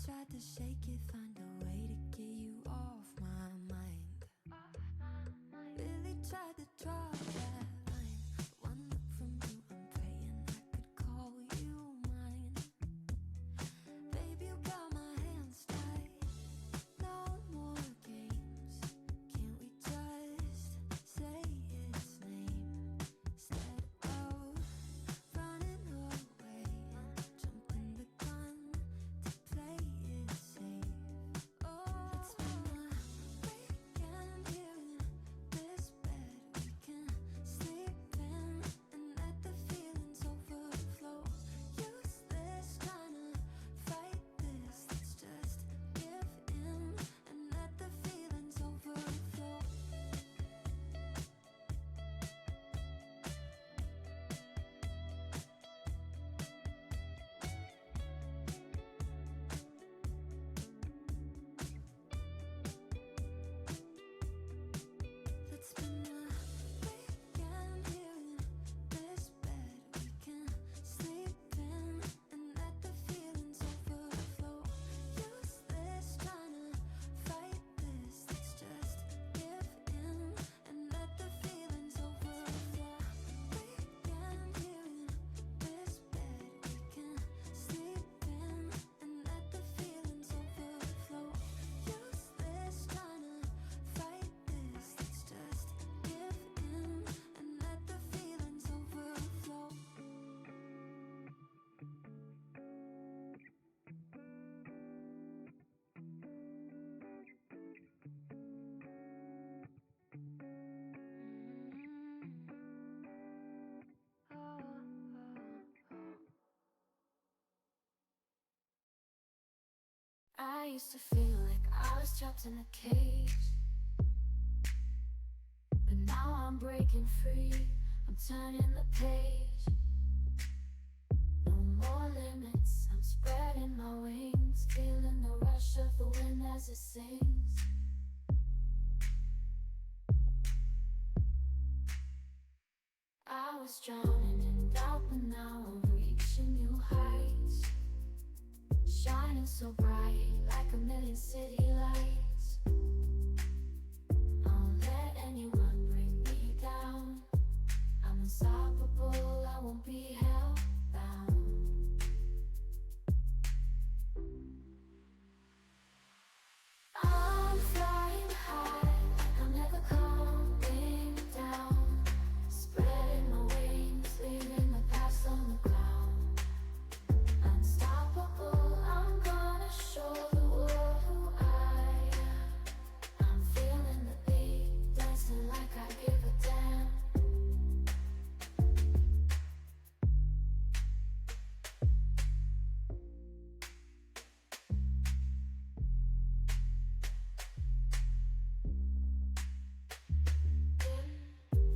tried to shake it, find a way to get you off my mind. Really tried to draw that line. One look from you, I'm praying I could call you mine. Baby, you got my hands tied. No more games. Can't we just say its name instead of running away and jumping the gun to play it safe? Oh, let's spend the weekend here in this bed we can sleep in and let the feelings overflow. Useless trying to fight this. Let's just give in and let the feelings overflow. Let's spend the weekend here in this bed we can sleep in and let the feelings overflow. Useless trying to fight this. Let's just give in and let the feelings overflow. Weekend here in this bed we can sleep in and let the feelings overflow. Useless trying to fight this. Let's just give in and let the feelings overflow. I used to feel like I was trapped in a cage, but now I'm breaking free. I'm turning the page. No more limits. I'm spreading my wings, feeling the rush of the wind as it sings. I was drowning in doubt, but now I'm reaching new heights, shining so bright like a million city lights. I'll let anyone bring me down. I'm unstoppable, I won't be held bound. I'm flying high, like I'm never coming down. Spreading my wings, leaving my past on the ground. Unstoppable, I'm gonna show the world who I am. I'm feeling the beat, dancing like I give a damn.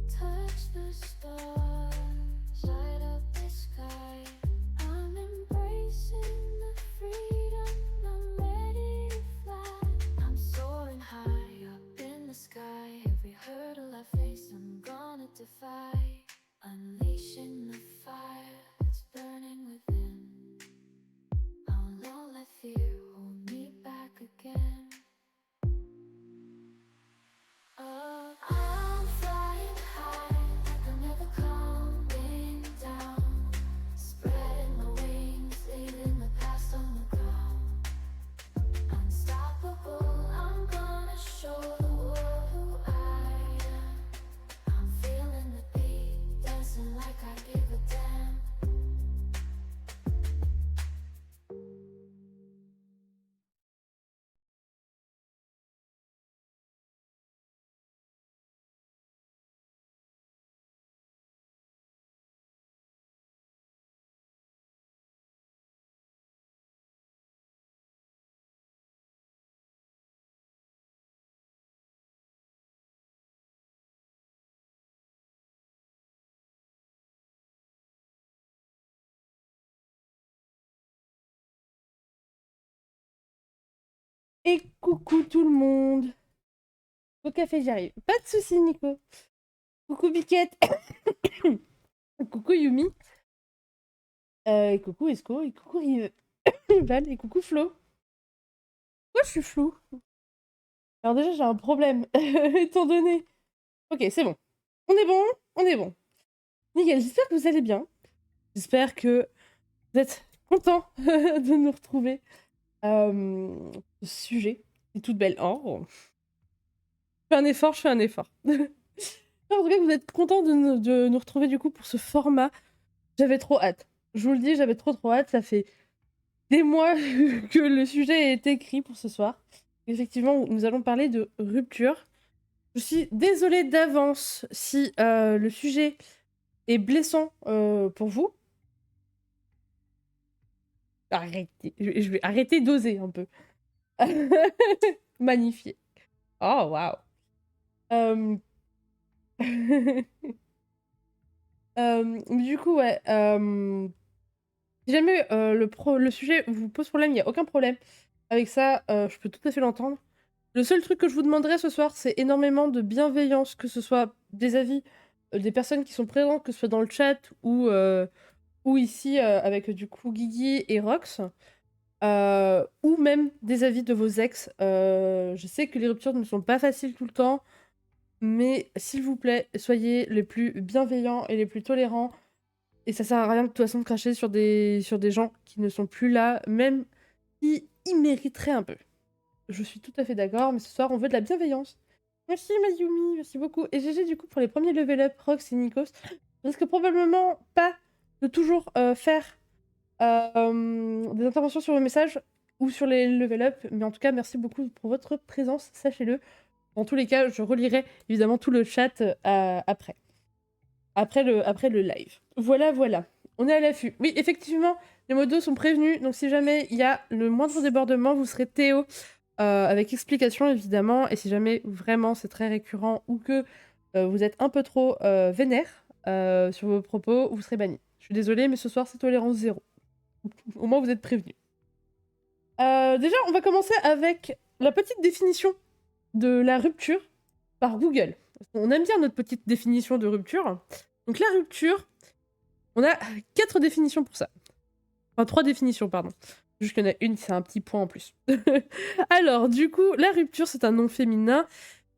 Touch the stars, light up the sky. I'm embracing the freedom, I'm ready to fly. I'm soaring high up in the sky. Every hurdle I face, I'm gonna defy. Unleashing the fire that's burning within. I'll not let fear hold me back again. I'm flying high, like I'm never coming down. Spreading my wings, leaving the past on the ground. Unstoppable, I'm gonna show the world who I am. I'm feeling the beat, dancing like I give a damn. Et coucou tout le monde. Au café, j'arrive. Pas de soucis, Nico. Coucou Biquette. Coucou Yumi. Et coucou Esco. Et coucou Val. Et coucou Flo. Pourquoi je suis floue? Alors déjà, j'ai un problème, étant donné... Ok, c'est bon. On est bon, on est bon. Nickel, j'espère que vous allez bien. J'espère que vous êtes contents de nous retrouver. Ce sujet est toute belle. Oh, je fais un effort, je fais un effort. En tout cas, vous êtes contents de nous retrouver du coup pour ce format. J'avais trop hâte. Je vous le dis, j'avais trop hâte. Ça fait des mois que le sujet est écrit pour ce soir. Effectivement, nous allons parler de rupture. Je suis désolée d'avance si le sujet est blessant pour vous. Arrêtez. Je vais arrêter d'oser un peu. Magnifié. Oh, waouh. Du coup, ouais. Si jamais le sujet vous pose problème, il n'y a aucun problème. Avec ça, je peux tout à fait l'entendre. Le seul truc que je vous demanderai ce soir, c'est énormément de bienveillance, que ce soit des avis des personnes qui sont présentes, que ce soit dans le chat ou ici avec du coup Guigui et Rox, ou même des avis de vos ex. Je sais que les ruptures ne sont pas faciles tout le temps, mais s'il vous plaît, soyez les plus bienveillants et les plus tolérants. Et ça sert à rien de toute façon de cracher sur des gens qui ne sont plus là, même si ils mériteraient un peu. Je suis tout à fait d'accord, mais ce soir, on veut de la bienveillance. Merci Mayumi, merci beaucoup. Et GG du coup pour les premiers level up, Rox et Nikos. Je risque probablement pas de toujours faire des interventions sur vos messages ou sur les level up, mais en tout cas, merci beaucoup pour votre présence, sachez-le. Dans tous les cas, je relirai évidemment tout le chat après. Après le live. Voilà. On est à l'affût. Oui, effectivement, les modos sont prévenus, donc si jamais il y a le moindre débordement, vous serez Théo, avec explication évidemment, et si jamais vraiment c'est très récurrent ou que vous êtes un peu trop vénère sur vos propos, vous serez banni. Je suis désolée, mais ce soir c'est tolérance zéro. Au moins vous êtes prévenus. Déjà, on va commencer avec la petite définition de la rupture par Google. On aime bien notre petite définition de rupture. Donc la rupture, on a 4 définitions pour ça. Enfin, 3 définitions, pardon. Juste qu'il y en a une, c'est un petit point en plus. Alors, du coup, la rupture, c'est un nom féminin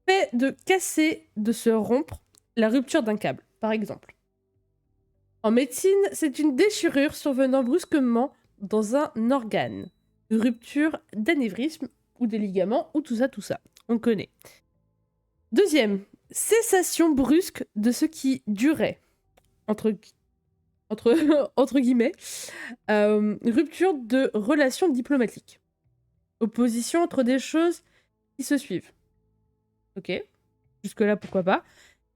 fait de casser, de se rompre, la rupture d'un câble, par exemple. En médecine, c'est une déchirure survenant brusquement dans un organe. Rupture d'anévrisme ou des ligaments ou tout ça. On connaît. Deuxième, cessation brusque de ce qui durait. Entre guillemets. Rupture de relations diplomatiques. Opposition entre des choses qui se suivent. Ok, jusque-là, pourquoi pas.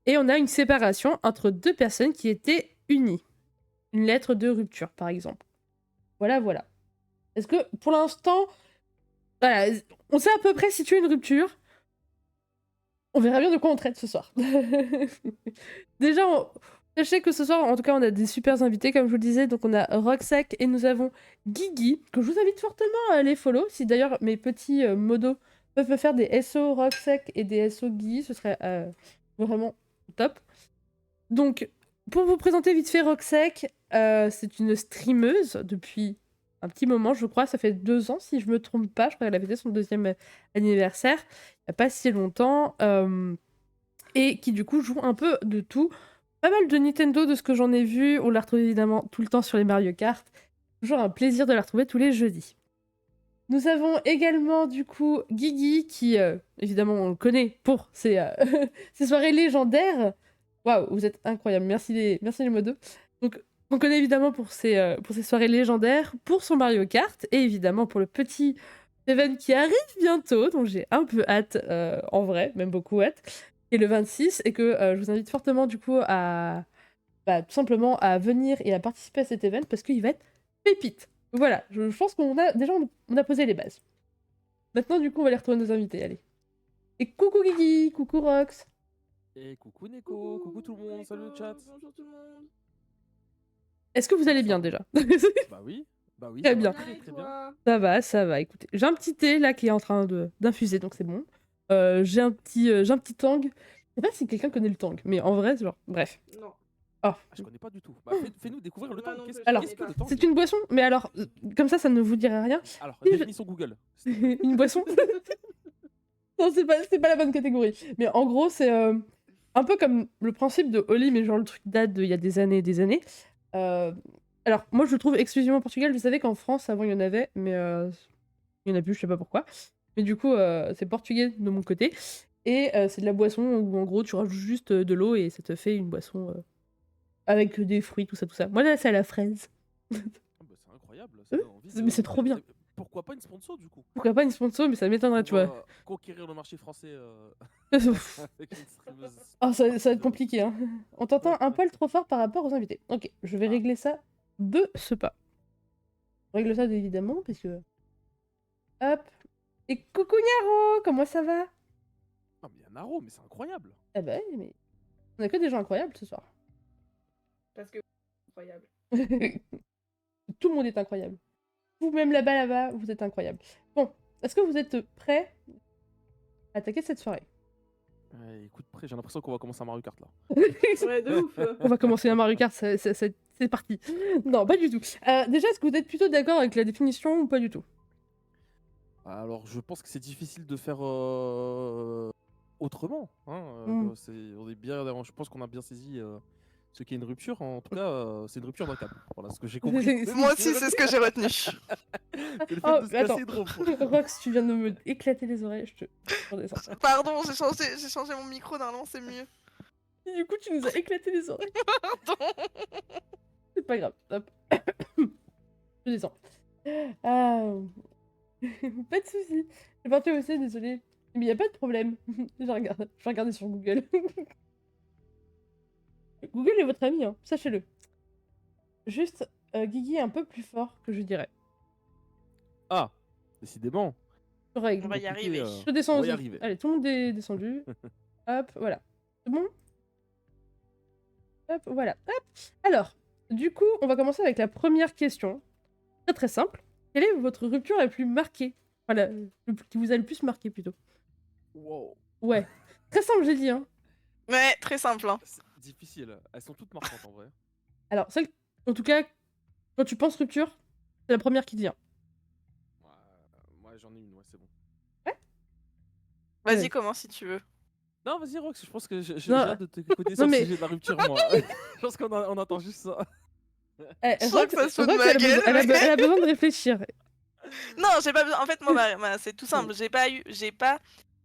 Et on a une séparation entre deux personnes qui étaient unies. Une lettre de rupture, par exemple. Voilà. Est-ce que, pour l'instant, voilà, on sait à peu près situer une rupture. On verra bien de quoi on traite ce soir. Déjà, sachez que ce soir, en tout cas, on a des super invités, comme je vous le disais. Donc, on a Roxac et nous avons Guigui, que je vous invite fortement à aller follow. Si d'ailleurs mes petits modos peuvent me faire des SO Roxac et des SO Guigui, ce serait vraiment top. Donc, pour vous présenter vite fait Roxac, c'est une streameuse depuis un petit moment, je crois. Ça fait 2 ans, si je me trompe pas. Je crois qu'elle a fêté son 2e anniversaire, il n'y a pas si longtemps. Et qui, du coup, joue un peu de tout. Pas mal de Nintendo de ce que j'en ai vu. On la retrouve évidemment tout le temps sur les Mario Kart. Toujours un plaisir de la retrouver tous les jeudis. Nous avons également, du coup, Guigui, qui, évidemment, on le connaît pour ses soirées légendaires. Waouh, vous êtes incroyables. Merci les modos. Donc, on connaît évidemment pour ses soirées légendaires, pour son Mario Kart, et évidemment pour le petit event qui arrive bientôt, dont j'ai un peu hâte, en vrai, même beaucoup hâte, qui est le 26, et que je vous invite fortement, du coup, à tout simplement à venir et à participer à cet event, parce qu'il va être pépite. Voilà, je pense qu'on a déjà on a posé les bases. Maintenant, du coup, on va aller retrouver nos invités, allez. Et coucou Guigui, coucou Rox. Et coucou Neko, coucou tout le monde, salut le chat. Bonjour tout le monde. Est-ce que vous allez bien déjà? Bah oui, Très ça bien. va très bien. Ça va, écoutez. J'ai un petit thé là qui est en train d'infuser, donc c'est bon. J'ai un petit tang. Je sais pas si quelqu'un connaît le tang, mais en vrai, genre, bref. Non. Ah, Ah, je connais pas du tout. Bah, fais-nous découvrir le Moi temps. non plus, je Alors, connais Qu'est-ce que pas. le temps c'est une boisson, mais alors, comme ça ne vous dirait rien. Alors, Si je- définition Google. s'il te plaît. Une boisson? Non, c'est pas la bonne catégorie. Mais en gros, c'est un peu comme le principe de Oli, mais genre le truc date d'il y a des années et des années. Euh, alors, moi, je le trouve exclusivement au Portugal. Je savais qu'en France, avant, il y en avait, mais il y en a plus, je sais pas pourquoi. Mais du coup, c'est portugais de mon côté. Et c'est de la boisson où, en gros, tu rajoutes juste de l'eau et ça te fait une boisson avec des fruits, tout ça, tout ça. Moi, là, c'est à la fraise. Ah bah, c'est incroyable. Ça donne envie Mais c'est trop bien. Pourquoi pas une sponsor du coup Pourquoi pas une sponsor, mais ça m'étonnerait, tu Pour vois. conquérir le marché français Pff. avec une streameuse. Ah, ça va être compliqué, hein. On t'entend un poil trop fort par rapport aux invités. Ok, je vais régler ça de ce pas. On règle ça évidemment, parce que... Hop. Et coucou Niaro, comment ça va? Non, mais il y a Naro, mais c'est incroyable. Ah bah oui, mais... On a que des gens incroyables ce soir. Parce que incroyable. Tout le monde est incroyable. Vous-même là-bas, vous êtes incroyable. Bon, est-ce que vous êtes prêts à attaquer cette soirée? Ouais, écoute, près, j'ai l'impression qu'on va commencer à Mario Kart là. Ouais, de ouf. On va commencer à Mario Kart, c'est parti. Non, pas du tout. Déjà, est-ce que vous êtes plutôt d'accord avec la définition ou pas du tout? Alors, je pense que c'est difficile de faire autrement. Hein, on est bien, je pense qu'on a bien saisi ce qu'est une rupture. En tout cas, c'est une rupture d'un câble. Voilà ce que j'ai compris. Moi aussi, c'est ce que j'ai retenu. C'est le fait Oh, de se mais attends. casser drôle. Rox, tu viens de me éclater les oreilles, je redescends. Pardon, j'ai changé mon micro, normalement c'est mieux. Et du coup, tu nous as éclaté les oreilles. C'est pas grave. Hop. Je descends. Ah. Pas de soucis. J'ai parti aussi, désolé. Mais y a pas de problème. Je vais regarder sur Google. Google est votre ami, hein, sachez-le. Juste, Guigui est un peu plus fort que je dirais. Ah, décidément. Je règle. On va y arriver. Je descends on va aussi. y arriver. Allez, tout le monde est descendu. Hop, voilà. C'est bon? Hop, voilà. Hop. Alors, du coup, on va commencer avec la première question. Très très simple. Quelle est votre rupture la plus marquée? Voilà, qui vous a le plus marqué plutôt. Wow. Ouais. Très simple, j'ai dit, hein. Ouais, très simple. Hein. C'est difficile. Elles sont toutes marquantes en vrai. Alors, celle, en tout cas, quand tu penses rupture, c'est la première qui te vient. Moi, j'en ai une, ouais, c'est bon. Vas-y, Ouais. commence si tu veux. Non, vas-y, Rox, je pense que j'ai Non, hâte de t'écouter sur non, le mais- sujet de la rupture, moi. Je pense qu'on attend juste ça. Elle, Je sens que ça se fout de ma elle, gueule, elle a besoin de réfléchir. Non, j'ai pas besoin. En fait, moi, c'est tout simple. J'ai pas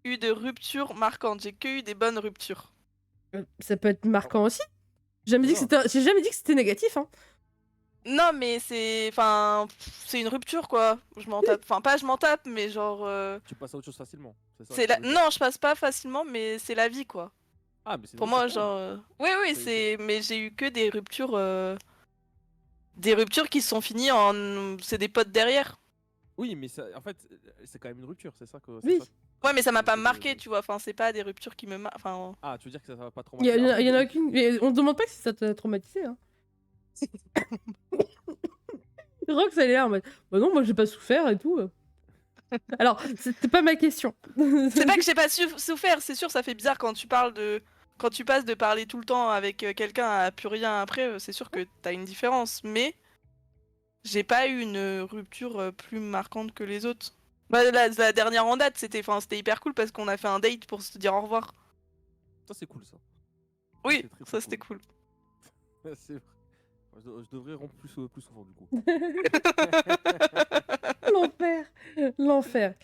eu de rupture marquante. J'ai que eu des bonnes ruptures. Ça peut être marquant aussi. J'ai jamais dit que c'était négatif, hein. Non, mais c'est une rupture quoi. Je m'en tape. Enfin, pas je m'en tape, mais genre. Tu passes à autre chose facilement. Ça C'est que la... tu veux dire. Non, je passe pas facilement, mais c'est la vie quoi. Ah, mais c'est une Pour moi, rupture, genre. Oui, C'est- c'est. Mais j'ai eu que des ruptures. Des ruptures qui se sont finies en. C'est des potes derrière. Oui, mais en fait, c'est quand même une rupture, c'est ça que. Oui. Ouais, mais ça m'a pas C'est- marqué, tu vois. Enfin, c'est pas des ruptures qui me marquent. Enfin. Ah, tu veux dire que ça va pas trop Il y, marquer. y en a aucune. Mais on te demande pas si ça t'a traumatisé, hein. Rox, elle est là en mode bah non, moi j'ai pas souffert et tout. Alors, c'était pas ma question. C'est pas que j'ai pas souffert, c'est sûr, ça fait bizarre quand tu parles de. Quand tu passes de parler tout le temps avec quelqu'un à plus rien après, c'est sûr que t'as une différence. Mais j'ai pas eu une rupture plus marquante que les autres. Bah, la dernière en date, c'était hyper cool parce qu'on a fait un date pour se dire au revoir. Ça, c'est cool, ça. Oui, C'est très, très ça c'était cool. C'est vrai. Je devrais rompre plus souvent, du coup. L'enfer. L'enfer.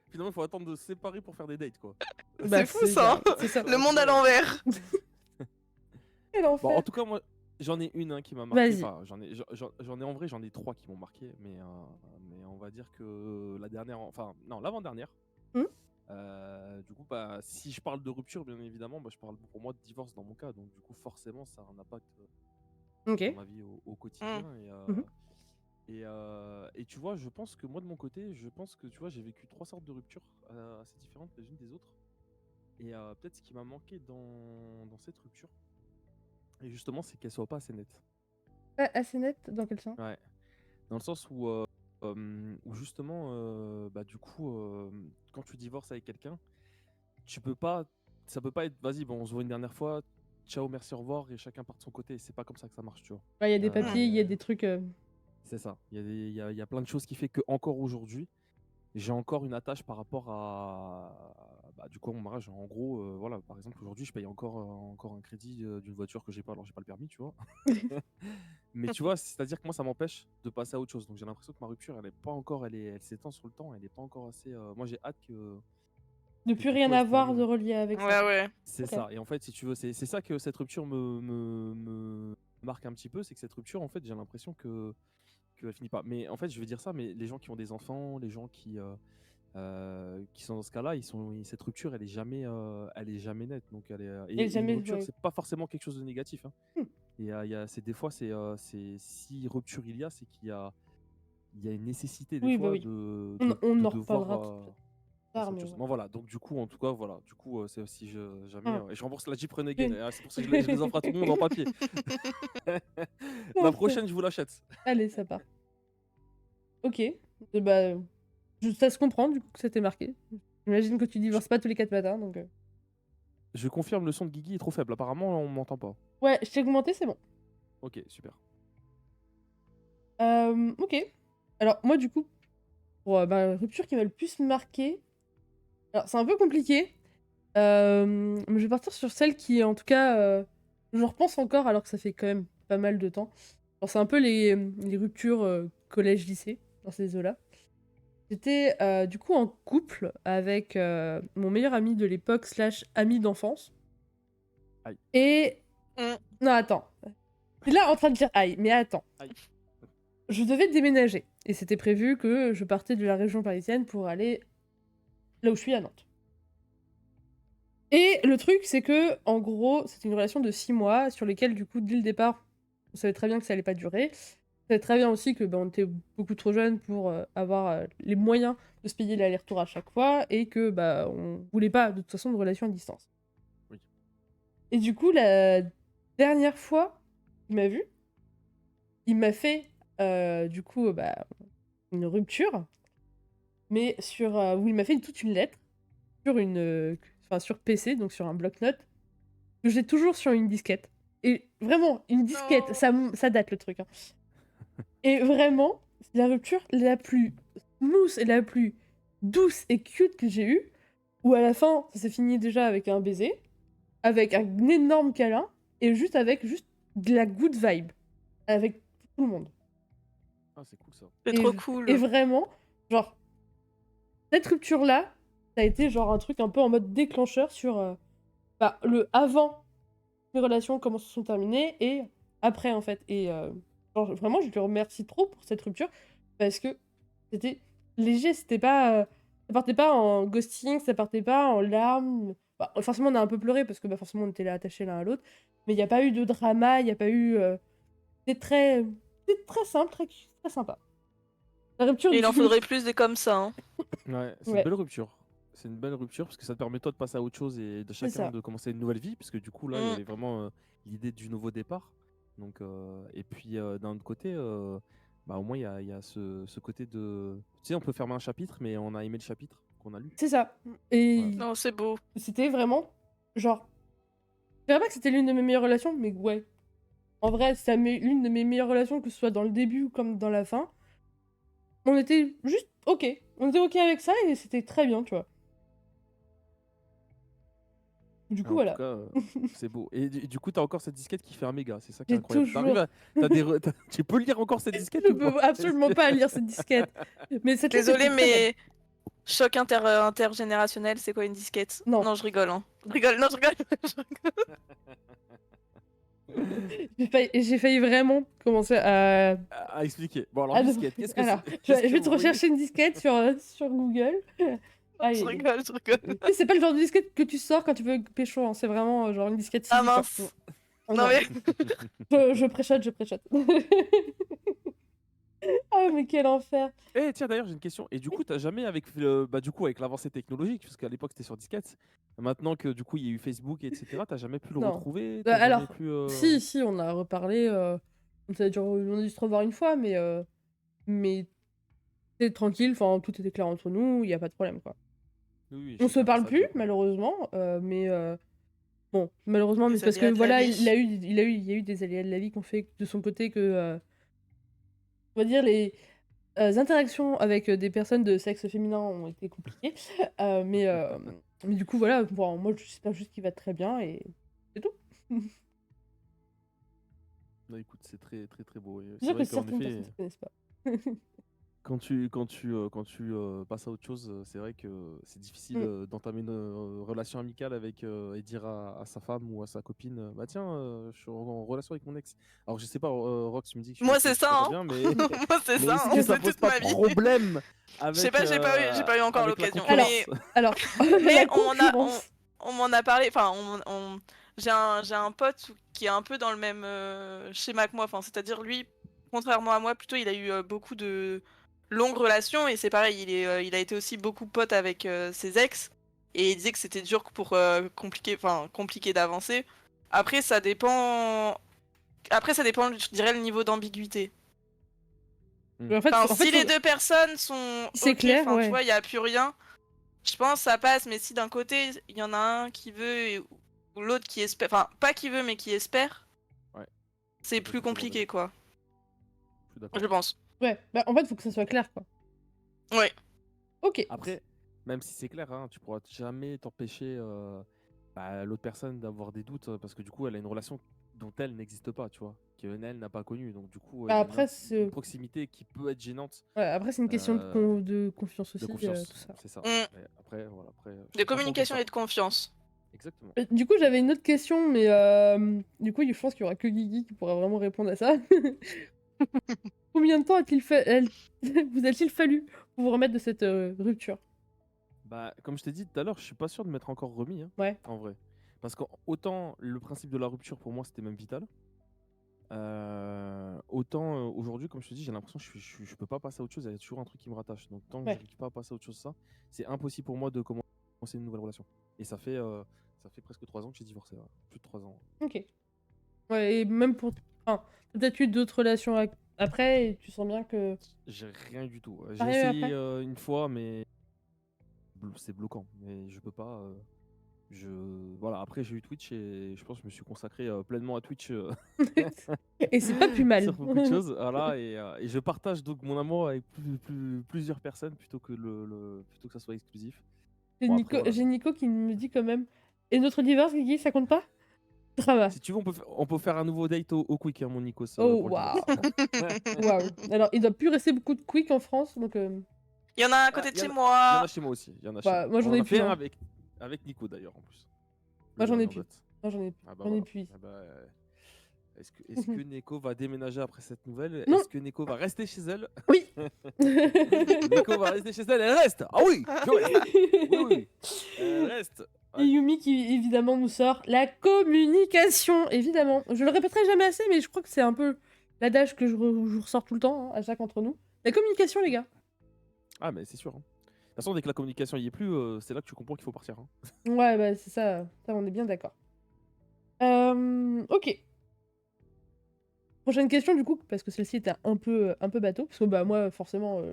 Finalement, il faut attendre de se séparer pour faire des dates, quoi. Bah, fou, ça, hein. C'est ça. Le monde à l'envers. Et Bon, l'enfer. en tout cas, moi, j'en ai une qui m'a marqué. Vas-y. Enfin, j'en ai en vrai, j'en ai trois qui m'ont marqué, mais on va dire que la dernière, enfin, non, l'avant-dernière. Du coup, bah, si je parle de rupture, bien évidemment, bah, je parle pour moi de divorce dans mon cas, donc du coup, forcément, ça a un impact Ok. dans ma vie au quotidien. Et tu vois, je pense que moi, de mon côté, tu vois, j'ai vécu trois sortes de ruptures assez différentes les unes des autres. Et peut-être ce qui m'a manqué dans cette rupture, et justement, c'est qu'elle soit pas assez nette. Pas assez net, dans quel sens? Ouais. Dans le sens où justement, bah, du coup, quand tu divorces avec quelqu'un, ça peut pas être, vas-y, bon, on se voit une dernière fois, ciao, merci, au revoir et chacun part de son côté. Et c'est pas comme ça que ça marche, tu vois. Ouais, il y a des papiers, il y a Euh, des trucs. c'est ça. Il y a plein de choses qui fait que encore aujourd'hui, j'ai encore une attache par rapport du coup, à mon mariage. En gros, voilà, par exemple, aujourd'hui, je paye encore un crédit d'une voiture que j'ai pas, alors j'ai pas le permis, tu vois. Mais tu vois, c'est-à-dire que moi, ça m'empêche de passer à autre chose. Donc j'ai l'impression que ma rupture, elle est pas encore, elle s'étend sur le temps, elle est pas encore assez. Moi, j'ai hâte De que plus du rien coup, elle se avoir de termine. relié avec ça. Ouais, ouais. C'est Ok. ça. Et en fait, si tu veux, c'est ça que cette rupture me marque un petit peu, c'est que cette rupture, en fait, j'ai l'impression qu'elle finit pas. Mais en fait, je vais dire ça, mais les gens qui ont des enfants, les gens qui sont dans ce cas-là, cette rupture, elle est jamais nette. Donc, Et et une jamais. rupture, Ouais. c'est pas forcément quelque chose de négatif, hein. Hmm. Et des fois, si rupture c'est qu'il y a une nécessité des Oui, bah fois oui. de, On, de, on de en devoir reparlera tout plus passer tard, à autre mais chose. ouais. Bon, voilà. Donc, du coup, en tout cas, voilà. Du coup, c'est aussi jamais. Ah. Et je rembourse la Jeep Renegade. Une. C'est pour ça que je les offre à tout le monde en papier. La prochaine, je vous l'achète. Allez, ça part. Ok. Bah, ça se comprend du coup que ça t'est marqué. J'imagine que tu Je, divorces pas tous les 4 matins, donc. je confirme, le son de Guigui est trop faible. Apparemment, on m'entend pas. Ouais, je t'ai augmenté, c'est bon. Ok, super. Ok. Alors, moi, du coup, pour la rupture qui m'a le plus marqué. Alors, c'est un peu compliqué. Mais je vais partir sur celle qui, en tout cas, je repense encore alors que ça fait quand même pas mal de temps. Alors, c'est un peu les ruptures collège-lycée, dans ces eaux-là. J'étais du coup en couple avec mon meilleur ami de l'époque / ami d'enfance. Aïe. Et... Mm. Non, attends. T'es là en train de dire aïe, mais attends. Aïe. Je devais déménager. Et c'était prévu que je partais de la région parisienne pour aller là où je suis, à Nantes. Et le truc, c'est que, en gros, c'était une relation de 6 mois sur lesquels, du coup, dès le départ, on savait très bien que ça allait pas durer. On savait très bien aussi que on était beaucoup trop jeunes pour avoir les moyens de se payer l'aller-retour à chaque fois et que on voulait pas, de toute façon, de relation à distance. Oui. Et du coup, la dernière fois qu'il m'a vu, il m'a fait, du coup, une rupture, mais où il m'a fait toute une lettre sur sur PC, donc sur un bloc-notes, que j'ai toujours sur une disquette. Et vraiment, une disquette, Non. ça date le truc, hein. Et vraiment, c'est la rupture la plus smooth et la plus douce et cute que j'ai eue, où à la fin, ça s'est fini déjà avec un baiser, avec un énorme câlin, et avec de la good vibe, avec tout le monde. Ah, c'est cool ça. C'est Et, trop v- cool. et vraiment, genre, cette rupture-là, ça a été genre un truc un peu en mode déclencheur sur le avant les relations, comment se sont terminées, et après, en fait. Et genre, vraiment, je te remercie trop pour cette rupture, parce que c'était léger, c'était pas... ça partait pas en ghosting, ça partait pas en larmes. Forcément, on a un peu pleuré, parce que forcément, on était là attachés l'un à l'autre, mais il n'y a pas eu de drama, il n'y a pas eu... C'était très simple, très sympa. La rupture Et il en du... faudrait plus des comme ça, hein. Ouais, c'est une Ouais, belle rupture. C'est une belle rupture parce que ça te permet toi de passer à autre chose et de c'est chacun ça. de commencer une nouvelle vie, parce que du coup là il y Mm. avait vraiment l'idée du nouveau départ. Donc et puis d'un autre côté, au moins il y a ce côté de, tu sais, on peut fermer un chapitre, mais on a aimé le chapitre qu'on a lu. C'est ça. Voilà. Et Non, c'est beau. c'était vraiment... Genre... Je dirais pas que c'était l'une de mes meilleures relations, mais ouais. En vrai, c'est l'une de mes meilleures relations, que ce soit dans le début ou comme dans la fin. On était juste ok. On était ok avec ça et c'était très bien, tu vois. Du coup, En tout voilà. cas, c'est beau. Et du coup, t'as encore cette disquette qui fait un méga, c'est ça qui est J'ai incroyable. toujours... Tu peux lire encore cette disquette Je ou pas? peux absolument pas lire cette disquette. Mais cette lettre Désolée, était très belle. mais choc intergénérationnel, c'est quoi une disquette? Non. Non, je rigole, hein. Je rigole, non, je rigole. J'ai failli vraiment commencer à... À expliquer. Bon, alors Ah, disquette, qu'est-ce que alors, c'est? je vais te rechercher une disquette sur Google. Je rigole, je rigole. Tu sais, c'est pas le genre de disquette que tu sors quand tu veux pécho, hein. C'est vraiment genre une disquette Ah physique, hein. mince. Oh, Non non. mais. Je préchote. Ah, mais quel enfer. Eh tiens, d'ailleurs j'ai une question. Et du coup t'as jamais avec avec l'avancée technologique, parce qu'à l'époque c'était sur disquette, maintenant que du coup il y a eu Facebook etc, t'as jamais pu le Non. retrouver, t'as jamais Alors, pu si, on a reparlé. On a dû se revoir une fois, mais c'était tranquille, enfin, tout était clair entre nous, il n'y a pas de problème, quoi. Oui, On se chacun fait parle sa plus, vie, quoi. malheureusement, mais Bon, malheureusement, mais Les c'est parce que aléas de la voilà, vie. il y a eu des aléas de la vie qui ont fait de son côté que, on va dire, les interactions avec des personnes de sexe féminin ont été compliquées. Mais du coup, voilà, bon, moi j'espère juste qu'il va très bien et c'est tout. Bah, écoute, c'est très très très beau. Et C'est c'est sûr que vrai qu'en certaines personnes effet, ne se connaissent pas. quand tu passes à autre chose, c'est vrai que c'est difficile Mm. d'entamer une relation amicale avec et dire à sa femme ou à sa copine, bah tiens, je suis en relation avec mon ex. Alors je sais pas, Rox, tu me dis que Moi, que c'est tu t'entends ça, bien, hein. mais Moi, c'est mais ça, est-ce hein. que ça C'est pose toute pas ma vie. problème Je sais avec pas, j'ai pas eu encore avec la l'occasion. Alors, concurrence? alors, Mais la on m'en a, concurrence. on m'en a parlé. Enfin, j'ai un pote qui est un peu dans le même schéma que moi. Enfin, c'est-à-dire lui, contrairement à moi, plutôt, il a eu beaucoup de longues relations et c'est pareil. Il a été aussi beaucoup pote avec ses ex et il disait que c'était dur pour compliqué d'avancer. Après, ça dépend. Après, ça dépend, je dirais, le niveau d'ambiguïté. En fait, Enfin, en fait, si les deux personnes sont c'est ok, clair, enfin, tu ouais. vois, il y a plus rien. Je pense que ça passe, mais si d'un côté, il y en a un qui veut ou l'autre qui espère, enfin, pas qui veut, mais qui espère, Ouais, c'est je plus suis totalement compliqué, d'accord. quoi. Je suis d'accord. Je pense. Ouais, bah, en fait, il faut que ça soit clair, quoi. Ouais. Ok. Après, même si c'est clair, hein, tu pourras jamais t'empêcher l'autre personne d'avoir des doutes parce que du coup, elle a une relation dont elle n'existe pas, tu vois, qu'elle n'a pas connue. Donc du coup, il Bah, y a après, une proximité qui peut être gênante ouais, après c'est une question euh, de confiance de aussi, confiance, tout ça. c'est ça. Mm. Mais après, voilà, après, De chacun son communication destin. et de confiance. Exactement. Du coup, j'avais une autre question, mais du coup, je pense qu'il y aura que Guigui qui pourra vraiment répondre à ça. Combien de temps vous a-t-il fallu pour vous remettre de cette rupture? Bah, comme je t'ai dit tout à l'heure, je suis pas sûr de m'être encore remis, hein, Ouais. en vrai. Parce qu'autant le principe de la rupture pour moi c'était même vital. Autant aujourd'hui, comme je te dis, j'ai l'impression que je peux pas passer à autre chose. Il y a toujours un truc qui me rattache. Donc tant que Ouais. j'arrive pas à passer à autre chose, ça, c'est impossible pour moi de commencer une nouvelle relation. Et ça fait presque 3 ans que j'ai divorcé. Ouais. Plus de 3 ans. Ok. Ouais, et même pour. Enfin, t'as peut-être eu d'autres relations après et tu sens bien que. J'ai rien du tout. J'ai Pareil essayé après? une fois, mais c'est bloquant. Mais je peux pas. Voilà. Après, j'ai eu Twitch et je pense que je me suis consacré pleinement à Twitch. Et c'est pas plus mal. Sur beaucoup de choses, voilà, et je partage donc mon amour avec plusieurs personnes plutôt que ça soit exclusif. J'ai Bon, après, voilà. J'ai Nico qui me dit quand même. Et notre divorce, Guigui, ça compte pas? Drama. Si tu veux, on peut faire un nouveau date au quick, hein, mon Nikos, Oh, pour le waouh. divorce. Waouh. Alors, il doit plus rester beaucoup de quick en France, donc. Il y en a un à Ah, côté de il y chez en a moi. chez moi aussi. Il y en a chez Bah, moi. moi j'en On en ai a plus. fait un Hein. avec Nico d'ailleurs en plus. Moi Le j'en ai dernier en plus. date. Moi j'en ai plus. Ah bah J'en ai voilà. plus. Ah bah, est-ce que Neko va déménager après cette nouvelle? Non. Est-ce que Neko va rester chez elle? Oui. Neko va rester chez elle, elle reste! Ah oui! Je reste! Oui, oui, elle reste! Et Yumi qui évidemment nous sort la communication, évidemment. Je le répéterai jamais assez, mais je crois que c'est un peu l'adage que je ressors tout le temps, hein, à chaque entre nous. La communication, les gars. Ah, mais c'est sûr. Hein. De toute façon, dès que la communication y est plus, c'est là que tu comprends qu'il faut partir. Hein. Ouais, bah c'est ça, on est bien d'accord. Ok. Prochaine question du coup, parce que celle-ci était un peu bateau, parce que bah moi forcément, je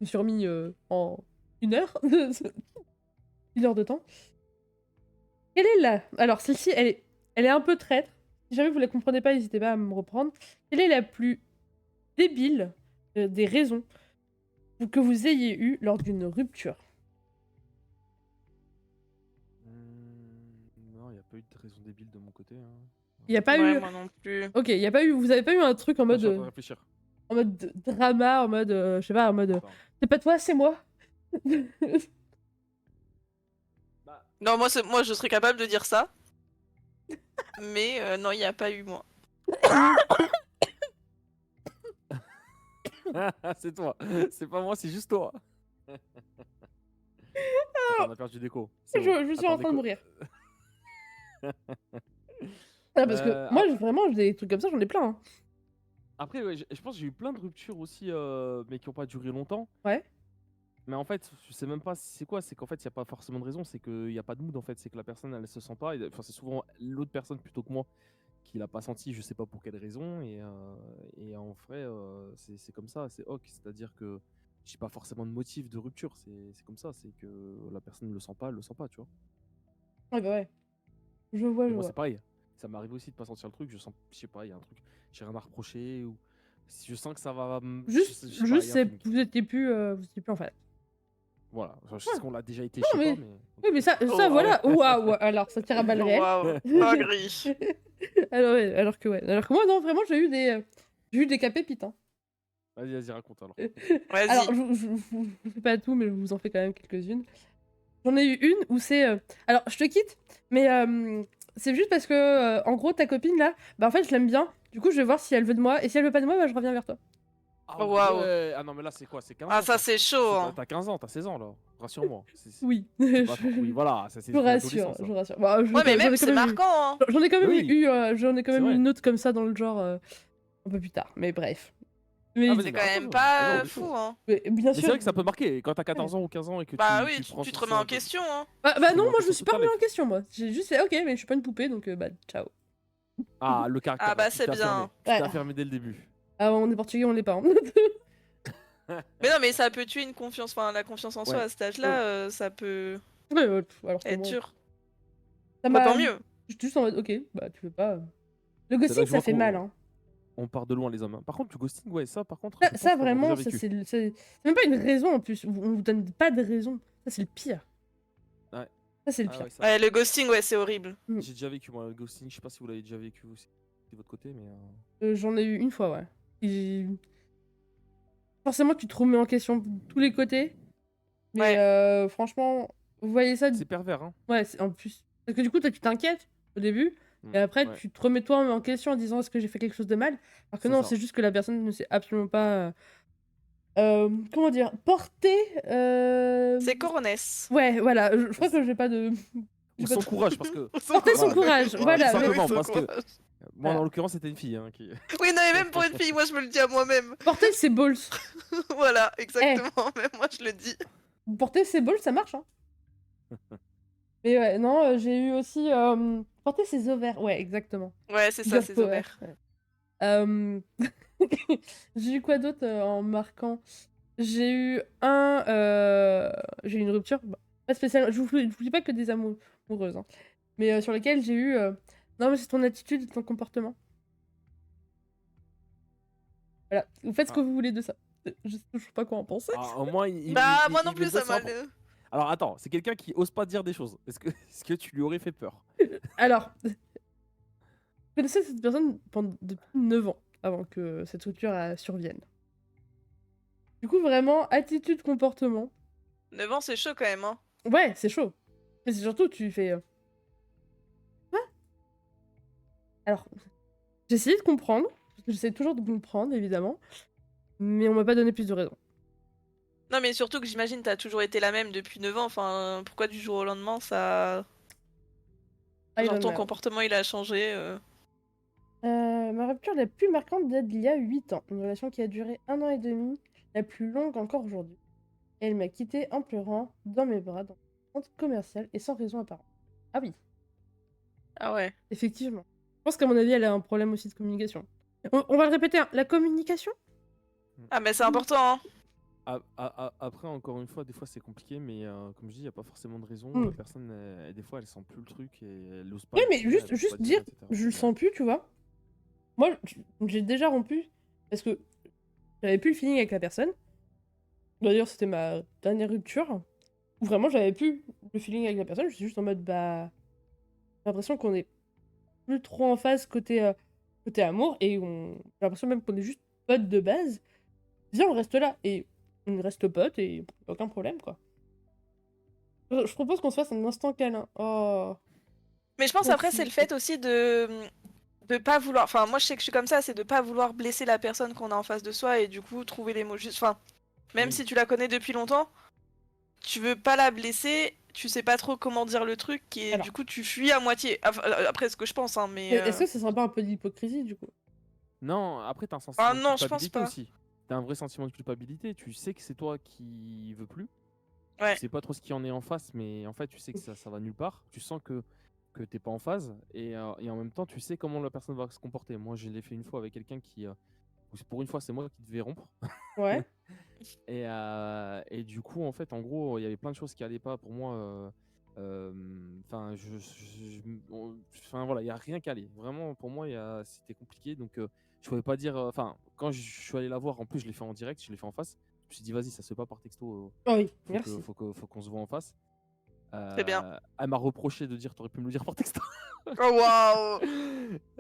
me suis remis en 1 heure, 1 heure de temps. Quelle est la... Alors celle-ci, elle est un peu traître. Si jamais vous la comprenez pas, n'hésitez pas à me reprendre. Quelle est la plus débile des raisons que vous ayez eues lors d'une rupture? Non, il n'y a pas eu de raison débile de mon côté. Hein. Il y a pas Ouais, eu... moi non plus. Ok, il y a pas eu... Vous avez pas eu un truc en Attends, je mode... suis en train de réfléchir. en mode drama, en mode... je sais pas, en mode... Attends. c'est pas toi, c'est moi. Bah, Non, moi je serais capable de dire ça. Mais non, il n'y a pas eu moi. c'est toi. C'est pas moi, c'est juste toi. Attends, on a perdu d'écho. C'est bon. Je suis Attends, en train de Neko. mourir. Ah, parce que moi, vraiment, des trucs comme ça, j'en ai plein. Hein. Après, ouais, je pense que j'ai eu plein de ruptures aussi, mais qui n'ont pas duré longtemps. Ouais. Mais en fait, je sais même pas si c'est quoi. C'est qu'en fait, il n'y a pas forcément de raison. C'est qu'il n'y a pas de mood en fait. C'est que la personne, elle se sent pas. Enfin, c'est souvent l'autre personne plutôt que moi qui l'a pas senti. Je sais pas pour quelle raison. Et en vrai, c'est comme ça. C'est ok. C'est-à-dire que j'ai pas forcément de motif de rupture. C'est comme ça. C'est que la personne ne le sent pas, elle le sent pas, tu vois. Ouais, bah ouais. Je vois, Mais je moi, vois. c'est pareil. Ça m'arrive aussi de pas sentir le truc. Je sens, je sais pas, il y a un truc. J'ai rien à reprocher. Ou si je sens que ça va. Juste, Je sais pas, il juste y a un c'est feeling. vous étiez plus en phase. Voilà. Enfin, je sais Ouais. qu'on l'a déjà été, Non, je sais pas, mais mais. oui, mais ça, Oh, ça waouh. voilà. Waouh, alors ça tire à balles réelles. Waouh, dinguerie. Alors, ouais, alors que moi, non, vraiment, j'ai eu des cas pépites. Hein. Vas-y, raconte alors. Alors, Vas-y. je vous fais pas tout, mais je vous en fais quand même quelques-unes. J'en ai eu une où c'est. Alors, je te quitte, mais c'est juste parce que, en gros, ta copine là, bah en fait, je l'aime bien. Du coup, je vais voir si elle veut de moi. Et si elle veut pas de moi, bah je reviens vers toi. Ah Oh, waouh. ouais. Ah non, mais là, c'est quoi? C'est 15 Ah, ans, ça, ça. c'est chaud. Hein. T'as 15 ans, t'as 16 ans, là. Rassure-moi. Oui. C'est pas oui, voilà, ça c'est Je rassure, l'adolescence. je ça. rassure. Bah, Ouais, mais j'en ai même, quand c'est même eu. marquant. Hein. J'en ai quand même Oui. eu, j'en ai quand C'est même eu vrai. une autre comme ça dans le genre un peu plus tard. Mais bref. Mais, Ah, vas-y, C'est mais quand même raconte, vas-y, pas on est chaud. fou. Hein. mais bien Mais c'est sûr. vrai que ça peut marquer quand t'as 14 ans ou 15 ans et que Bah tu oui, prends tu te ça remets en un peu- question. Hein. Bah tu non, remets en moi je me question suis pas toute ta remis en life. question, moi. J'ai juste fait, ok, mais je suis pas une poupée, donc bah ciao. Ah, le caractère. Ah, bah, tu c'est t'es bien. affirmé. Tu Ouais. t'es affirmé dès le début. Ah, on est portugais, on l'est pas. Hein. Mais non, mais ça peut tuer une confiance. Enfin, la confiance en soi Ouais. à cet âge-là, ça peut Ouais, alors que être bon, dur. ça Bah, tant m'a. mieux. J'étais juste en mode, ok, bah tu veux pas. Le C'est là ghosting, que je ça vois fait mal, hein. on part de loin, les hommes. Hein. Par contre, le ghosting, ouais, ça, par contre, Ça, je pense ça, l'avoir déjà vraiment, ça vécu. c'est même pas une raison en plus. On vous donne pas de raison. Ça, c'est le pire. Ouais. Ça, c'est le Ah pire. ouais, ça. Ouais, le ghosting, ouais, c'est horrible. J'ai déjà vécu, moi, le ghosting. Je sais pas si vous l'avez déjà vécu aussi de votre côté, mais. J'en ai eu une fois, ouais. Forcément, tu te remets en question de tous les côtés. Mais Ouais. franchement, vous voyez ça. C'est pervers, hein. Ouais, en plus. Parce que du coup, toi, tu t'inquiètes au début. Et après, Ouais. tu te remets toi en question en disant est-ce que j'ai fait quelque chose de mal. Alors que C'est non, ça. c'est juste que la personne ne sait absolument pas. Comment dire porter. C'est coronesse. Ouais, voilà. Je crois que j'ai pas de. Ou son courage, parce que. Porter son Voilà. courage, voilà. Tout mais- simplement, Oui, son parce que. courage. Moi, Voilà. en l'occurrence, c'était une fille. Hein, qui... Oui, non, mais même pour une fille, moi, je me le dis à moi-même. Porter ses balls. Voilà, exactement. Même moi, je le dis. Porter ses balls, ça marche, hein. Mais ouais, non, j'ai eu aussi. Porter ses ovaires. Ouais, exactement. Ouais, c'est ça, Girl c'est power, ovaires. ouais. J'ai eu quoi d'autre en marquant? J'ai eu j'ai eu une rupture, bah, pas spécialement. Je vous dis pas que des amoureuses, hein. Mais sur lesquelles j'ai eu. Non, mais c'est ton attitude et ton comportement. Voilà, vous faites ce que vous voulez de ça. Je sais toujours pas quoi en penser. Ah, au moins, il. Bah, moi il- non il plus, le ça bosse m'a. avant. Alors, attends, c'est quelqu'un qui ose pas dire des choses. Est-ce que tu lui aurais fait peur? Alors, je connaissais cette personne depuis 9 ans avant que cette rupture survienne. Du coup, vraiment, attitude, comportement. 9 ans, c'est chaud quand même. Hein. Ouais, c'est chaud. Mais c'est surtout, tu fais. Quoi? Alors, j'ai essayé de comprendre. J'essaie toujours de comprendre, évidemment. Mais on m'a pas donné plus de raisons. Non, mais surtout que j'imagine t'as toujours été la même depuis 9 ans. Enfin, pourquoi du jour au lendemain, ça. I Genre don't ton know. comportement, il a changé. Ma rupture la plus marquante date d'il y a 8 ans. Une relation qui a duré 1 an et demi, la plus longue encore aujourd'hui. Elle m'a quitté en pleurant, dans mes bras, dans un centre commercial et sans raison apparente. Ah oui, Ah ouais. effectivement. Je pense qu'à mon avis, elle a un problème aussi de communication. On va le répéter, hein, la communication? Ah, mais c'est important. Hein. Après, encore une fois, des fois c'est compliqué, mais comme je dis, il n'y a pas forcément de raison. Mm. La personne, des fois, elle sent plus le truc et elle n'ose pas. Oui, le mais dire, juste, elle ose juste pas dire, etc. je le sens plus, tu vois. Moi, j'ai déjà rompu parce que j'avais plus le feeling avec la personne. D'ailleurs, c'était ma dernière rupture où vraiment j'avais plus le feeling avec la personne. Je suis juste en mode, bah, j'ai l'impression qu'on est plus trop en phase côté amour et j'ai l'impression même qu'on est juste potes de base. Viens, on reste là et on reste potes et aucun problème, quoi. Je propose qu'on se fasse un instant câlin. Oh. Mais je pense après, c'est le fait aussi de pas vouloir. Enfin, moi, je sais que je suis comme ça, c'est de pas vouloir blesser la personne qu'on a en face de soi et du coup, trouver les mots justes. Enfin, même Oui. si tu la connais depuis longtemps, tu veux pas la blesser, tu sais pas trop comment dire le truc et Alors. du coup, tu fuis à moitié. Enfin, après, ce que je pense, hein, mais. Est-ce que ça serait pas un peu d'hypocrisie, du coup? Non, après, t'as un sentiment Ah de non, je pense culpabilité pas. aussi. T'as un vrai sentiment de culpabilité. Tu sais que c'est toi qui veux plus. Ouais. Tu sais pas trop ce qu'il y en est en face, mais en fait, tu sais que ça va nulle part. Tu sens que t'es pas en phase et en même temps, tu sais comment la personne va se comporter. Moi, je l'ai fait une fois avec quelqu'un qui. Pour une fois, c'est moi qui devais rompre. Ouais. Et du coup, en fait, en gros, il y avait plein de choses qui allaient pas pour moi. Enfin, Enfin, enfin voilà, il y a rien qui allait. Vraiment, pour moi, c'était compliqué. Donc, je pouvais pas dire. Enfin, quand je suis allé la voir, en plus, je l'ai fait en direct, je l'ai fait en face. Je me suis dit, vas-y, ça se fait pas par texto. Oh oui, Faut merci. faut qu'on se voit en face. Très bien. Elle m'a reproché de dire, t'aurais pu me le dire par texto. Oh waouh!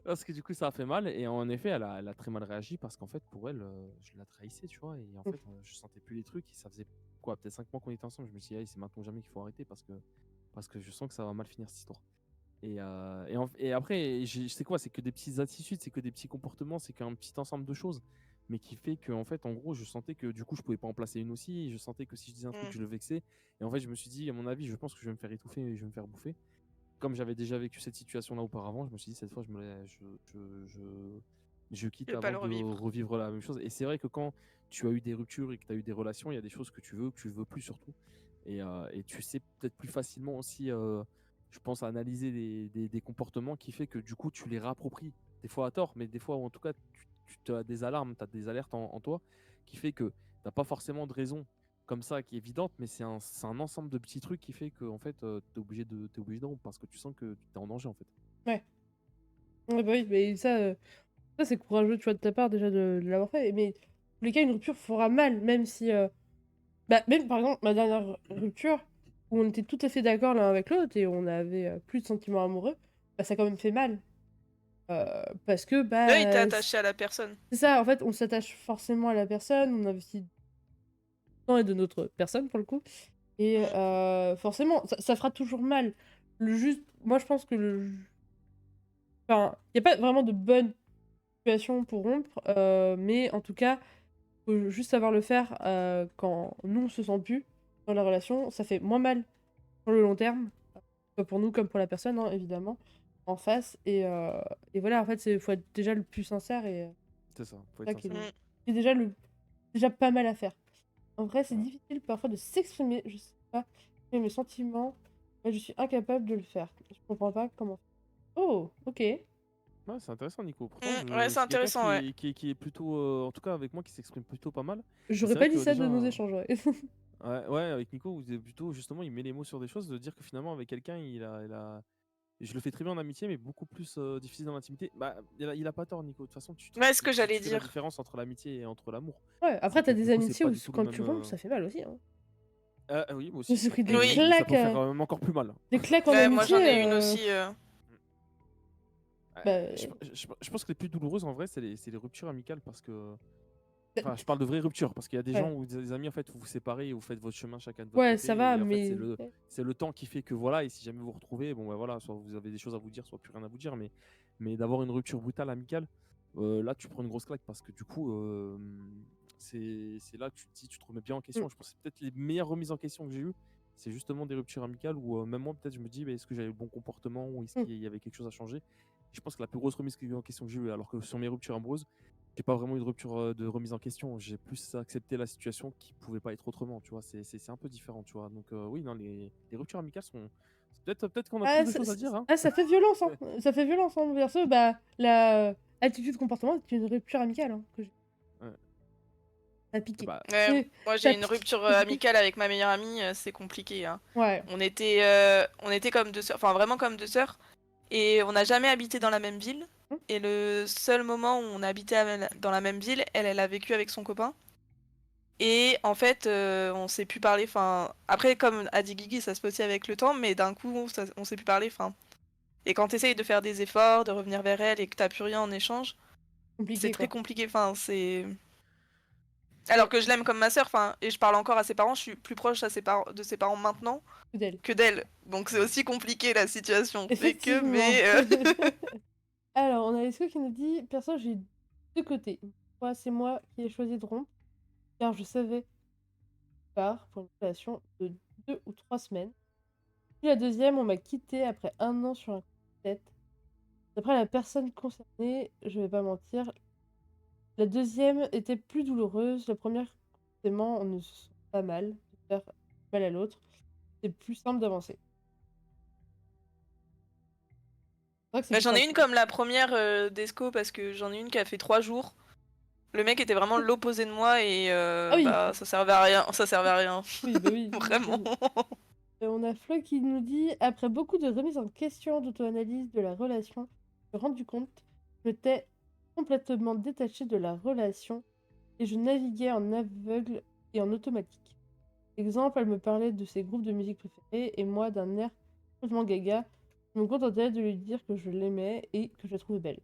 Parce que du coup, ça a fait mal. Et en effet, elle a très mal réagi parce qu'en fait, pour elle, je la trahissais, tu vois. Et en fait, je sentais plus les trucs. Et ça faisait quoi, peut-être 5 mois qu'on était ensemble. Je me suis dit, allez, c'est maintenant ou jamais qu'il faut arrêter parce que je sens que ça va mal finir cette histoire. Et après, c'est quoi? C'est que des petites attitudes, c'est que des petits comportements, c'est qu'un petit ensemble de choses. Mais qui fait que, en fait, en gros, je sentais que du coup, je pouvais pas en placer une aussi. Et je sentais que si je disais un truc, je le vexais. Et en fait, je me suis dit, à mon avis, je pense que je vais me faire étouffer et je vais me faire bouffer. Comme j'avais déjà vécu cette situation-là auparavant, je me suis dit, cette fois, je quitte Je vais pas avant le de revivre. revivre la même chose. Et c'est vrai que quand tu as eu des ruptures et que tu as eu des relations, il y a des choses que tu veux plus surtout. Et tu sais peut-être plus facilement aussi, je pense, analyser des comportements qui fait que du coup, tu les réappropries. Des fois à tort, mais des fois, ou en tout cas, tu as des alarmes, tu as des alertes en toi qui fait que tu n'as pas forcément de raison comme ça qui est évidente, mais c'est un ensemble de petits trucs qui fait que en fait, t'es obligé de rompre parce que tu sens que tu es en danger en fait. Ouais. Ouais, bah oui, mais ça c'est courageux, tu vois, de ta part déjà de l'avoir fait. Mais dans tous les cas, une rupture fera mal, même si. Bah, même par exemple, ma dernière rupture, où on était tout à fait d'accord l'un avec l'autre et on avait plus de sentiments amoureux, bah, ça a quand même fait mal. Parce que, Là, il t'est bah. attaché à la personne. C'est ça, en fait, on s'attache forcément à la personne, on investit du temps et de notre personne pour le coup. Et forcément, ça fera toujours mal. Moi je pense que enfin, il n'y a pas vraiment de bonne situation pour rompre, mais en tout cas, faut juste savoir le faire quand nous on se sent plus dans la relation. Ça fait moins mal sur le long terme, soit pour nous comme pour la personne, hein, évidemment, en face. Et voilà, en fait, faut être déjà le plus sincère et C'est ça, faut ça être qui est sincère. c'est déjà pas mal à faire. En vrai, c'est difficile parfois de s'exprimer, je sais pas, mais mes sentiments, moi, je suis incapable de le faire. Je comprends pas comment. Oh, ok. Ouais, c'est intéressant, Nico. Pourtant, Ouais, c'est c'est quelqu'un intéressant, ouais. qui est plutôt, en tout cas avec moi, qui s'exprime plutôt pas mal. Et J'aurais c'est pas vrai dit que ça de déjà, nos échanges, ouais. ouais, avec Nico, vous êtes plutôt justement, il met les mots sur des choses, de dire que finalement avec quelqu'un, je le fais très bien en amitié, mais beaucoup plus difficile dans l'intimité. Bah, il a pas tort, Nico. De toute façon, Ouais, ce que tu j'allais fais la dire. différence entre l'amitié et entre l'amour. Ouais, C'est après, que t'as du des coup, c'est amitiés pas où du tout le quand même. tu rompes, ça fait mal aussi, hein. Oui, moi Je me aussi. suis pris des Oui. Et ça peut claques, faire même encore plus mal. des claques en Ouais, moi j'en ai amitié. une aussi. Bah, Je pense que les plus douloureuses en vrai, c'est les ruptures amicales parce que. bah, Enfin, je parle de vraies ruptures parce qu'il y a des ouais. gens ou des amis en fait vous vous séparez et vous faites votre chemin chacun de votre Ouais, côté ça va, et en fait mais. c'est le temps qui fait que voilà et si jamais vous vous retrouvez bon ben voilà soit vous avez des choses à vous dire soit plus rien à vous dire mais d'avoir une rupture brutale amicale là tu prends une grosse claque parce que du coup c'est là que tu te dis tu te remets bien en question. Je pense que c'est peut-être les meilleures remises en question que j'ai eues c'est justement des ruptures amicales où même moi peut-être je me dis est-ce que j'avais le bon comportement ou est-ce qu'il y avait quelque chose à changer. Et je pense que la plus grosse remise en question que j'ai eue alors que sur mes ruptures amoureuses j'ai pas vraiment eu de rupture de remise en question. J'ai plus accepté la situation qui pouvait pas être autrement, tu vois. C'est un peu différent, tu vois. Donc oui, non, les ruptures amicales sont. Peut-être qu'on a plus Ah, de choses à dire, hein. ça fait violence, hein. Ça fait violence, hein. Perso, bah, la attitude comportement, c'est une rupture amicale, hein, que j'ai. Ouais. Ça a piqué. Bah, Ouais, moi Ça j'ai une pique. rupture amicale avec ma meilleure amie, c'est compliqué, hein. Ouais. On était comme deux sœurs, enfin vraiment comme deux sœurs, et on n'a jamais habité dans la même ville. Et le seul moment où on a habité dans la même ville, elle a vécu avec son copain. Et en fait, on s'est plus parler. Enfin, après, comme a dit Guigui, ça se fait aussi avec le temps, mais d'un coup, on s'est plus parler. Enfin, et quand t'essayes de faire des efforts, de revenir vers elle et que t'as plus rien en échange, Compliqué, c'est très quoi. compliqué. Enfin, c'est. Alors que je l'aime comme ma sœur, enfin, et je parle encore à ses parents, je suis plus proche de ses parents maintenant D'elle. que d'elle. Donc c'est aussi compliqué la situation. Fait que, Effectivement. mais. Alors, on a Esco qui nous dit perso, j'ai deux côtés. Moi, c'est moi qui ai choisi de rompre, car je savais part pour une relation de 2 ou 3 semaines. Puis la deuxième, on m'a quitté après 1 an sur un coup de tête. D'après la personne concernée, je vais pas mentir, la deuxième était plus douloureuse. La première, forcément, on ne se sent pas mal de faire mal à l'autre. C'est plus simple d'avancer. C'est vrai que c'est Bah, plus j'en ai simple. une comme la première d'Esco parce que j'en ai une qui a fait 3 jours. Le mec était vraiment l'opposé de moi et Ah oui. bah ça servait à rien. Ça servait à rien. Oui, bah oui. Vraiment. On a Flo qui nous dit après beaucoup de remises en question, d'auto-analyse de la relation, je me suis rendu compte que j'étais complètement détachée de la relation et je naviguais en aveugle et en automatique. Exemple, elle me parlait de ses groupes de musique préférés et moi d'un air complètement gaga. Je me contentais de lui dire que je l'aimais et que je la trouvais belle.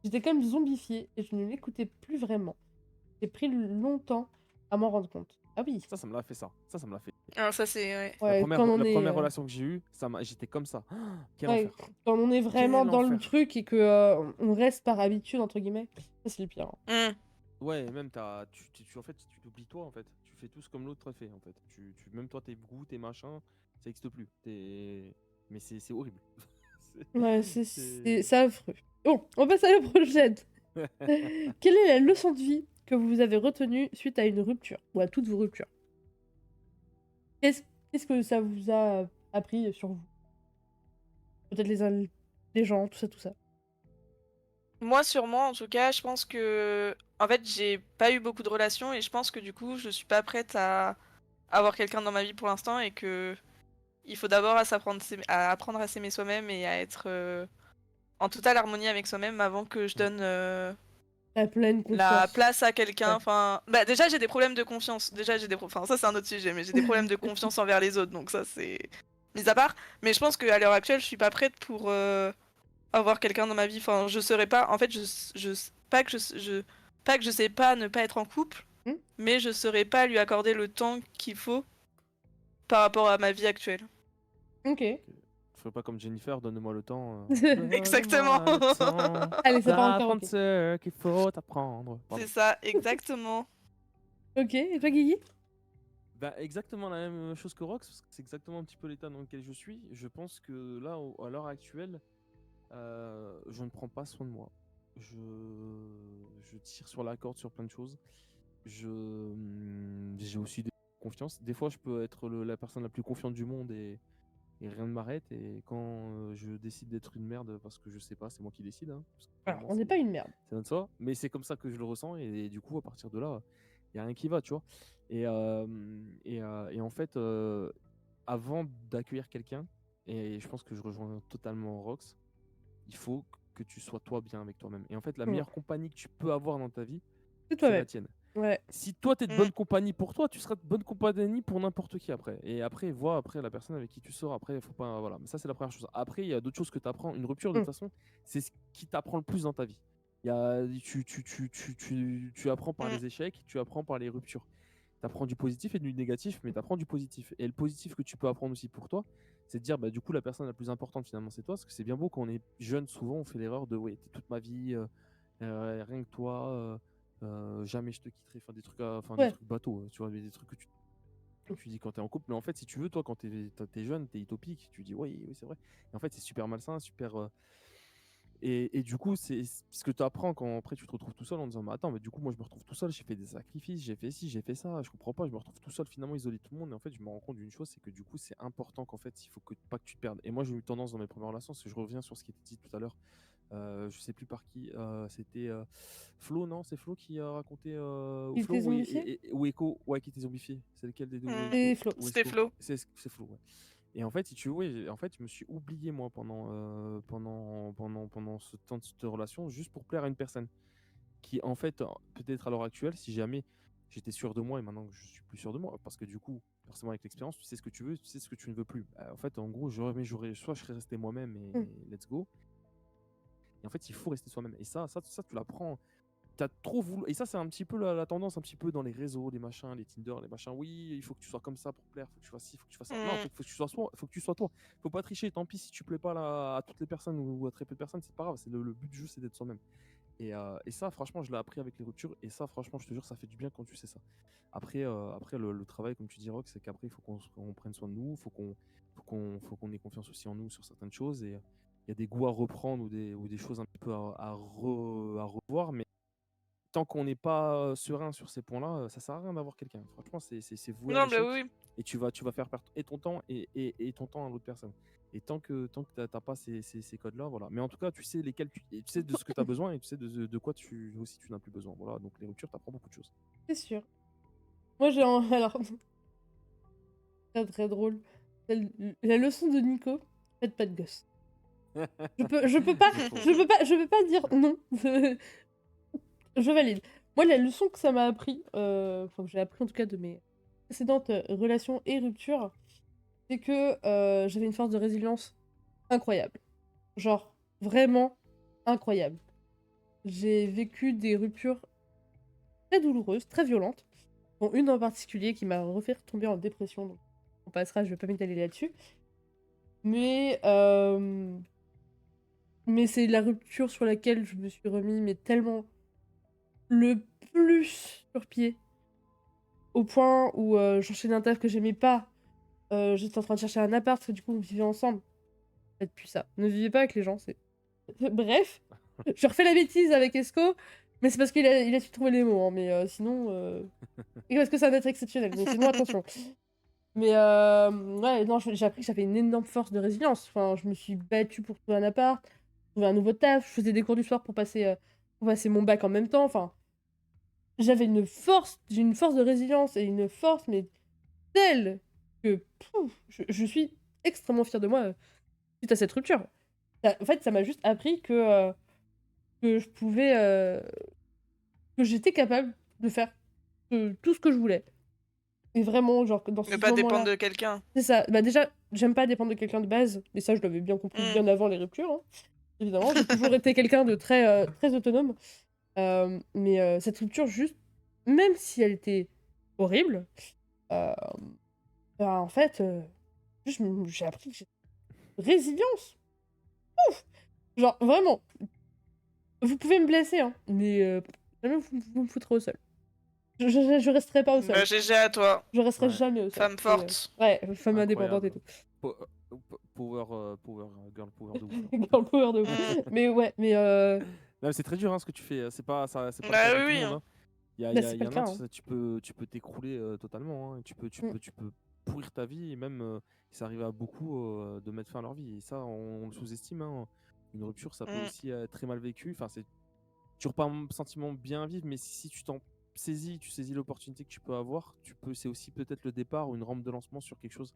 J'étais comme zombifiée et je ne l'écoutais plus vraiment. J'ai pris longtemps à m'en rendre compte. Ah oui, Ça me l'a fait ça. Ça me l'a fait. Alors ça c'est ouais. ouais, La quand on est, première relation que j'ai eue, j'étais comme ça. Quel ouais, enfer. quand on est vraiment Quel dans le enfer. truc et que on reste par habitude, entre guillemets, ça c'est le pire. Mm. Ouais, et même en fait, tu t'oublies toi en fait. Tu fais tout ce comme l'autre fait en fait. Même toi, tes goûts, tes machins, ça n'existe plus. Mais c'est horrible. Ouais, c'est affreux. Bon, on passe à la prochaine. Quelle est la leçon de vie que vous avez retenue suite à une rupture ou à toutes vos ruptures? Qu'est-ce que ça vous a appris sur vous? Peut-être les gens, tout ça, tout ça. Moi sur moi en tout cas, je pense que en fait, j'ai pas eu beaucoup de relations et je pense que du coup, je suis pas prête à avoir quelqu'un dans ma vie pour l'instant et que il faut d'abord à apprendre à s'aimer soi-même et à être en totale harmonie avec soi-même avant que je donne La pleine la confiance. place à quelqu'un. Ouais. Enfin, bah déjà j'ai des problèmes de confiance. Enfin, ça c'est un autre sujet, mais j'ai des problèmes de confiance envers les autres, donc ça c'est mis à part. Mais je pense qu'à l'heure actuelle, je suis pas prête pour avoir quelqu'un dans ma vie. Enfin, je serais pas. En fait, pas que pas que je sais pas ne pas être en couple, Hmm. mais je saurais pas lui accorder le temps qu'il faut par rapport à ma vie actuelle. Ok. Je ferai pas comme Jennifer, donne-moi le temps. Exactement. Donne-moi le temps Allez, ça part en d'apprendre karaoké. ce qu'il faut apprendre. Pardon. C'est ça, exactement. Ok, et toi, Guigui? Bah, exactement la même chose que Rox, parce que c'est exactement un petit peu l'état dans lequel je suis. Je pense que là, à l'heure actuelle, je ne prends pas soin de moi. Je tire sur la corde sur plein de choses. J'ai aussi des confiance. Des fois, je peux être la personne la plus confiante du monde et rien ne m'arrête. Et quand je décide d'être une merde, parce que je sais pas, c'est moi qui décide. Hein, parce que Alors, clairement, on n'est pas une merde. c'est notre soi. Mais c'est comme ça que je le ressens. Et du coup, à partir de là, il n'y a rien qui va, tu vois. Et en fait, avant d'accueillir quelqu'un, et je pense que je rejoins totalement Rox, il faut que tu sois toi bien avec toi-même. Et en fait, la Ouais. meilleure compagnie que tu peux avoir dans ta vie, C'est c'est la toi-même. tienne. Ouais. Si toi, tu es de bonne compagnie pour toi, tu seras de bonne compagnie pour n'importe qui après. Et après, vois après la personne avec qui tu sors. Après, faut pas. Voilà. Mais ça, c'est la première chose. Après, il y a d'autres choses que tu apprends. Une rupture, de toute façon, c'est ce qui t'apprend le plus dans ta vie. Tu apprends par les échecs, tu apprends par les ruptures. Tu apprends du positif et du négatif, mais tu apprends du positif. Et le positif que tu peux apprendre aussi pour toi, c'est de dire, bah, du coup, la personne la plus importante, finalement, c'est toi. Parce que c'est bien beau quand on est jeune, souvent, on fait l'erreur de, ouais, t'es toute ma vie, rien que toi, jamais je te quitterai. Enfin, des trucs, des trucs bateaux, tu vois, des trucs que tu dis quand t'es en couple. Mais en fait, si tu veux, toi, quand t'es jeune, t'es utopique, tu dis, oui, oui, c'est vrai. Et en fait, c'est super malsain, super. Et du coup, c'est ce que tu apprends quand après tu te retrouves tout seul en disant mais attends, mais du coup, moi je me retrouve tout seul, j'ai fait des sacrifices, j'ai fait ci, j'ai fait ça, je comprends pas, je me retrouve tout seul finalement isolé de tout le monde. Et en fait, je me rends compte d'une chose, c'est que du coup, c'est important qu'en fait, il faut pas que tu te perdes. Et moi, j'ai eu tendance dans mes premières relations, parce que je reviens sur ce qui était dit tout à l'heure, je sais plus par qui, c'était Flo, non? C'est Flo qui a raconté Il Flo était zombifié? ou Echo, ouais, qui était zombifié. C'est lequel des deux? C'est Flo. C'était Flo. C'est Flo, ouais. Et en fait, si tu veux, ouais, en fait, je me suis oublié moi pendant ce temps de cette relation, juste pour plaire à une personne qui, en fait, peut-être à l'heure actuelle, si jamais j'étais sûr de moi et maintenant que je suis plus sûr de moi, parce que du coup, forcément avec l'expérience, tu sais ce que tu veux, tu sais ce que tu ne veux plus. En fait, en gros, soit je serais resté moi-même et let's go. Et en fait, il faut rester soi-même. Et ça, tu l'apprends. T'as trop voulu. Et ça, c'est un petit peu la tendance, un petit peu dans les réseaux, les machins, les Tinder, les machins. Oui, il faut que tu sois comme ça pour plaire, faut que tu fasses ci, faut que tu fasses ça. Non, faut que tu sois toi. Faut pas tricher. Tant pis si tu plais pas à toutes les personnes ou à très peu de personnes, c'est pas grave. C'est le but du jeu, c'est d'être soi-même. Et ça, franchement, je l'ai appris avec les ruptures. Et ça, franchement, je te jure, ça fait du bien quand tu sais ça. Après, le travail, comme tu dis, Rock, c'est qu'après, il faut qu'on prenne soin de nous, faut qu'on ait confiance aussi en nous sur certaines choses. Et il y a des goûts à reprendre ou des choses un petit peu à revoir. Mais tant qu'on n'est pas serein sur ces points-là, ça sert à rien d'avoir quelqu'un. Franchement, c'est voué à Non, bah l'échec. oui. Et tu vas faire perdre et ton temps et ton temps à l'autre personne. Et tant que t'as pas ces codes-là, voilà. Mais en tout cas, tu sais lesquels tu sais de ce que tu as besoin et tu sais de quoi aussi tu n'as plus besoin. Voilà. Donc les ruptures, t'apprends beaucoup de choses. C'est sûr. Moi, alors, très très drôle. La leçon de Nico, faites pas de gosse. Je peux pas, je peux pas dire non. Je valide. Moi, la leçon que ça m'a appris, enfin que j'ai appris en tout cas de mes précédentes relations et ruptures, c'est que j'avais une force de résilience incroyable. Genre, vraiment incroyable. J'ai vécu des ruptures très douloureuses, très violentes, dont une en particulier qui m'a refait tomber en dépression. Donc on passera, je vais pas m'étaler là-dessus. Mais c'est la rupture sur laquelle je me suis remis, mais tellement le plus sur pied. Au point où j'enchaînais un taf que j'aimais pas. J'étais en train de chercher un appart, parce que du coup on vivait ensemble. Faites plus ça. Ne vivez pas avec les gens, c'est... Bref, je refais la bêtise avec Esco, mais c'est parce qu'il a su trouver les mots, hein, mais sinon... Et parce que ça va être exceptionnel, mais sinon attention. Mais ouais, non, j'ai appris que j'avais une énorme force de résilience. Enfin, je me suis battue pour trouver un appart, trouver un nouveau taf, je faisais des cours du soir pour passer mon bac en même temps, enfin... J'avais j'ai une force de résilience et une force, mais telle que je suis extrêmement fière de moi suite à cette rupture. En fait, ça m'a juste appris que je pouvais... que j'étais capable de faire tout ce que je voulais. Et vraiment, genre, dans ce Ne pas moment-là... dépendre de quelqu'un. C'est ça. Bah déjà, j'aime pas dépendre de quelqu'un de base, et ça, je l'avais bien compris bien avant les ruptures, hein. Évidemment, j'ai toujours été quelqu'un de très, très autonome. Mais cette rupture, juste, même si elle était horrible, euh, bah, en fait, juste, j'ai appris que j'ai résilience. Ouf! Genre, vraiment, vous pouvez me blesser, hein, mais jamais vous me foutrez au sol. Je resterai pas au sol. Bah, GG à toi. Je resterai Ouais. jamais au sol. Femme forte. Ouais, femme indépendante et tout. Girl power de ouf. Girl power de ouf. Mais ouais, mais Non, mais c'est très dur ce que tu fais. C'est pas Bah le cas de tout oui, le monde, hein. c'est Il pas y le en cas, a, hein. tu peux t'écrouler totalement, hein. Tu peux pourrir ta vie et même ça arrive à beaucoup de mettre fin à leur vie. Et ça, on le sous-estime, hein. Une rupture, ça peut aussi être très mal vécu. Enfin, c'est toujours pas un sentiment bien à vivre, mais si tu t'en saisis, tu saisis l'opportunité que tu peux avoir, c'est aussi peut-être le départ ou une rampe de lancement sur quelque chose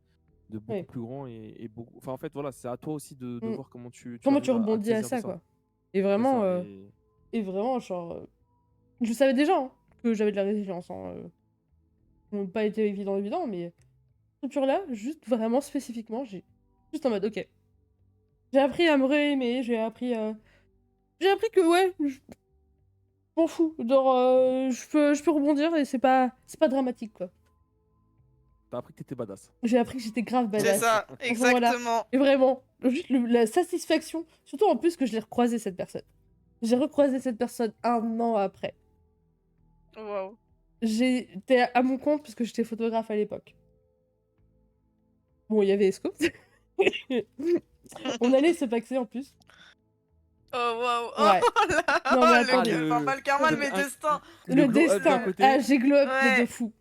de beaucoup Ouais. plus grand et beaucoup. Enfin, en fait, voilà, c'est à toi aussi de voir comment tu Comment tu arrives à rebondis te à saisir de ça, quoi. Et vraiment, C'est ça, et vraiment, genre, je savais déjà hein, que j'avais de la résilience. Hein, ça n'a pas été évident, mais cette rupture-là, juste vraiment spécifiquement, j'ai juste en mode, ok. J'ai appris à me réaimer, j'ai appris que, ouais, je m'en fous. Genre, je peux rebondir et c'est pas dramatique, quoi. T'as appris que t'étais badass. J'ai appris que j'étais grave badass. C'est ça, Enfin, voilà. exactement. Et vraiment, juste la satisfaction, surtout en plus que je l'ai recroisé cette personne. J'ai recroisé cette personne 1 an après. Waouh. J'étais à mon compte parce que j'étais photographe à l'époque. Bon, il y avait Esco. On allait se paxer en plus. Oh waouh. Ouais. Oh là. Non, mais Oh, attendez. enfin, pas le karma de mes destins. Le glow up d'un destin. côté. Ah, j'ai glow up Ouais. de fou.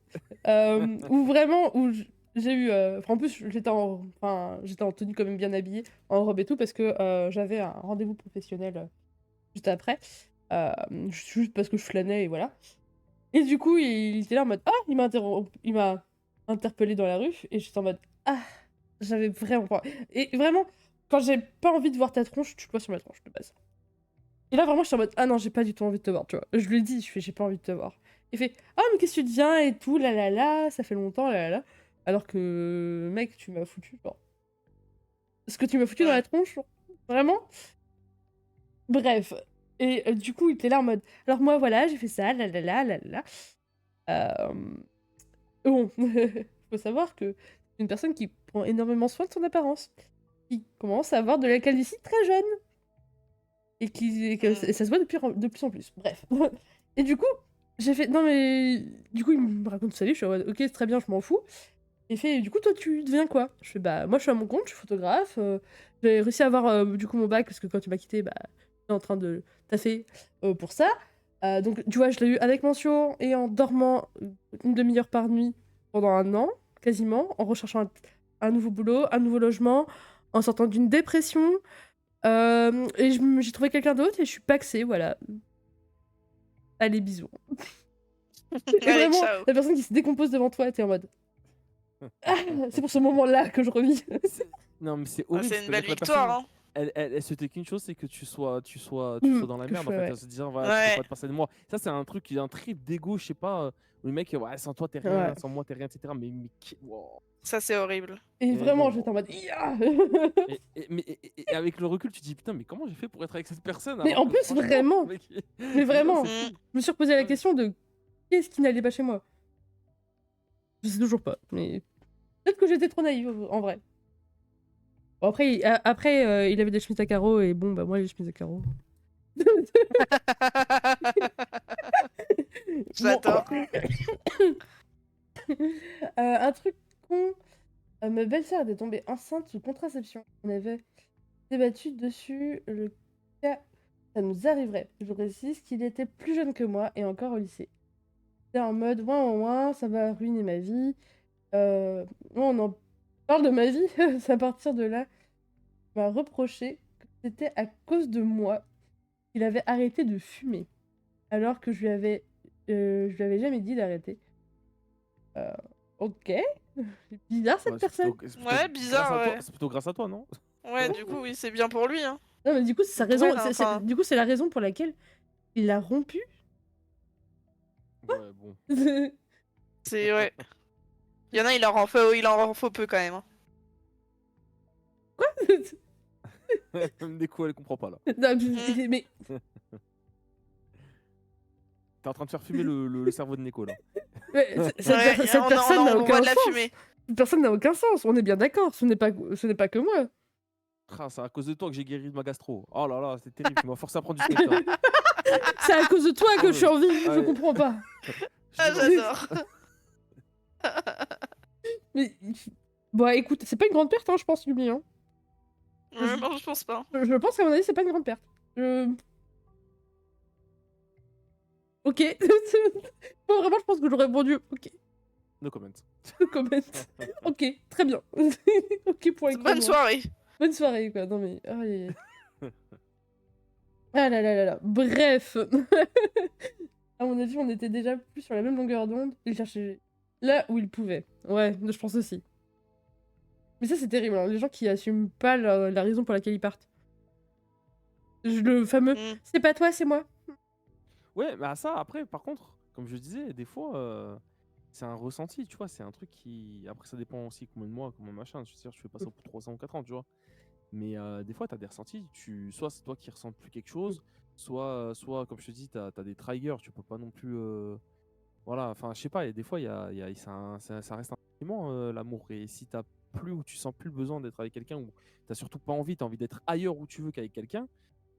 Où vraiment, où j'ai eu... en plus, j'étais en tenue quand même bien habillée, en robe et tout, parce que j'avais un rendez-vous professionnel juste après. Juste parce que je flânais et voilà. Et du coup, il était là en mode... Ah, il m'a interpellé dans la rue. Et j'étais en mode... Ah, j'avais vraiment pas... Et vraiment, quand j'ai pas envie de voir ta tronche, tu le vois sur ma tronche, de base. Et là, vraiment, j'étais en mode... Ah non, j'ai pas du tout envie de te voir, tu vois. Je lui ai dit, j'ai pas envie de te voir. Il fait... Ah, mais qu'est-ce que tu deviens et tout, là, ça fait longtemps, là. Alors que, mec, tu m'as foutu, genre... Ce que tu m'as foutu dans la tronche, genre, vraiment. Bref. Et du coup, il était là en mode... Alors moi, voilà, j'ai fait ça, là. Bon, faut savoir que c'est une personne qui prend énormément soin de son apparence. Qui commence à avoir de la calvitie très jeune. Et et ça se voit de plus en plus. Bref. Et du coup, j'ai fait... Non mais... Du coup, il me raconte sa vie, je suis en mode... Ok, c'est très bien, je m'en fous. Et il fait... Du coup, toi, tu deviens quoi? Je fais... Bah, moi, je suis à mon compte, je suis photographe. J'ai réussi à avoir, du coup, mon bac, parce que quand tu m'as quitté, bah... J'étais en train de taffer pour ça. Donc, tu vois, je l'ai eu avec mention et en dormant une demi-heure par nuit pendant 1 an, quasiment, en recherchant un nouveau boulot, un nouveau logement, en sortant d'une dépression. Et j'ai trouvé quelqu'un d'autre et je suis paxée, voilà. Allez, bisous. Et Allez, vraiment, ciao. la personne qui se décompose devant toi, t'es en mode... C'est pour ce moment-là que je revis. Non, mais c'est Ah, horrible. c'est une c'est-à-dire belle que la victoire, personne, hein. elle souhaitait qu'une chose, c'est que tu sois dans la Que merde, je en fait, ouais. en se disant, voilà, tu peux Ouais. pas te passer de moi. Ça, c'est un truc, un trip d'ego, je sais pas, où le mec, ouais, sans toi, t'es Ouais. rien, sans moi, t'es rien, etc. Wow. Ça, c'est horrible. Et Et vraiment, non. j'étais en mode Ia Et avec le recul, tu te dis, putain, mais comment j'ai fait pour être avec cette personne Mais alors en que, plus, franchement, vraiment, mec, mais vraiment, c'est Mm. fou. je me suis reposé la Ouais. question de qu'est-ce qui n'allait pas chez moi. Je sais toujours pas, mais peut-être que j'étais trop naïve en vrai. Bon, après, il avait des chemises à carreaux et bon, bah moi, les chemises à carreaux. J'adore. Un truc con. Ma belle-sœur était tombée enceinte sous contraception. On avait débattu dessus le cas ça nous arriverait. Je précise qu'il était plus jeune que moi et encore au lycée. C'était en mode ouin, ça va ruiner ma vie. Moi, on en parle de ma vie. C'est à partir de là, il m'a reproché que c'était à cause de moi qu'il avait arrêté de fumer. Alors que je lui avais jamais dit d'arrêter. Ok. C'est bizarre cette Ouais, c'est personne. plutôt- c'est plutôt Ouais, grâce bizarre, à toi- ouais. C'est plutôt grâce à toi, non? Ouais, du coup, oui, c'est bien pour lui, hein. Non, mais du coup, c'est sa Pour raison. elle, hein, enfin. Du coup, c'est la raison pour laquelle il a rompu. Ouais, bon. C'est, ouais. Il y en a, il en faut peu quand même, hein. Même des coups, elle comprend pas là. Non, mais T'es en train de faire fumer le cerveau de Neko là. cette Ouais, personne n'a on voit aucun de la sens. fumée. Cette personne n'a aucun sens. On est bien d'accord. Ce n'est pas que moi. Ah, c'est à cause de toi que j'ai guéri de ma gastro. Oh là là, c'est terrible, tu m'as forcé à prendre du steak là. C'est à cause de toi que je suis en vie. Je Ouais. comprends pas. Ah, j'adore. Mais bon, écoute, c'est pas une grande perte, hein, je pense, Yumi. Hein. Ouais, non, je pense pas. Je pense qu'à mon avis, c'est pas une grande perte. Ok. Bon, vraiment, je pense que j'aurais répondu. Ok. No comment. Comment. Ok, très bien. Ok pour les Bonne soirée. Bonne soirée, quoi. Non, mais. Oh, ah là là là là. Bref. À mon avis, on était déjà plus sur la même longueur d'onde. Il cherchait là où il pouvait. Ouais, je pense aussi. Mais ça, c'est terrible. Hein. Les gens qui assument pas la raison pour laquelle ils partent. Le fameux c'est pas toi, c'est moi. Ouais, bah ça, après, par contre, comme je disais, des fois, c'est un ressenti, tu vois, c'est un truc qui. Après, ça dépend aussi combien de mois, combien de machin. Je veux dire, je fais pas ça pour 300 ou 4 ans, tu vois. Mais des fois, t'as des ressentis. Soit c'est toi qui ressens plus quelque chose, soit comme je te dis, t'as des triggers, tu peux pas non plus. Voilà, enfin, je sais pas, et des fois, ça reste un sentiment, l'amour. Et si t'as plus ou tu sens plus le besoin d'être avec quelqu'un, ou t'as surtout pas envie, t'as envie d'être ailleurs où tu veux qu'avec quelqu'un,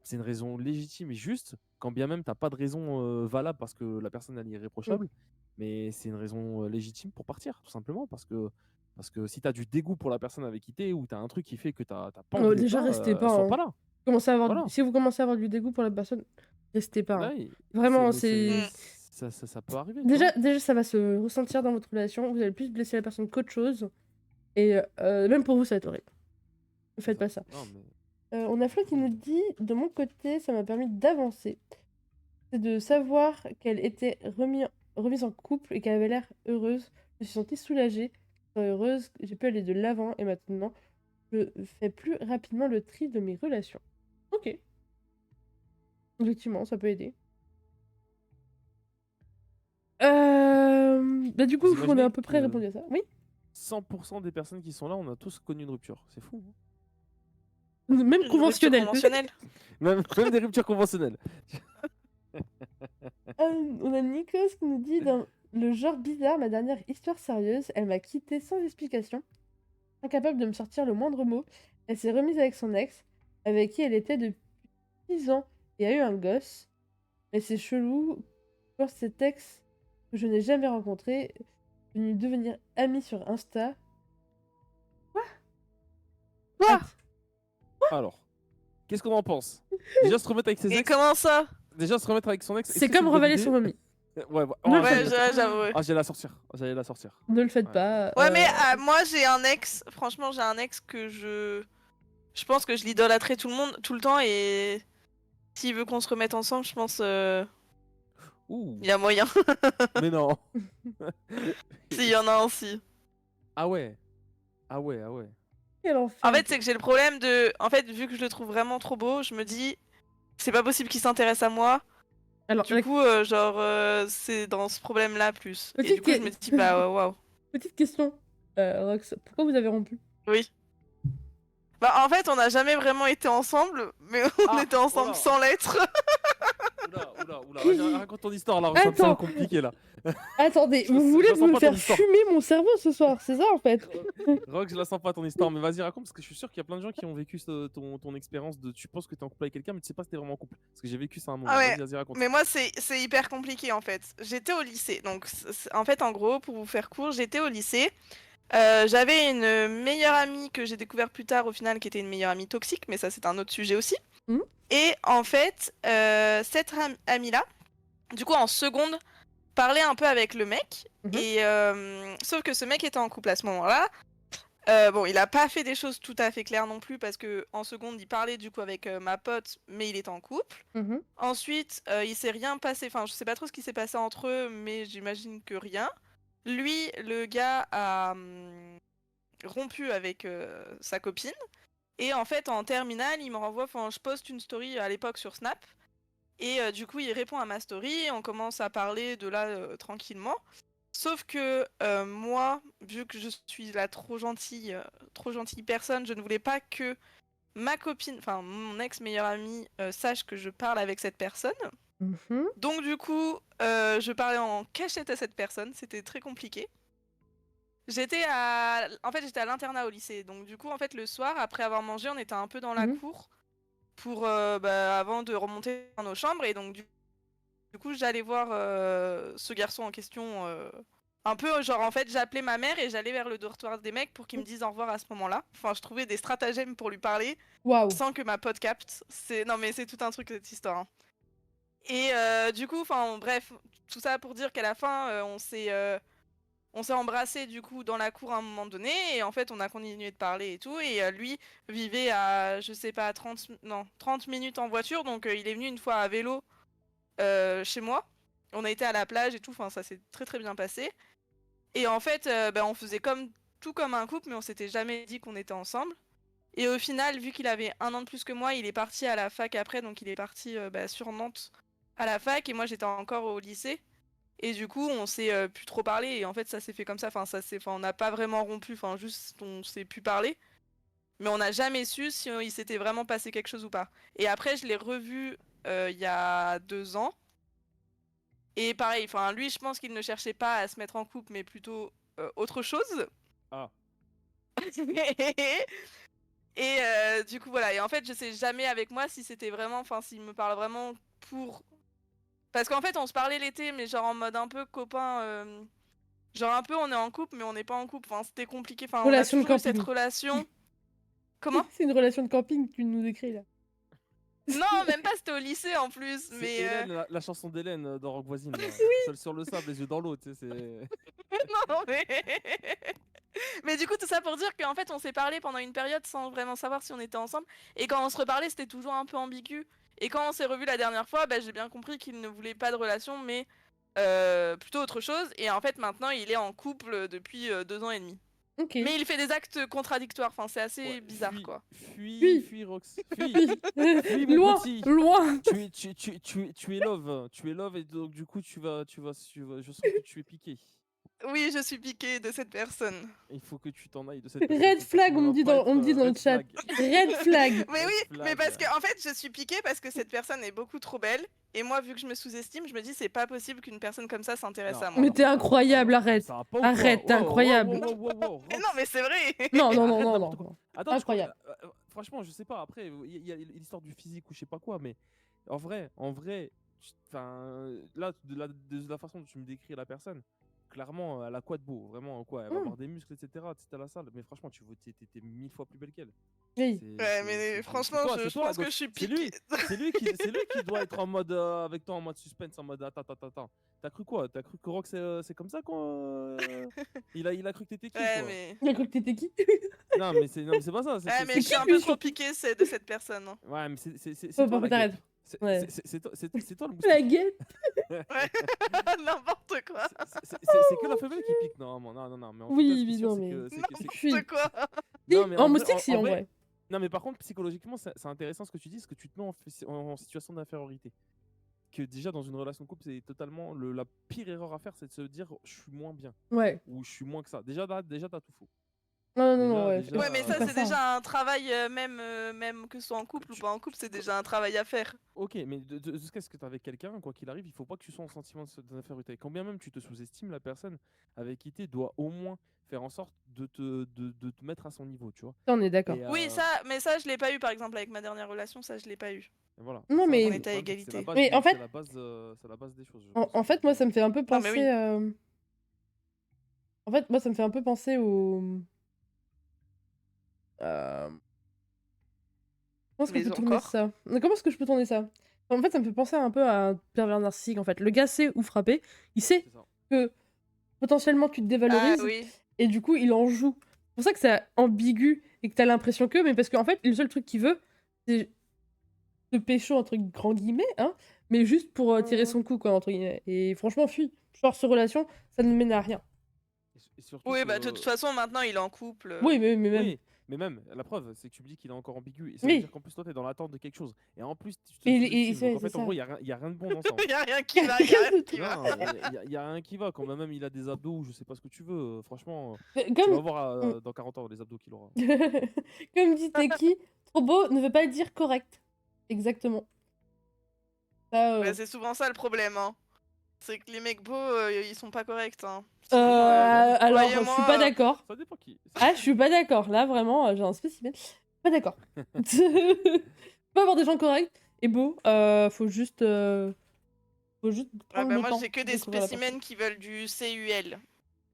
c'est une raison légitime et juste, quand bien même t'as pas de raison valable parce que la personne elle est irréprochable, mais c'est une raison légitime pour partir, tout simplement, parce que si t'as du dégoût pour la personne avec qui t'es, ou t'as un truc qui fait que t'as pas envie d'être Déjà, là, restez pas. sois Hein. pas là. Voilà. Si vous commencez à avoir du dégoût pour la personne, restez pas. Hein. Ouais, Vraiment, mais c'est. ça peut arriver. Tu vois. Déjà, ça va se ressentir dans votre relation. Vous allez plus blesser la personne qu'autre chose. Et même pour vous, ça va être horrible. Ne faites pas ça. Non, mais... On a Flo qui nous dit de mon côté, ça m'a permis d'avancer. C'est de savoir qu'elle était remise en couple et qu'elle avait l'air heureuse. Je me suis sentie soulagée, heureuse. J'ai pu aller de l'avant et maintenant, je fais plus rapidement le tri de mes relations. Ok. Effectivement, ça peut aider. Bah du coup, Vous on a imaginez à peu près que- répondu à ça. Oui. 100% des personnes qui sont là, on a tous connu une rupture. C'est fou. Hein. Même Une conventionnel. rupture conventionnelle. Même des ruptures conventionnelles. On a Nikos qui nous dit dans le genre bizarre, ma dernière histoire sérieuse, elle m'a quitté sans explication, incapable de me sortir le moindre mot. Elle s'est remise avec son ex, avec qui elle était depuis 6 ans et a eu un gosse. Mais c'est chelou, pour cet ex que je n'ai jamais rencontré, est venu devenir ami sur Insta. Quoi? Alors, qu'est-ce qu'on en pense? Déjà se remettre avec ses Et ex. comment ça? Déjà se remettre avec son ex. C'est est-ce que comme une bonne revaler idée sur mamie. Ouais, Ne le Ouais, faites j'avoue. Ouais. Ah, j'allais la sortir. J'allais la sortir. Ne le faites Ouais. pas. Ouais, mais moi j'ai un ex, franchement j'ai un ex que je pense que je l'idolâtrais tout le temps, et s'il veut qu'on se remette ensemble, je pense Ouh. il y a moyen. Mais non. S'il y en a un, si. Ah ouais. Ah ouais, ah ouais. Quel enfer. En fait, c'est que j'ai le problème de. En fait, vu que je le trouve vraiment trop beau, je me dis, c'est pas possible qu'il s'intéresse à moi. Alors, Du coup, c'est dans ce problème-là plus. Et Petite du coup, je que- me dis, bah waouh. petite question, Rox, pourquoi vous avez rompu? Oui. Bah, en fait, on n'a jamais vraiment été ensemble, mais on Ah, était ensemble oula. sans l'être. Oula. Vas-y, raconte ton histoire là, ça me Attends. semble compliqué là. Attendez, Je vous la voulez sens me pas, faire ton histoire. fumer mon cerveau ce soir, c'est ça en fait? Rock, je la sens pas ton histoire, mais vas-y, raconte parce que je suis sûr qu'il y a plein de gens qui ont vécu ton expérience de tu penses que t'es en couple avec quelqu'un, mais tu sais pas si t'es vraiment en couple. Parce que j'ai vécu ça un moment. Ah ouais. Vas-y, raconte. Mais moi, c'est hyper compliqué en fait. J'étais au lycée. Donc, en fait, en gros, pour vous faire court, j'étais au lycée. J'avais une meilleure amie que j'ai découvert plus tard au final, qui était une meilleure amie toxique, mais ça, c'est un autre sujet aussi. Mhm. Et en fait, cette amie-là, du coup, en seconde, parlait un peu avec le mec. Mhm. Et sauf que ce mec était en couple à ce moment-là. Bon, il a pas fait des choses tout à fait claires non plus parce que en seconde, il parlait du coup avec ma pote, mais il était en couple. Mhm. Ensuite, il s'est rien passé. Enfin, je sais pas trop ce qui s'est passé entre eux, mais j'imagine que rien. Lui, le gars a rompu avec sa copine. Et en fait, en terminale, il me renvoie. Enfin, je poste une story à l'époque sur Snap. Et du coup, il répond à ma story. On commence à parler de là tranquillement. Sauf que moi, vu que je suis la trop gentille personne, je ne voulais pas que ma copine, enfin mon ex meilleure amie, sache que je parle avec cette personne. Mhm. Donc du coup, je parlais en cachette à cette personne. C'était très compliqué. J'étais à l'internat au lycée. Donc du coup, en fait, le soir, après avoir mangé, on était un peu dans la Mhm. cour pour avant de remonter dans nos chambres. Et donc du coup, j'allais voir ce garçon en question. Un peu, genre, en fait, j'appelais ma mère et j'allais vers le dortoir des mecs pour qu'ils me disent au revoir à ce moment-là. Enfin, je trouvais des stratagèmes pour lui parler Waouh. sans que ma pote capte. Non, mais c'est tout un truc, cette histoire. Hein. Et du coup, enfin, bref, tout ça pour dire qu'à la fin, on s'est embrassé du coup dans la cour à un moment donné et en fait, on a continué de parler et tout. Et lui vivait à, je sais pas, 30 minutes en voiture. Donc, il est venu une fois à vélo chez moi. On a été à la plage et tout. Enfin, ça s'est très très bien passé. Et en fait, on faisait tout comme un couple, mais on s'était jamais dit qu'on était ensemble. Et au final, vu qu'il avait 1 an de plus que moi, il est parti à la fac après, donc il est parti sur Nantes à la fac, et moi j'étais encore au lycée. Et du coup, on s'est plus trop parlé, et en fait, ça s'est fait comme ça. Enfin, on n'a pas vraiment rompu, enfin, juste on s'est plus parlé. Mais on n'a jamais su si il s'était vraiment passé quelque chose ou pas. Et après, je l'ai revu il y a 2 ans. Et pareil, enfin, lui, je pense qu'il ne cherchait pas à se mettre en couple, mais plutôt autre chose. Ah. Et du coup, voilà. Et en fait, je sais jamais avec moi si c'était vraiment, enfin, s'il me parle vraiment pour. Parce qu'en fait, on se parlait l'été, mais genre en mode un peu copain. Genre un peu, on est en couple, mais on n'est pas en couple. Enfin, c'était compliqué. Enfin, Relation on de a toujours eu camping. cette relation. Comment? C'est une relation de camping que tu nous décris là. Non, même pas, c'était au lycée en plus. C'est Mais Hélène, la chanson d'Hélène dans Rock Voisine. Là. Seule sur le sable, les yeux dans l'eau, tu sais, c'est. non, mais. Mais du coup, tout ça pour dire qu'en fait, on s'est parlé pendant une période sans vraiment savoir si on était ensemble. Et quand on se reparlait, c'était toujours un peu ambigu. Et quand on s'est revu la dernière fois, j'ai bien compris qu'il ne voulait pas de relation, mais plutôt autre chose. Et en fait, maintenant, il est en couple depuis 2 ans et demi. Ok. Mais il fait des actes contradictoires. Enfin, c'est assez Ouais, bizarre, quoi. Fuis, Rox. Fuis, mon Loin, petit. loin. Tu es love. Tu es love et donc du coup, je sens que tu es piqué. Oui, je suis piquée de cette personne. Il faut que tu t'en ailles de cette personne. Red parce que flag, tu on ne me dit vas dans, pas on me dit être, dans le red chat. flag. Red flag. Mais oui, Red mais parce flag. que en fait, je suis piquée parce que cette personne est beaucoup trop belle. Et moi, vu que je me sous-estime, je me dis c'est pas possible qu'une personne comme ça s'intéresse Non. à moi. Mais t'es incroyable, arrête. Ça va pas ou quoi Arrête, t'es Wow, incroyable. wow, Mais non, mais c'est vrai. Non, non, non, Arrête non, n'importe non. Attends, Incroyable. franchement, je sais pas. Après, il y a l'histoire du physique ou je sais pas quoi, mais en vrai, enfin, là, de la façon dont tu me décris la personne, clairement, elle a quoi de beau, vraiment quoi. Elle va avoir des muscles, etc. T'es à la salle, mais franchement, t'es 1000 fois plus belle qu'elle. Oui. Ouais, mais franchement, je pense que je suis piquée. C'est lui qui doit être en mode avec toi en mode suspense, en mode attends. T'as cru quoi? T'as cru que Rock c'est comme ça quand il a cru que t'étais qui Ouais, quoi? mais. Il a cru que t'étais qui? Non mais c'est pas ça. Ouais, mais je suis qui, un lui, peu trop surtout piquée de cette personne. Hein. Ouais mais c'est Oh, toi la t'arrêtes. guêpe. Ouais. C'est toi le La moustique. guêpe. Ouais. N'importe quoi. C'est que la femelle qui pique normalement. Non, mais en tout cas, Oui, ce qui est mais sûr, non, c'est mais. que. Fuis. N'importe quoi. Si, Non, mais en en vrai, moustique, si, en vrai. non, mais par contre, psychologiquement, c'est intéressant ce que tu dis, parce que tu te mets en situation d'infériorité. Que déjà, dans une relation de couple, c'est totalement. La pire erreur à faire, c'est de se dire je suis moins bien. Ouais. Ou je suis moins que ça. Déjà, t'as tout faux. Non, ouais. Déjà, Ouais, mais fais ça, pas c'est déjà un travail, même que ce soit en couple ou pas en couple, c'est déjà un travail à faire. Ok, mais jusqu'à ce que tu es avec quelqu'un, quoi qu'il arrive, il faut pas que tu sois en sentiment d'infériorité. Quand bien même tu te sous-estimes, la personne avec qui tu doit au moins faire en sorte de te mettre à son niveau, tu vois. Ça, on est d'accord. Et, Oui, mais ça, je l'ai pas eu, par exemple, avec ma dernière relation, ça, je l'ai pas eu. et voilà. Non, Ça, mais- On le était à problème, c'est que c'est la égalité. base Mais en fait- c'est la base des choses. je En pense. fait, moi, ça me fait un peu Non, mais penser. oui. En fait, moi, ça me fait un peu penser au. Comment est-ce que je Mais peux tourner encore. ça? Comment est-ce que je peux tourner ça? En fait, ça me fait penser un peu à un pervers narcissique, en fait. Le gars sait où frapper, il sait C'est ça. que potentiellement tu te dévalorises, Ah oui. et du coup, il en joue. C'est pour ça que c'est ambigu et que t'as l'impression que, mais parce qu'en fait, le seul truc qu'il veut, c'est te pécho, entre grands guillemets, hein, mais juste pour tirer son coup, quoi, entre guillemets. Et franchement, fuis. Genre, ce relation, ça ne mène à rien. Et surtout Oui, que- bah de toute façon, maintenant, il est en couple. Oui, mais même. Oui, mais même, la preuve, c'est que tu me dis qu'il est encore ambigu. Et ça Oui. veut dire qu'en plus, toi, t'es dans l'attente de quelque chose. Et en plus, tu te Et sous-estimes. Donc, en c'est fait, en ça. gros, il y a rien de bon dans ça. Il y a rien qui va, il y a rien qui va. Non, il y a rien qui va. Quand même, il a des abdos, ou je sais pas ce que tu veux. Franchement, Mais tu vas Comme, voir dans 40 ans les abdos qu'il aura. comme dit Teki, trop beau ne veut pas dire correct. Exactement. Ça, Ouais, c'est souvent ça le problème, hein. C'est que les mecs beaux, ils sont pas corrects, hein. alors, je suis croyez-moi, pas d'accord. Ça dépend qui. Ah, je suis pas d'accord. Là, vraiment, j'ai un spécimen. Pas d'accord. Faut avoir des gens corrects et beaux. Faut juste prendre bah, le moi, temps j'ai que de des découvrir la spécimens qui veulent du CUL.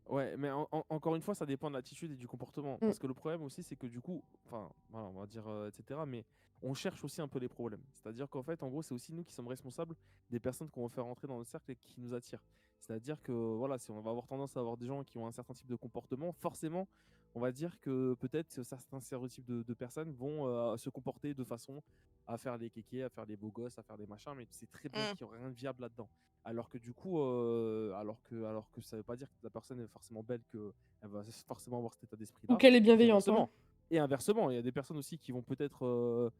Ouais, mais encore une fois, ça dépend de l'attitude et du comportement. Parce que le problème aussi, c'est que du coup, enfin, voilà, on va dire, etc., mais on cherche aussi un peu les problèmes. C'est-à-dire qu'en fait, en gros, c'est aussi nous qui sommes responsables des personnes qu'on va faire rentrer dans notre cercle et qui nous attirent. C'est-à-dire que, voilà, si on va avoir tendance à avoir des gens qui ont un certain type de comportement, forcément, on va dire que peut-être certains stéréotypes de personnes vont se comporter de façon à faire les kékés, à faire les beaux gosses, à faire des machins, mais c'est très bien qu'il n'y aurait rien de viable là-dedans. Alors que du coup, alors que ça veut pas dire que la personne est forcément belle, qu'elle va forcément avoir cet état Ou d'esprit-là. qu'elle est Et bienveillante. inversement, Hein. et inversement, il y a des personnes aussi qui vont peut-être,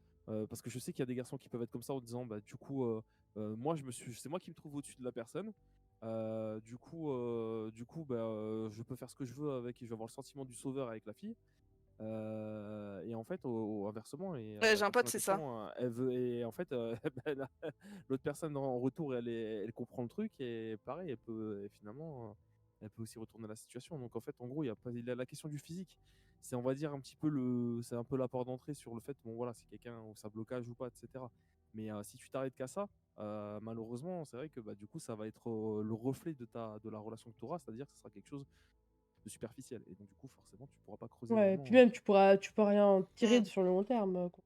parce que je sais qu'il y a des garçons qui peuvent être comme ça en disant, bah du coup, moi c'est moi qui me trouve au-dessus de la personne. Du coup, bah, je peux faire ce que je veux avec, et je vais avoir le sentiment du sauveur avec la fille. Et en fait, inversement, Ouais, j'ai un pote, c'est ça. elle veut, et en fait, l'autre personne en retour, elle comprend le truc, et pareil, finalement, elle peut aussi retourner la situation. Donc en fait, en gros, il y a la question du physique. C'est, on va dire, un petit peu c'est un peu la porte d'entrée sur le fait, bon voilà, c'est quelqu'un où ça blocage ou pas, etc. Mais si tu t'arrêtes qu'à ça, malheureusement, c'est vrai que bah, du coup, ça va être le reflet de la relation que tu auras, c'est-à-dire que ce sera quelque chose de superficiel. Et donc, du coup, forcément, tu pourras pas creuser Ouais, vraiment. puis même, tu peux rien en tirer sur le long terme. Quoi.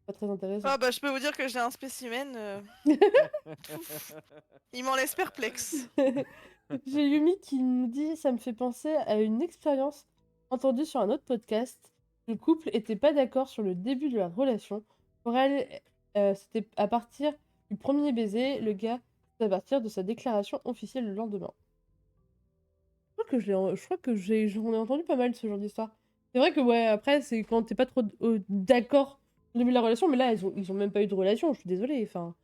Pas très intéressant. Ah bah je peux vous dire que j'ai un spécimen. Il m'en laisse perplexe. J'ai Yumi qui nous dit ça me fait penser à une expérience entendue sur un autre podcast. Le couple était pas d'accord sur le début de la relation. Pour elle, c'était à partir du premier baiser, le gars, c'est à partir de sa déclaration officielle le lendemain. Je crois que j'en ai entendu pas mal ce genre d'histoire. C'est vrai que ouais, après c'est quand t'es pas trop d'accord au début de la relation, mais là ils ont même pas eu de relation, je suis désolée. Enfin,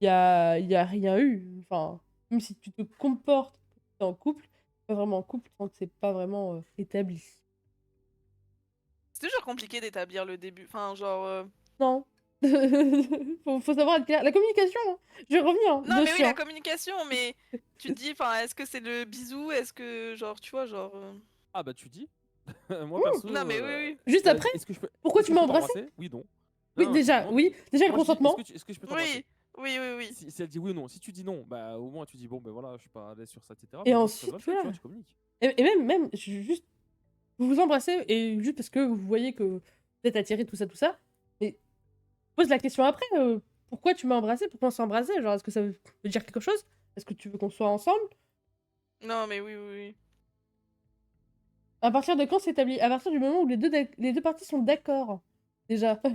y a rien eu. Enfin, même si tu te comportes t'es en couple, pas vraiment en couple tant que c'est pas vraiment établi. C'est toujours compliqué d'établir le début. Enfin, genre. Non. faut savoir être clair. La communication, hein. Je reviens Non, mais dessus. oui, la Hein. communication, mais tu te dis, enfin, est-ce que c'est le bisou? Est-ce que, genre, tu vois, genre. Ah bah tu dis. Moi perso. Non, mais oui. Juste après, est-ce que je peux, pourquoi est-ce tu que je m'as peux embrassé t'embrasser? Oui, non. Oui, Non, déjà, non, oui. Déjà le moi, je dis, consentement. est-ce que je peux t'embrasser? Oui. Si elle dit oui ou non. Si tu dis non, bah au moins tu dis bon, ben voilà, je suis pas à l'aise sur ça, etc. Et Bah, ensuite, ça va le faire, voilà. tu vois, tu communiques. Et même, juste, vous vous embrassez, et juste parce que vous voyez que vous êtes attiré, tout ça, mais pose la question après, pourquoi tu m'as embrassé? Pourquoi on s'est embrassé? Genre, est-ce que ça veut dire quelque chose? Est-ce que tu veux qu'on soit ensemble? Non, mais oui. À partir de quand c'est établi? À partir du moment où les deux parties sont d'accord. déjà. Ça, Ça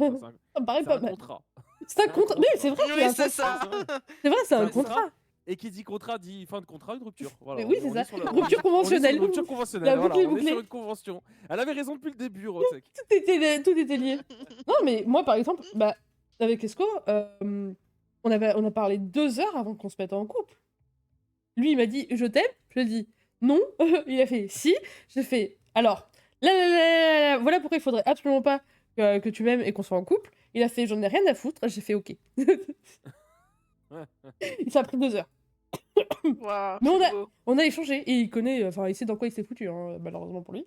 me paraît c'est pas un mal. contrat. C'est un contrat. Mais c'est vrai, Oui, c'est ça. c'est vrai, c'est un un contrat. contrat. Et qui dit contrat dit fin de contrat, une rupture. Voilà, Mais oui, on est- c'est on ça. est sur la- Rupture on est sur conventionnelle. une rupture La conventionnelle. Voilà, boucle est on est bouclée. sur une convention. Elle avait raison depuis le début, Rosek. Tout était lié. Non, mais moi, par exemple, bah, avec Esco, on a parlé 2 heures avant qu'on se mette en couple. Lui, il m'a dit je t'aime. Je lui ai dit non. Il a fait si. J'ai fait alors. Là, voilà pourquoi il faudrait absolument pas que tu m'aimes et qu'on soit en couple. Il a fait j'en ai rien à foutre. J'ai fait ok. Ça a pris 2 heures. Waouh, Mais c'est beau. on a échangé et il connaît, enfin il sait dans quoi il s'est foutu, hein, malheureusement pour lui.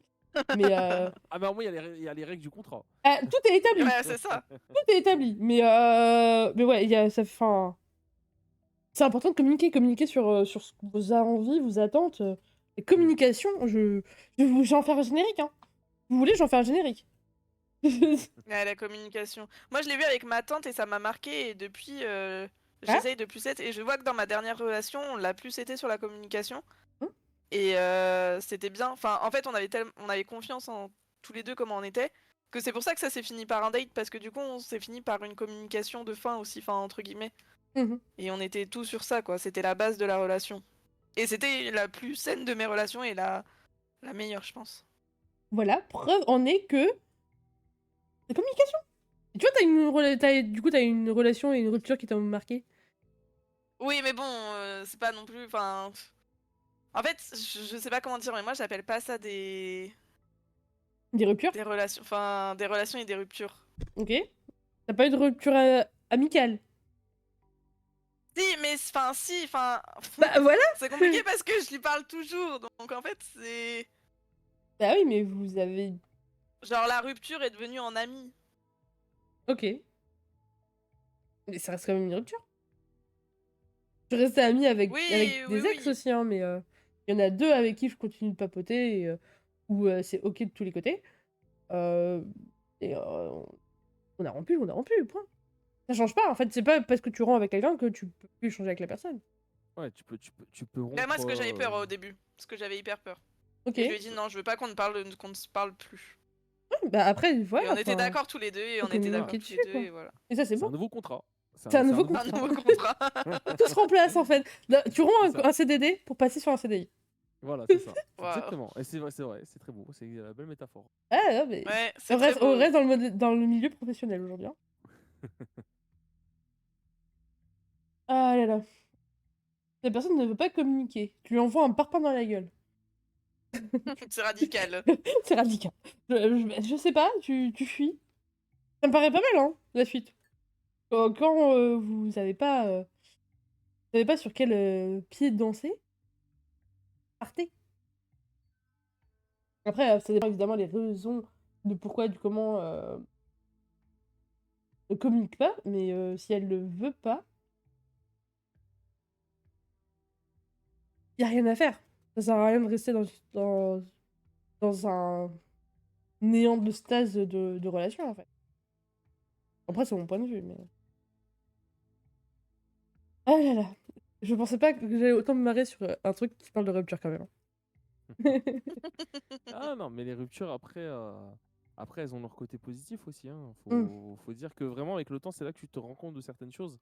Mais Ah, mais au moins, il y a les règles du contrat. tout est établi. Ouais, c'est ça. Tout est établi. Mais ouais, il y a ça. Enfin, c'est important de communiquer sur ce que vos envies, vos attentes. Et communication, j'en fais un générique. Hein. Vous voulez, j'en fais un générique. Ouais, la communication. Moi, je l'ai vu avec ma tante et ça m'a marqué. Et depuis, j'essaye de plus être. Et je vois que dans ma dernière relation, on l'a plus été sur la communication. Et c'était bien. Enfin, en fait, on avait confiance en tous les deux comment on était. Que c'est pour ça que ça s'est fini par un date. Parce que du coup, on s'est fini par une communication de fin aussi, enfin, entre guillemets. Mhm. Et on était tous sur ça, quoi. C'était la base de la relation. Et c'était la plus saine de mes relations et la meilleure, je pense. Voilà, preuve en est que la communication. Et tu vois, du coup, t'as une relation et une rupture qui t'ont marqué. Oui, mais bon, c'est pas non plus. Enfin. En fait, je sais pas comment dire, mais moi, j'appelle pas ça des Des ruptures. relations. Enfin, des relations et des ruptures. Ok. T'as pas eu de rupture amicale. Si, mais enfin, si, enfin. Bah voilà. C'est compliqué parce que je lui parle toujours. Donc en fait, c'est. Bah oui, mais vous avez. Genre, la rupture est devenue en ami. Ok. Mais ça reste quand même une rupture. Je restais amie avec, Oui, avec oui, des ex oui. aussi, hein, mais il y en a 2 avec qui je continue de papoter et où c'est ok de tous les côtés. Et on a rompu, point. Ça change pas, en fait, c'est pas parce que tu romps avec quelqu'un que tu peux plus échanger avec la personne. Ouais, tu peux rompre. Bah, moi, ce que j'avais peur au début. Parce que j'avais hyper peur. Ok. Et je lui ai dit non, je veux pas qu'on ne se parle plus. Ouais, bah après, voilà. Et on était enfin, d'accord tous les deux, et on faut était d'accord communiquer tous les dessus, deux, quoi. et voilà. Et ça, c'est C'est un bon. nouveau contrat. C'est un nouveau Un contrat. nouveau contrat. Tout se remplace, en fait. Là, tu romps C'est ça. un CDD pour passer sur un CDI. Voilà, c'est ça. Waouh. Exactement. Et c'est vrai, c'est très beau. C'est une belle métaphore. Ah, ouais, mais Ouais, c'est on très reste, beau. on reste dans le milieu professionnel aujourd'hui. Hein. Ah là là. La personne ne veut pas communiquer. Tu lui envoies un parpaing dans la gueule. C'est radical. C'est radical. Je sais pas, tu fuis. Ça me paraît pas mal, hein, la suite. Quand vous savez pas sur quel pied danser, partez. Après, ça dépend évidemment des raisons de pourquoi, du comment ne communique pas, mais si elle le veut pas, y a rien à faire. Ça sert à rien de rester dans un néant de stase de relation, en fait. Après, c'est mon point de vue, mais... Ah là là. Je pensais pas que j'allais autant me marrer sur un truc qui parle de rupture, quand même. Ah non, mais les ruptures, après elles ont leur côté positif aussi. Hein. Faut dire que vraiment, avec le temps, c'est là que tu te rends compte de certaines choses.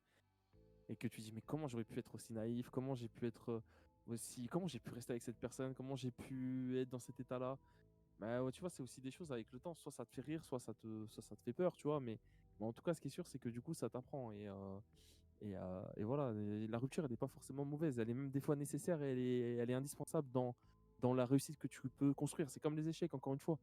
Et que tu dis, mais comment j'aurais pu être aussi naïf? Comment j'ai pu être aussi. Comment j'ai pu rester avec cette personne? Comment j'ai pu être dans cet état-là? Bah ouais, tu vois, c'est aussi des choses avec le temps. Soit ça te fait rire, soit ça te fait peur, tu vois. Mais en tout cas, ce qui est sûr, c'est que du coup, ça t'apprend. Et voilà, et la rupture, elle n'est pas forcément mauvaise. Elle est même des fois nécessaire et elle est indispensable dans la réussite que tu peux construire. C'est comme les échecs, encore une fois.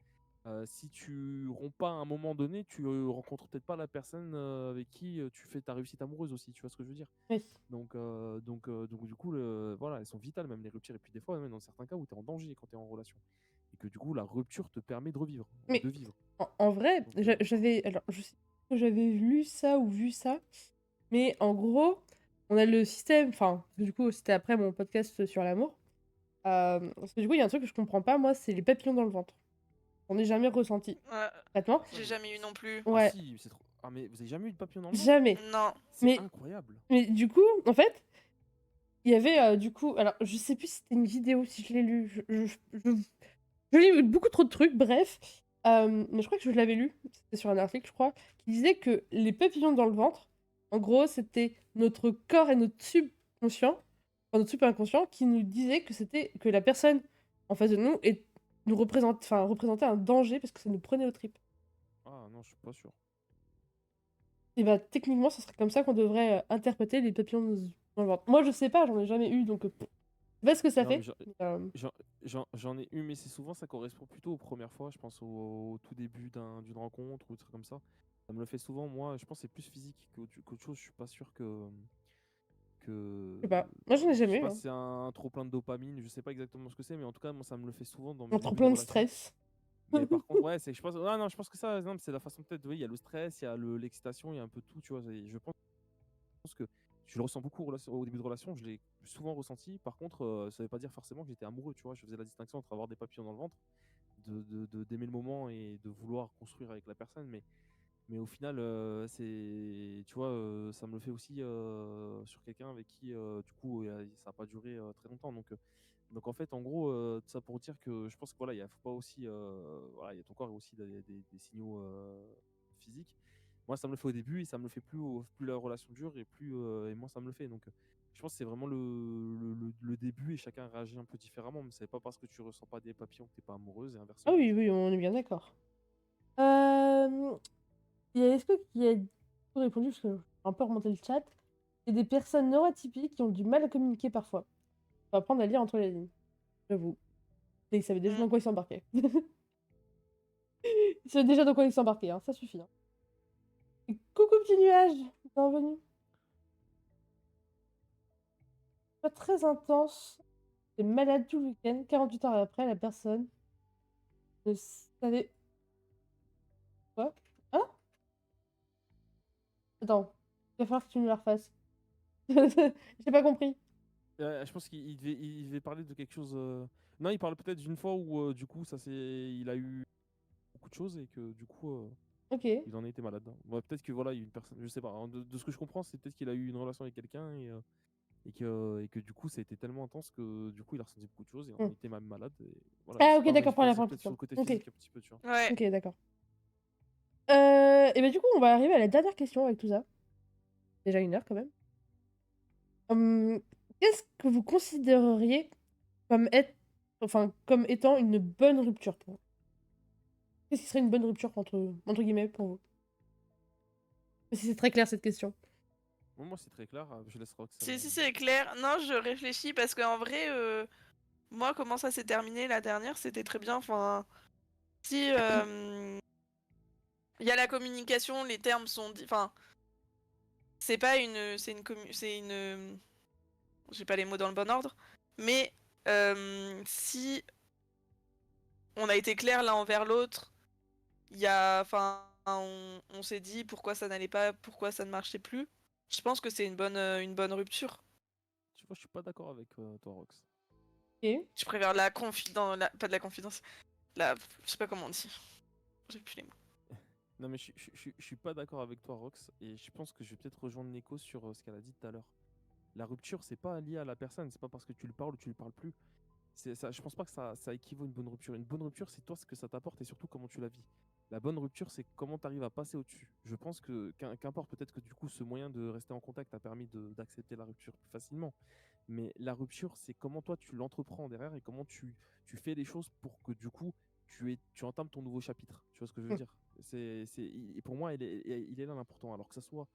Si tu romps pas à un moment donné, tu rencontres peut-être pas la personne avec qui tu fais ta réussite amoureuse aussi. Tu vois ce que je veux dire? Oui. Donc du coup, voilà, elles sont vitales, même les ruptures. Et puis des fois, même dans certains cas où tu es en danger quand tu es en relation. Et que du coup, la rupture te permet de revivre, Mais de vivre. en vrai, Donc, j'avais... Alors, je sais pas si j'avais lu ça ou vu ça, mais en gros, on a le système... Enfin, du coup, c'était après mon podcast sur l'amour. Parce que du coup, il y a un truc que je comprends pas, moi, c'est les papillons dans le ventre. On n'est jamais ressenti. Ouais, Concrètement. j'ai jamais eu non plus. Ah Ouais, si, c'est trop. Ah mais vous avez jamais eu de papillon dans le ventre? jamais. Non. C'est Mais, incroyable. mais du coup, en fait, il y avait du coup... Alors, je sais plus si c'était une vidéo, si je l'ai lu. Je lis beaucoup trop de trucs, bref. Mais je crois que je l'avais lu, c'était sur un article, je crois, qui disait que les papillons dans le ventre, en gros, c'était notre corps et notre subconscient, enfin notre subconscient, qui nous disait que c'était que la personne en face de nous nous représentait un danger parce que ça nous prenait aux tripes. Ah non, je suis pas sûr. Et bah techniquement, ce serait comme ça qu'on devrait interpréter les papillons dans le ventre. Moi, je sais pas, j'en ai jamais eu, donc je sais pas ce que ça Non, mais fait. j'en j'en ai eu, mais c'est souvent, ça correspond plutôt aux premières fois, je pense au tout début d'une rencontre ou des trucs comme ça. Ça me le fait souvent, moi, je pense que c'est plus physique qu'autre chose, je suis pas sûr Je sais que... pas. Moi, j'en ai Je jamais sais eu, pas hein. si c'est un trop plein de dopamine, je sais pas exactement ce que c'est, mais en tout cas, moi, ça me le fait souvent dans Un mes trop débuts de plein de relation. stress. Mais par contre, ouais, je pense, ah non, je pense que ça, non, mais c'est la façon peut-être, oui, il y a le stress, il y a l'excitation, il y a un peu tout, tu vois. Je pense que je le ressens beaucoup au début de relation, je l'ai souvent ressenti. Par contre, ça veut pas dire forcément que j'étais amoureux, tu vois. Je faisais la distinction entre avoir des papillons dans le ventre, d'aimer le moment et de vouloir construire avec la personne. Mais au final, tu vois, ça me le fait aussi sur quelqu'un avec qui, du coup, ça n'a pas duré très longtemps. Donc en fait, en gros, tout ça pour dire que je pense que voilà, il faut pas aussi, voilà, il y a ton corps et aussi des signaux physiques. Moi, ça me le fait au début et ça me le fait plus la relation dure et moins ça me le fait. Donc, je pense que c'est vraiment le début et chacun réagit un peu différemment. Mais c'est pas parce que tu ressens pas des papillons que t'es pas amoureuse et Ah inversement oui, aussi. oui, on est bien d'accord. Est-ce que qui a répondu, parce que j'ai un peu remonté le chat, il y a des personnes neuroatypiques qui ont du mal à communiquer parfois. Faut apprendre à lire entre les lignes, j'avoue. Et ils savaient déjà Mm. dans quoi ils s'embarquaient. Ils savaient déjà dans quoi ils s'embarquaient, hein, ça suffit. Hein. Et coucou petit nuage, bienvenue. Pas très intense, t'es malade tout le week-end, 48 heures après, la personne ne savait... Quoi? Hein? Attends, il va falloir que tu me la refasses. J'ai pas compris. Je pense qu'il devait parler de quelque chose. Non, il parle peut-être d'une fois où du coup, il a eu beaucoup de choses et que du coup, Ok. il en a été malade. Ouais, peut-être que voilà, il y a une personne, je sais pas. Hein, de ce que je comprends, c'est peut-être qu'il a eu une relation avec quelqu'un et que du coup, ça a été tellement intense que du coup, il a ressenti beaucoup de choses et il en Hmm. a été même malade. Et voilà, je Ah sais ok, pas, mais d'accord, je pour la pense que c'est peut-être sur question. le côté Ok, physique un petit peu, tu vois. Ouais. ok, d'accord. Et bah du coup, on va arriver à la dernière question avec tout ça. Déjà 1 heure quand même. Hum, Qu'est-ce que vous considéreriez comme étant une bonne rupture pour vous? Qu'est-ce qui serait une bonne rupture entre guillemets pour vous? Si c'est très clair cette question. Moi, c'est très clair. Je laisse Rox. Si, c'est clair. Non, je réfléchis parce qu'en vrai, moi, comment ça s'est terminé la dernière, c'était très bien. Enfin, si il y a la communication, les termes sont... Enfin, c'est pas une... C'est une... J'ai pas les mots dans le bon ordre. Mais si on a été clair l'un envers l'autre, il y a... Enfin, on s'est dit pourquoi ça n'allait pas, pourquoi ça ne marchait plus. Je pense que c'est une bonne rupture. Tu vois, je suis pas d'accord avec toi, Rox. Ok. Je préfère la confidence... Pas de la confidence. Je sais pas comment on dit. J'ai plus les mots. Non, mais je suis pas d'accord avec toi, Rox, et je pense que je vais peut-être rejoindre Nico sur ce qu'elle a dit tout à l'heure. La rupture, c'est pas lié à la personne, c'est pas parce que tu lui parles ou tu lui parles plus. Ça, je pense pas que ça équivaut à une bonne rupture. Une bonne rupture, c'est toi ce que ça t'apporte et surtout comment tu la vis. La bonne rupture, c'est comment tu arrives à passer au-dessus. Je pense que, qu'importe, peut-être que du coup, ce moyen de rester en contact a permis d'accepter la rupture plus facilement. Mais la rupture, c'est comment toi tu l'entreprends derrière et comment tu fais les choses pour que du coup, tu entames ton nouveau chapitre. Tu vois ce que je veux Hmm. dire? Et pour moi, il est là l'important. Alors que ça soit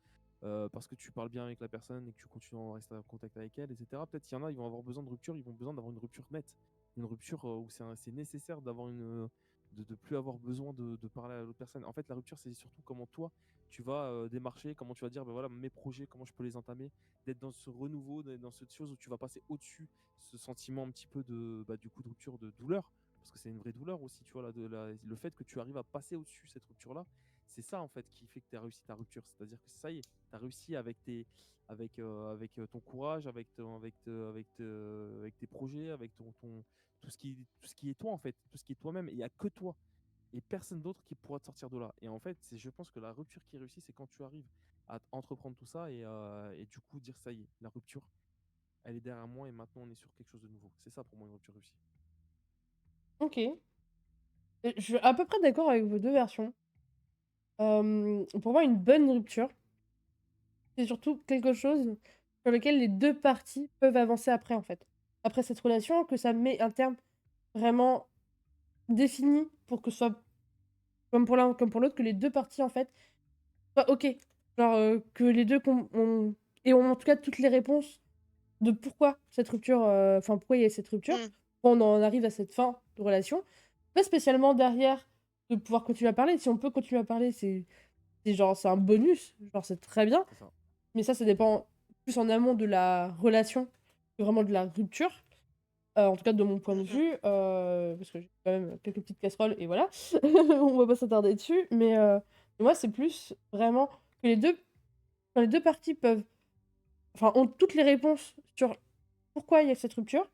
parce que tu parles bien avec la personne et que tu continues à rester en contact avec elle, etc. Peut-être qu'il y en a, ils vont avoir besoin de rupture, ils vont besoin d'avoir une rupture nette, une rupture où c'est nécessaire d'avoir de plus avoir besoin de parler à l'autre personne. En fait, la rupture, c'est surtout comment toi, tu vas démarcher, comment tu vas dire, ben voilà, mes projets, comment je peux les entamer, d'être dans ce renouveau, d'être dans cette chose où tu vas passer au-dessus ce sentiment un petit peu du coup, de rupture, de douleur, parce que c'est une vraie douleur aussi, tu vois, le fait que tu arrives à passer au-dessus cette rupture-là, c'est ça en fait qui fait que tu as réussi ta rupture. C'est-à-dire que ça y est, tu as réussi avec ton courage, avec tes projets, avec tout ce qui est toi en fait, tout ce qui est toi-même. Il n'y a que toi et personne d'autre qui pourra te sortir de là. Et en fait, je pense que la rupture qui réussit, c'est quand tu arrives à entreprendre tout ça et du coup dire ça y est, la rupture, elle est derrière moi et maintenant on est sur quelque chose de nouveau. C'est ça pour moi une rupture réussie. Ok. Je suis à peu près d'accord avec vos deux versions. Pour moi, une bonne rupture, c'est surtout quelque chose sur lequel les deux parties peuvent avancer après, en fait. Après cette relation, que ça met un terme vraiment défini pour que ce soit, comme pour l'un comme pour l'autre, que les deux parties, en fait, soient OK. Genre, que les deux et ont en tout cas toutes les réponses de pourquoi cette rupture, enfin, pourquoi il y a cette rupture, Mm. pourquoi on en arrive à cette fin de relation. Pas spécialement derrière de pouvoir continuer à parler. Si on peut continuer à parler, c'est genre, c'est un bonus, genre, c'est très bien. C'est ça. Mais ça dépend plus en amont de la relation que vraiment de la rupture. En tout cas, de mon point de Mhm. vue, parce que j'ai quand même quelques petites casseroles et voilà, on va pas s'attarder dessus. Mais moi, c'est plus vraiment que quand les deux parties ont toutes les réponses sur pourquoi il y a cette rupture,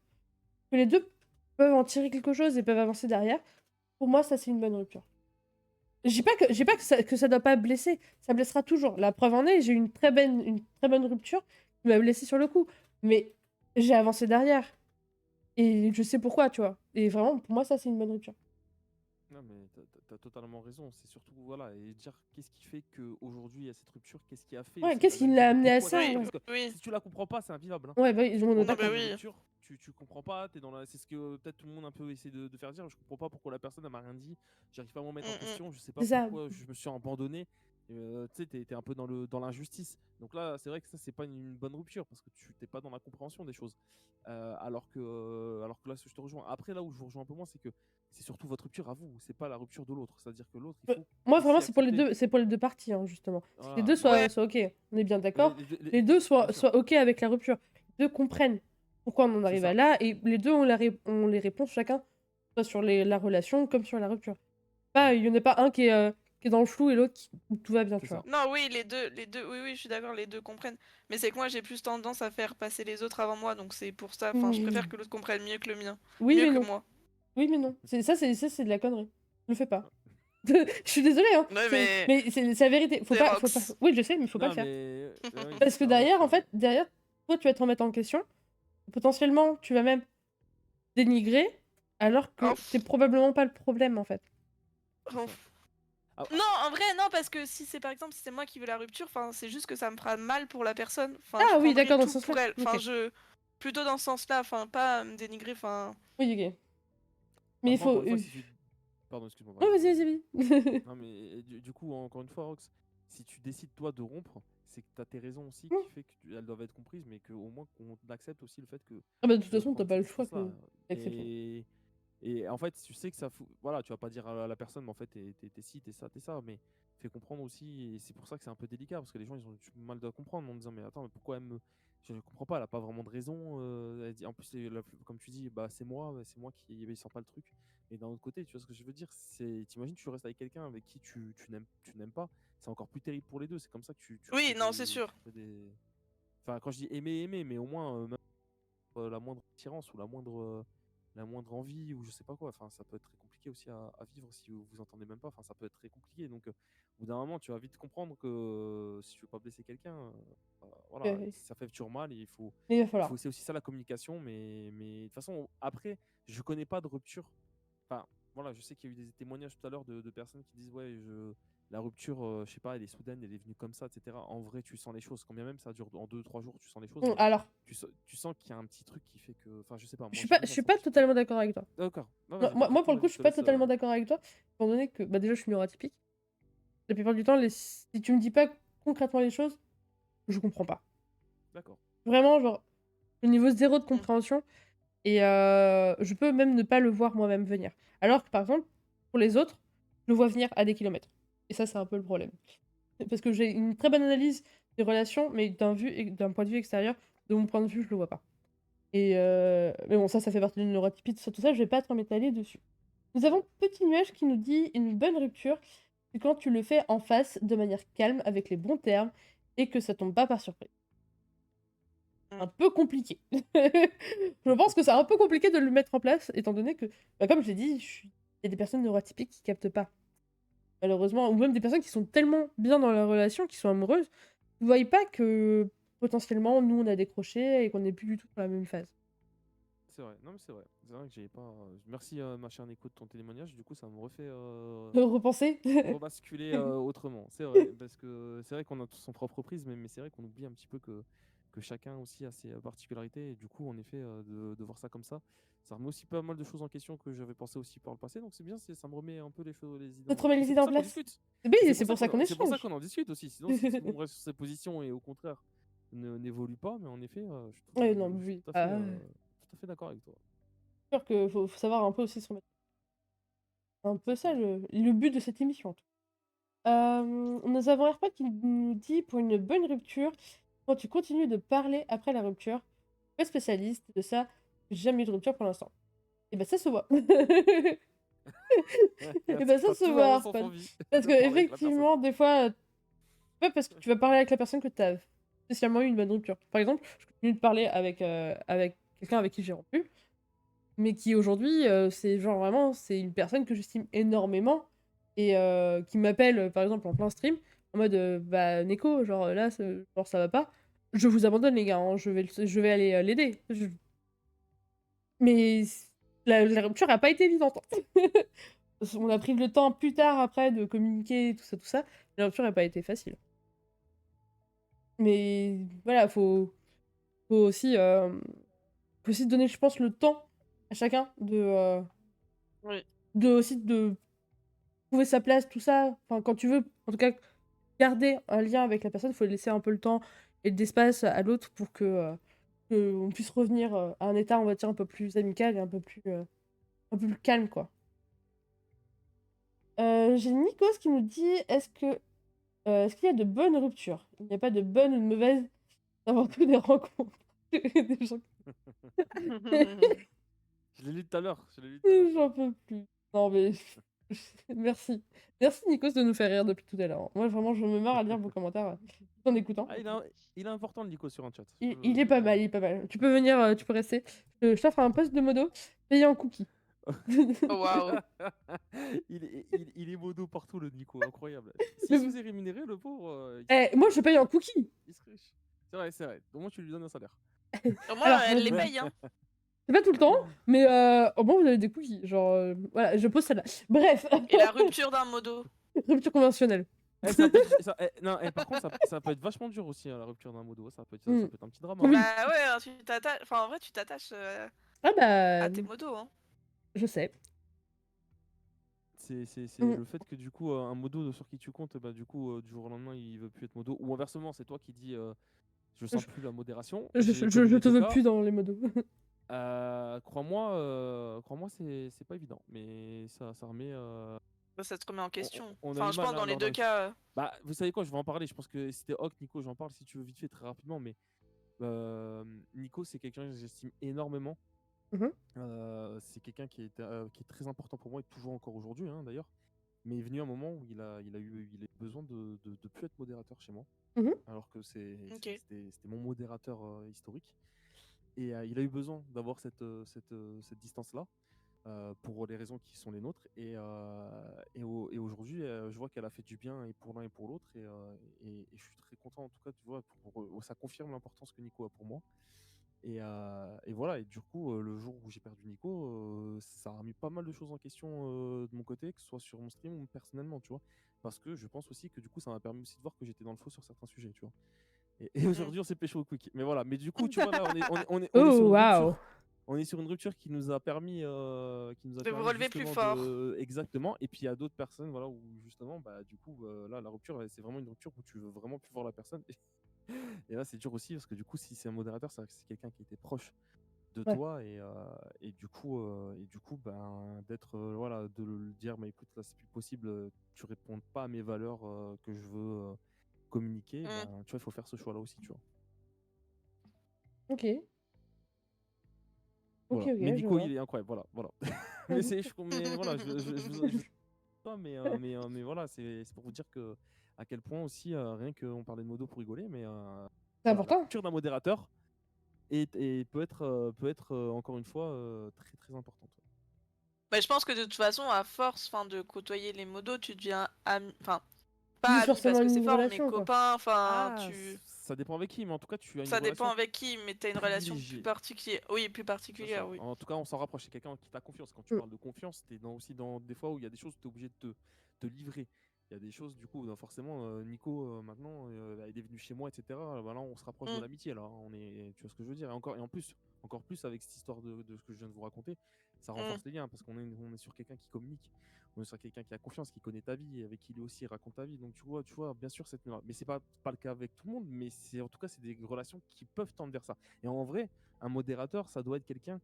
que les deux peuvent en tirer quelque chose et peuvent avancer derrière. Pour moi, ça, c'est une bonne rupture. Je dis pas que ça doit pas blesser, ça blessera toujours. La preuve en est, j'ai eu une très bonne rupture qui m'a blessé sur le coup. Mais j'ai avancé derrière. Et je sais pourquoi, tu vois. Et vraiment, pour moi, ça, c'est une bonne rupture. Non, mais t'as totalement raison. C'est surtout, voilà, et dire qu'est-ce qui fait qu'aujourd'hui il y a cette rupture, qu'est-ce qui a fait Ouais, aussi qu'est-ce qui l'analyse l'a de amené à pourquoi ça, il y a Oui, une ouais. rupture. Parce que oui. si tu la comprends pas, c'est invivable. Hein. Ouais, bah, on est On Ah a bah d'accord. une oui. rupture, tu comprends pas, t'es dans la... c'est ce que peut-être tout le monde un peu essaie de faire dire. Je comprends pas pourquoi la personne elle m'a rien dit, j'arrive pas à m'en mettre en Mm, question, je sais pas C'est ça. pourquoi je me suis abandonné. Tu sais, t'es un peu dans l'injustice. Donc là, c'est vrai que ça, c'est pas une bonne rupture parce que tu t'es pas dans la compréhension des choses. Alors que là, je te rejoins. Après, là où je vous rejoins un peu moins, c'est que c'est surtout votre rupture à vous, c'est pas la rupture de l'autre. C'est-à-dire que l'autre, il faut Moi, vraiment, aussi c'est pour les accepter. deux, c'est pour les deux parties, hein, justement. Que les Voilà, deux donc, Ouais. soient OK. On est bien les, d'accord. les- les- Les deux bien sûr, soient OK avec la rupture. Les deux comprennent pourquoi on en c'est arrive à ça. là. Et les deux ont les réponses chacun, soit sur la relation comme sur la rupture. Pas, il y en a pas un qui est dans le flou et l'autre où tout va bien, C'est tu ça. vois. Non, oui, les deux, oui, oui, je suis d'accord, les deux comprennent. Mais c'est que moi, j'ai plus tendance à faire passer les autres avant moi, donc c'est pour ça. Enfin, je préfère que l'autre comprenne mieux que le mien, Oui, mieux mais que non. moi. Oui, mais non. C'est de la connerie. Ne le fais pas. Je suis désolée, hein. Ouais, mais Mais c'est la vérité. Faut pas. Rox. Oui, je sais, mais faut pas le Non, faire. mais oui, Parce que c'est ça, derrière, en Rox, fait, toi, tu vas te remettre en question. Potentiellement, tu vas même dénigrer, alors Oh, que t'es probablement pas le problème, en fait. c'est oh. ça. Ah, Non, en vrai, non, parce que si c'est par exemple, si c'est moi qui veux la rupture, enfin, c'est juste que ça me fera mal pour la personne. Enfin, je Ah oui, prendrai d'accord, dans ce tout pour sens-là. elle. Enfin, Ok. plutôt dans ce sens-là, enfin, pas me dénigrer, enfin. Oui, ok. Mais il après, faut. encore une fois, si tu. Pardon, excuse-moi. Oh, Vas-y, vas-y, vas-y. Non, mais du coup, encore une fois, Rox, si tu décides toi de rompre, c'est que tu as tes raisons aussi Mm. qui fait qu'elles doivent être comprises, mais qu'au moins qu'on accepte aussi le fait que Ah bah, de toute de façon, t'as prendre pas cette le choix distance-là. que d'accepter. Et en fait, tu sais que ça fout. Voilà, tu vas pas dire à la personne, mais en fait, t'es ci, t'es ça, mais fais comprendre aussi. Et c'est pour ça que c'est un peu délicat, parce que les gens, ils ont du mal à comprendre en disant, mais attends, mais pourquoi elle me. Je ne comprends pas, elle a pas vraiment de raison. Elle dit, en plus, comme tu dis, bah, c'est moi qui sens pas le truc. Et d'un autre côté, tu vois ce que je veux dire, c'est, t'imagines, tu restes avec quelqu'un avec qui tu n'aimes pas, c'est encore plus terrible pour les deux. C'est comme ça que tu Oui, crées non, c'est sûr. Enfin, quand je dis aimer, mais au moins même, la moindre attirance ou la moindre envie ou je sais pas quoi. Enfin, ça peut être très compliqué aussi à vivre si vous vous entendez même pas. Enfin, ça peut être très compliqué. Donc, au bout d'un moment, tu vas vite comprendre que si tu veux pas blesser quelqu'un, voilà, Oui. ça fait toujours mal. Et Mais il va falloir. c'est aussi ça la communication. Mais de toute façon, après, je connais pas de rupture. Enfin, voilà, je sais qu'il y a eu des témoignages tout à l'heure de personnes qui disent ouais, la rupture, je sais pas, elle est soudaine, elle est venue comme ça, etc. En vrai, tu sens les choses. Quand bien même ça dure en 2-3 jours, tu sens les choses, mais Alors, tu sens qu'il y a un petit truc qui fait que. Enfin, je sais pas, moi je j'ai déjà suis pas senti ça. totalement d'accord avec toi. D'accord. Non, Moi, vas-y, bah, moi, du moi, coup, pour le coup, vas-y, je je suis te pas laisse. totalement d'accord avec toi, étant donné que bah, déjà, je suis neuroatypique. La plupart du temps, si tu me dis pas concrètement les choses, je comprends pas. D'accord. Vraiment, genre, le niveau zéro de Mm. compréhension. Et je peux même ne pas le voir moi-même venir. Alors que, par exemple, pour les autres, je le vois venir à des kilomètres. Et ça, c'est un peu le problème. Parce que j'ai une très bonne analyse des relations, mais d'un point de vue extérieur, de mon point de vue, je le vois pas. Et mais bon, ça fait partie d'une neurotypie, tout ça, je vais pas trop m'étaler dessus. Nous avons Petit Nuage qui nous dit une bonne rupture, c'est quand tu le fais en face, de manière calme, avec les bons termes, et que ça tombe pas par surprise. Un peu compliqué. Je pense que c'est un peu compliqué de le mettre en place, étant donné que, bah, comme je l'ai dit, il y a des personnes neurotypiques qui captent pas. Malheureusement, ou même des personnes qui sont tellement bien dans leur relation, qui sont amoureuses, ne voient pas que potentiellement, nous, on a décroché et qu'on n'est plus du tout dans la même phase. c'est vrai. Non, mais c'est vrai. C'est vrai que j'ai pas. Merci, ma chère Nico, de ton témoignage. Du coup, ça me refait Repenser. rebasculer autrement. C'est vrai, parce que c'est vrai qu'on a tous son propre prise, mais c'est vrai qu'on oublie un petit peu que chacun aussi a ses particularités. Et du coup, en effet, de voir ça comme ça remet aussi pas mal de choses en question que j'avais pensé aussi par le passé. Donc c'est bien, ça me remet un peu les choses, les idées Ça te remet et les c'est idées pour en ça qu'on place. discute. Oui, c'est pour ça qu'on C'est pour ça échange. qu'on en discute aussi. Sinon, si tout le monde reste sur ses positions et au contraire n'évolue pas, mais en effet, Ouais, non, je suis oui. tout à fait d'accord avec toi. C'est sûr qu'il faut savoir un peu aussi se remettre. C'est un peu ça le but de cette émission. Nous avons AirPod qui nous dit pour une bonne rupture, quand tu continues de parler après la rupture, pas spécialiste de ça, j'ai jamais eu de rupture pour l'instant. Et ben ça se voit. Et ben ça T'as se toujours voit, sens AirPod. envie Parce de que parler avec la personne. effectivement, des fois, pas parce que tu vas parler avec la personne que tu as spécialement eu une bonne rupture. Par exemple, je continue de parler avec quelqu'un avec qui j'ai rompu, mais qui aujourd'hui, c'est genre vraiment, c'est une personne que j'estime énormément et qui m'appelle, par exemple, en plein stream, en mode bah, Neko, genre là, genre, ça va pas, je vous abandonne, les gars, hein, je vais aller l'aider. Mais la rupture a pas été évidente. On a pris le temps plus tard après de communiquer, tout ça. La rupture n'a pas été facile. Mais voilà, faut aussi, faut aussi donner, je pense, le temps à chacun Oui. de trouver sa place, tout ça. Enfin, quand tu veux, en tout cas, garder un lien avec la personne, il faut laisser un peu le temps et d'espace à l'autre pour que on puisse revenir à un état, on va dire, un peu plus amical et un peu plus calme, quoi. J'ai Nikos qui nous dit est-ce qu'il y a de bonnes ruptures? Il n'y a pas de bonnes ou de mauvaises, c'est avant tout des rencontres. Des gens... Je l'ai lu tout à l'heure. J'en peux plus. Non, mais merci. Merci, Nikos, de nous faire rire depuis tout à l'heure. Moi, vraiment, je me marre à lire vos commentaires tout en écoutant. Ah, il est important le Nico sur un chat. Il est pas mal, il est pas mal. Tu peux venir, tu peux rester. Je t'offre un poste de modo payé en cookies. Oh, waouh. il est modo partout, le Nico, incroyable. S'il se faisait rémunérer, le pauvre. Moi, je paye en cookies. Il serait riche. C'est vrai. Au moins, tu lui donnes un salaire. Au moins, Alors, elle les paye, hein. c'est pas tout le temps, mais au moins, vous avez des cookies. Genre, voilà, je pose celle-là. Bref, Et la rupture d'un modo. rupture conventionnelle. Non, par contre, ça peut être vachement dur aussi, hein, la rupture d'un modo. Ça peut être un petit drame. Oui. Bah ouais, hein, tu t'attaches. Enfin, en vrai, tu t'attaches Ah bah, à tes modos, hein. je sais. C'est le fait que du coup, un modo sur qui tu comptes, bah, du coup, du jour au lendemain, il veut plus être modo. Ou inversement, c'est toi qui dis je sens plus la modération. Je te veux plus dans les modos. Crois-moi, c'est pas évident. Mais ça remet. Ça te remet en question. On a Enfin, eu je mal, pense dans hein, les lors deux d'un- cas. Bah, vous savez quoi, je vais en parler. Je pense que c'était Hawk, Nico, j'en parle si tu veux vite fait, très rapidement. Mais Nico, c'est quelqu'un que j'estime énormément. Mhm. C'est quelqu'un qui est très important pour moi et toujours encore aujourd'hui, hein, d'ailleurs. Mais il est venu un moment où il a eu besoin de plus être modérateur chez moi. Mhm. Alors que Ok. c'était mon modérateur historique. Et il a eu besoin d'avoir cette distance-là. Pour les raisons qui sont les nôtres. Et aujourd'hui, je vois qu'elle a fait du bien et pour l'un et pour l'autre. Et je suis très content, en tout cas, tu vois, ça confirme l'importance que Nico a pour moi. Et voilà, et du coup, le jour où j'ai perdu Nico, ça a remis pas mal de choses en question de mon côté, que ce soit sur mon stream ou personnellement, tu vois. Parce que je pense aussi que du coup, ça m'a permis aussi de voir que j'étais dans le faux sur certains sujets, tu vois. Et aujourd'hui, on s'est pécho au quick. Mais voilà, mais du coup, tu vois, là, on est sur une rupture. On est sur une rupture qui nous a permis, De vous relever plus fort. Exactement. Et puis il y a d'autres personnes, voilà, où justement, bah, du coup, là, la rupture, c'est vraiment une rupture où tu veux vraiment plus voir la personne. Et là, c'est dur aussi parce que du coup, si c'est un modérateur, c'est quelqu'un qui était proche de toi et du coup, ben, d'être, voilà, de le dire, mais écoute, là, c'est plus possible, tu réponds pas à mes valeurs que je veux communiquer. Ben, tu vois, il faut faire ce choix-là aussi, tu vois. Ok. Voilà. Ok, Mais Nico, je il est incroyable, voilà. Mais voilà, mais voilà, c'est pour vous dire que à quel point aussi, rien qu'on parlait de modo pour rigoler, mais c'est voilà, la important. culture d'un modérateur et peut être encore une fois très très importante. Bah, je pense que de toute façon, à force de côtoyer les modos, tu deviens Pas Ni amis parce forcément que c'est une fort, mais relation, quoi. copains, enfin, Ah, ça dépend avec qui, mais en tout cas, tu as une Ça dépend relation avec qui, mais t'as une relation plus privilégiée. particulière. Oui, plus C'est particulière, ça. oui. En tout cas, on s'en rapproche. C'est quelqu'un qui t'a confiance. Quand tu Mm. parles de confiance, tu es aussi dans des fois où il y a des choses où tu es obligé de te livrer. Il y a des choses, du coup, forcément, Nico, maintenant, il est venu chez moi, etc. Bah là, on se rapproche de Mm. l'amitié, là. Tu vois ce que je veux dire. Et en plus, encore plus avec cette histoire de ce que je viens de vous raconter, ça Mm. renforce les liens parce on est sur quelqu'un qui communique. On est sur quelqu'un qui a confiance, qui connaît ta vie, avec qui lui aussi raconte ta vie. Donc tu vois, bien sûr, mais c'est pas le cas avec tout le monde, mais en tout cas, c'est des relations qui peuvent tendre vers ça. Et en vrai, un modérateur, ça doit être quelqu'un.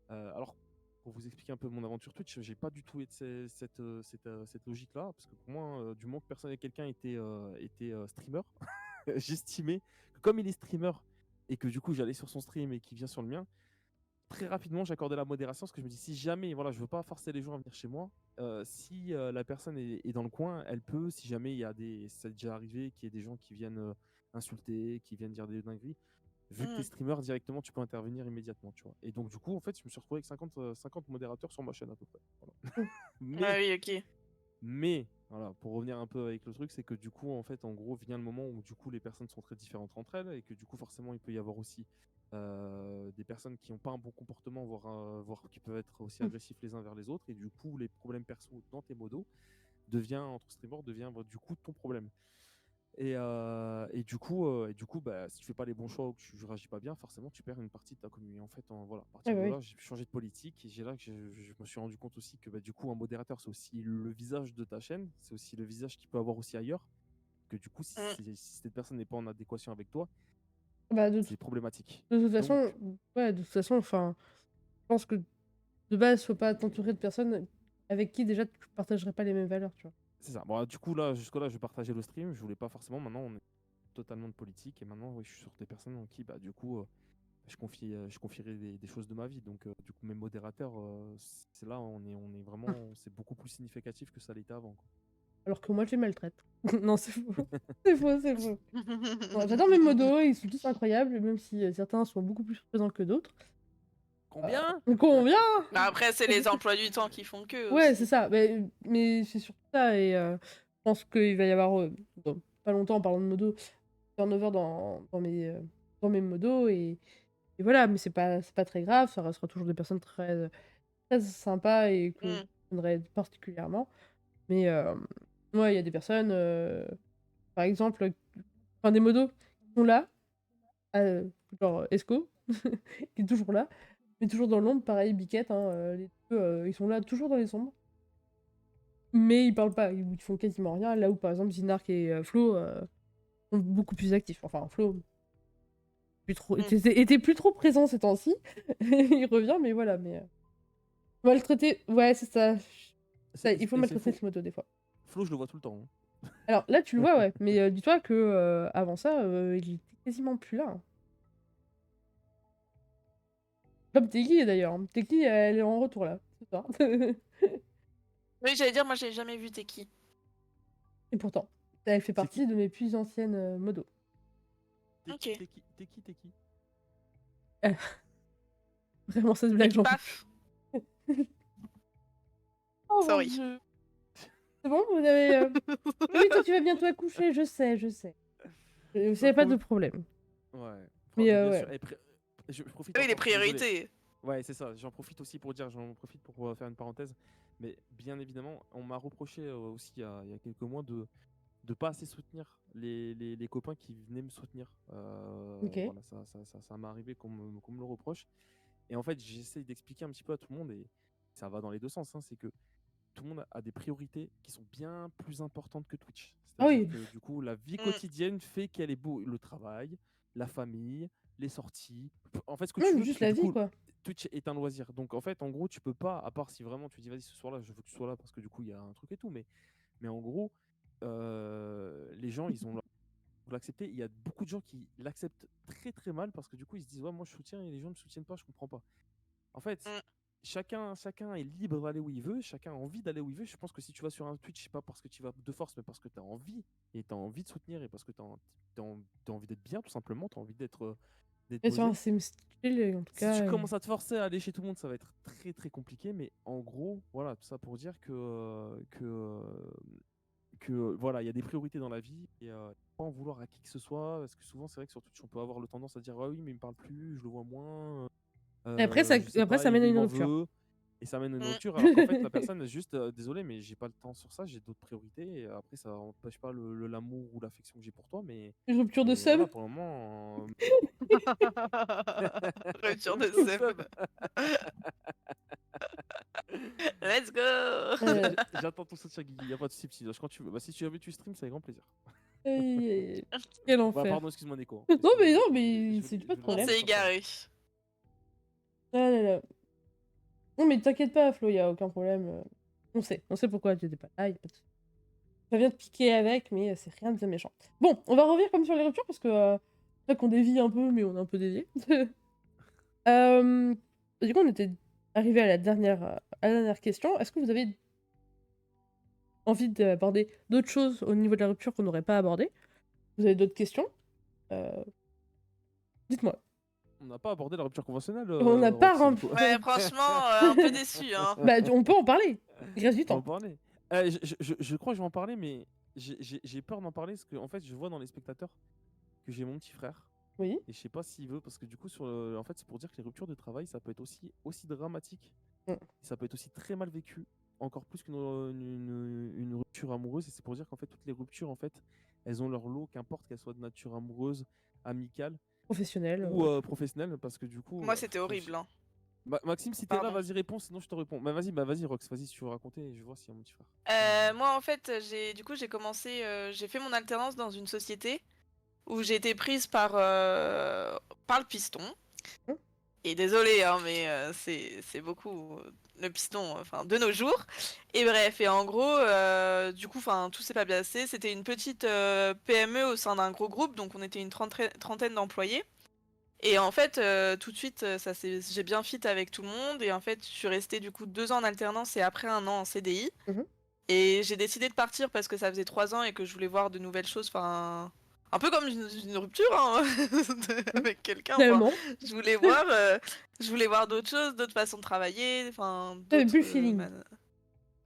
Alors, pour vous expliquer un peu mon aventure Twitch, j'ai pas du tout été cette logique-là, parce que pour moi, du moment que personne et quelqu'un était streamer, j'estimais que comme il est streamer et que du coup j'allais sur son stream et qu'il vient sur le mien, très rapidement j'accordais la modération, parce que je me dis si jamais, voilà, je veux pas forcer les gens à venir chez moi, si la personne est dans le coin, elle peut, si jamais c'est déjà arrivé qu'il y ait des gens qui viennent insulter, qui viennent dire des dingueries, vu que tu es Mm. streamer, directement, tu peux intervenir immédiatement, tu vois. Et donc, du coup, en fait, je me suis retrouvé avec 50 modérateurs sur ma chaîne à peu près. Voilà. Ah oui, ok. mais, voilà, pour revenir un peu avec le truc, c'est que du coup, en fait, en gros, vient le moment où du coup, les personnes sont très différentes entre elles et que du coup, forcément, il peut y avoir aussi des personnes qui n'ont pas un bon comportement, voire qui peuvent être aussi agressifs les uns vers les autres. Et du coup, les problèmes perso dans tes modos entre streamers devient du coup ton problème. Et du coup, bah, si tu fais pas les bons choix ou que tu réagis pas bien, forcément, tu perds une partie de ta communauté. En fait, voilà, à partir Ah bah de oui. là, j'ai changé de politique et je me suis rendu compte aussi que bah, du coup, un modérateur, c'est aussi le visage de ta chaîne, c'est aussi le visage qu'il peut avoir aussi ailleurs. Que du coup, Mm. si cette personne n'est pas en adéquation avec toi, Bah, c'est problématique. de toute Donc, façon, ouais, de toute façon, enfin, je pense que de base, faut pas t'entourer de personnes avec qui déjà tu partagerais pas les mêmes valeurs, tu vois. c'est ça. Bon, du coup, là, jusque-là, je partageais le stream, je voulais pas forcément. Maintenant, on est totalement de politique et maintenant, oui, je suis sur des personnes en qui, bah, du coup, je confierai des choses de ma vie. Donc, du coup, mes modérateurs, c'est là, on est vraiment, c'est beaucoup plus significatif que ça l'était avant, quoi. Alors que moi, je les maltraite. Non, c'est faux. C'est faux, c'est faux. Non, j'adore mes modos, ils sont tous incroyables, même si certains sont beaucoup plus présents que d'autres. Combien Combien? Bah après, c'est les emplois du temps qui font que Ouais, aussi. c'est ça. Mais c'est surtout ça. Et je pense qu'il va y avoir, dans pas longtemps, en parlant de modo, turnover dans mes modos. Et voilà, mais c'est pas très grave. Ça restera toujours des personnes très, très sympas et que Mm. j'aimerais particulièrement. Mais ouais, il y a des personnes, par exemple, enfin des modos qui sont là, genre Esco, qui est toujours là, mais toujours dans l'ombre. Pareil, Biquette, hein, les deux, ils sont là toujours dans les ombres. Mais ils parlent pas, ils font quasiment rien. Là où par exemple Zinark et Flo sont beaucoup plus actifs. Enfin, Flo était plus trop présent ces temps-ci. Il revient, mais voilà. Mais maltraiter, ouais, c'est ça. Il faut maltraiter ce moto des fois. Flo, je le vois tout le temps, hein. Alors là, tu le vois, ouais. Mais dis-toi que avant ça, il était quasiment plus là, hein. Comme Teki d'ailleurs, hein. Teki, elle est en retour là, ce soir. Oui, j'allais dire, moi, j'ai jamais vu t'es qui. Et pourtant, elle fait T'es partie de mes plus anciennes modos. Ok. T'es qui Vraiment, cette blague, j'en peux Paf. plus. Oh mon Sorry. Dieu. C'est bon, vous avez. Oui, toi, tu vas bientôt accoucher, je sais, je sais. Vous savez pas de problème. Ouais. Mais bien ouais. sûr. Et je profite Oui, les encore, désolé. priorités. Ouais, c'est ça. J'en profite aussi pour dire, j'en profite pour faire une parenthèse. Mais bien évidemment, on m'a reproché aussi il y a quelques mois de pas assez soutenir les copains qui venaient me soutenir. Ok. Voilà, ça m'est arrivé qu'on me le reproche. Et en fait, j'essaie d'expliquer un petit peu à tout le monde, et ça va dans les deux sens, hein, c'est que tout le monde a des priorités qui sont bien plus importantes que Twitch. Ah C'est-à-dire oui. que du coup, la vie Mm. quotidienne fait qu'elle est beau. Le travail, la famille, les sorties. En fait, ce que tu Même veux, juste parce que la du vie, coup, quoi. Twitch est un loisir. Donc en fait, en gros, tu peux pas, à part si vraiment tu dis vas-y ce soir-là, je veux que tu sois là parce que du coup, il y a un truc et tout. Mais en gros, les gens, ils ont l'accepter. Il y a beaucoup de gens qui l'acceptent très très mal parce que du coup, ils se disent ouais, moi je soutiens et les gens ne me soutiennent pas, je comprends pas. En fait, Mm. chacun est libre d'aller où il veut, chacun a envie d'aller où il veut. Je pense que si tu vas sur un Twitch, c'est pas parce que tu vas de force, mais parce que tu as envie et tu as envie de soutenir et parce que tu as envie d'être bien, tout simplement, tu as envie d'être Mais sur posé. un sim style, en tout Si cas. tu commences à te forcer à aller chez tout le monde, ça va être très très compliqué. Mais en gros, voilà, tout ça pour dire voilà, il y a des priorités dans la vie et pas en vouloir à qui que ce soit, parce que souvent c'est vrai que sur Twitch on peut avoir le tendance à dire ah oui mais il me parle plus, je le vois moins, Et après, ça, je sais après, pas, ça mène à il une m'en rupture. veut, et ça mène à une Mm. rupture alors qu'en fait la personne est juste désolé mais j'ai pas le temps sur ça, j'ai d'autres priorités et après ça empêche pas l'amour ou l'affection que j'ai pour toi Une rupture de mais sub. voilà pour le moment Rupture de Rupture de sub. sub. Let's go. J'attends ton soutien Guigui, y a pas de soucis petit quand tu veux. Bah si tu as vu tu stream c'est avec grand plaisir. Quel Bah, enfer. pardon excuse-moi Nico. Non, mais non, Je mais voulais- c'est je pas de voulais- On problème. s'est égaré. Ah là là. Non, mais t'inquiète pas, Flo, y a aucun problème. On sait pourquoi tu étais pas là, y a pas de souci. Ça vient de piquer avec, mais c'est rien de bien méchant. Bon, on va revenir comme sur les ruptures parce que c'est vrai qu'on dévie un peu, mais on a un peu dévié. Du coup, on était arrivé à la dernière question. Est-ce que vous avez envie d'aborder d'autres choses au niveau de la rupture qu'on n'aurait pas abordé? Vous avez d'autres questions? Dites-moi. On n'a pas abordé la rupture conventionnelle. On n'a pas Rox, du coup. Ouais, franchement, un peu déçu. Hein. Bah, on peut en parler. Il reste du On va en temps. parler. Je crois que je vais en parler, mais j'ai peur d'en parler parce que en fait, je vois dans les spectateurs que j'ai mon petit frère Oui. et je sais pas s'il veut parce que du coup, en fait, c'est pour dire que les ruptures de travail, ça peut être aussi dramatique, Mm. ça peut être aussi très mal vécu, encore plus qu'une rupture amoureuse. Et c'est pour dire qu'en fait, toutes les ruptures, en fait, elles ont leur lot, qu'importe qu'elles soient de nature amoureuse, amicale Professionnel. ou professionnelle, parce que du coup. Moi, c'était horrible. Hein. Maxime, si t'es là, Pardon. vas-y réponds, sinon je te réponds. Vas-y Rox, vas-y si tu veux raconter et je vois s'il y a mon petit frère. Moi, en fait, j'ai commencé, j'ai fait mon alternance dans une société où j'ai été prise par le piston. Mmh. Et désolé, hein, mais c'est beaucoup le piston, enfin de nos jours. Et bref, et en gros, du coup, enfin tout s'est pas bien passé. C'était une petite PME au sein d'un gros groupe, donc on était une trentaine d'employés. Et en fait, tout de suite, j'ai bien fit avec tout le monde. Et en fait, je suis restée du coup 2 ans en alternance et après 1 an en CDI. Mhm. Et j'ai décidé de partir parce que ça faisait 3 ans et que je voulais voir de nouvelles choses. Enfin, un peu comme une rupture hein, avec quelqu'un. Enfin, Tellement. je voulais voir d'autres choses, d'autres façons de travailler. Enfin, T'avais plus le d'autres, feeling.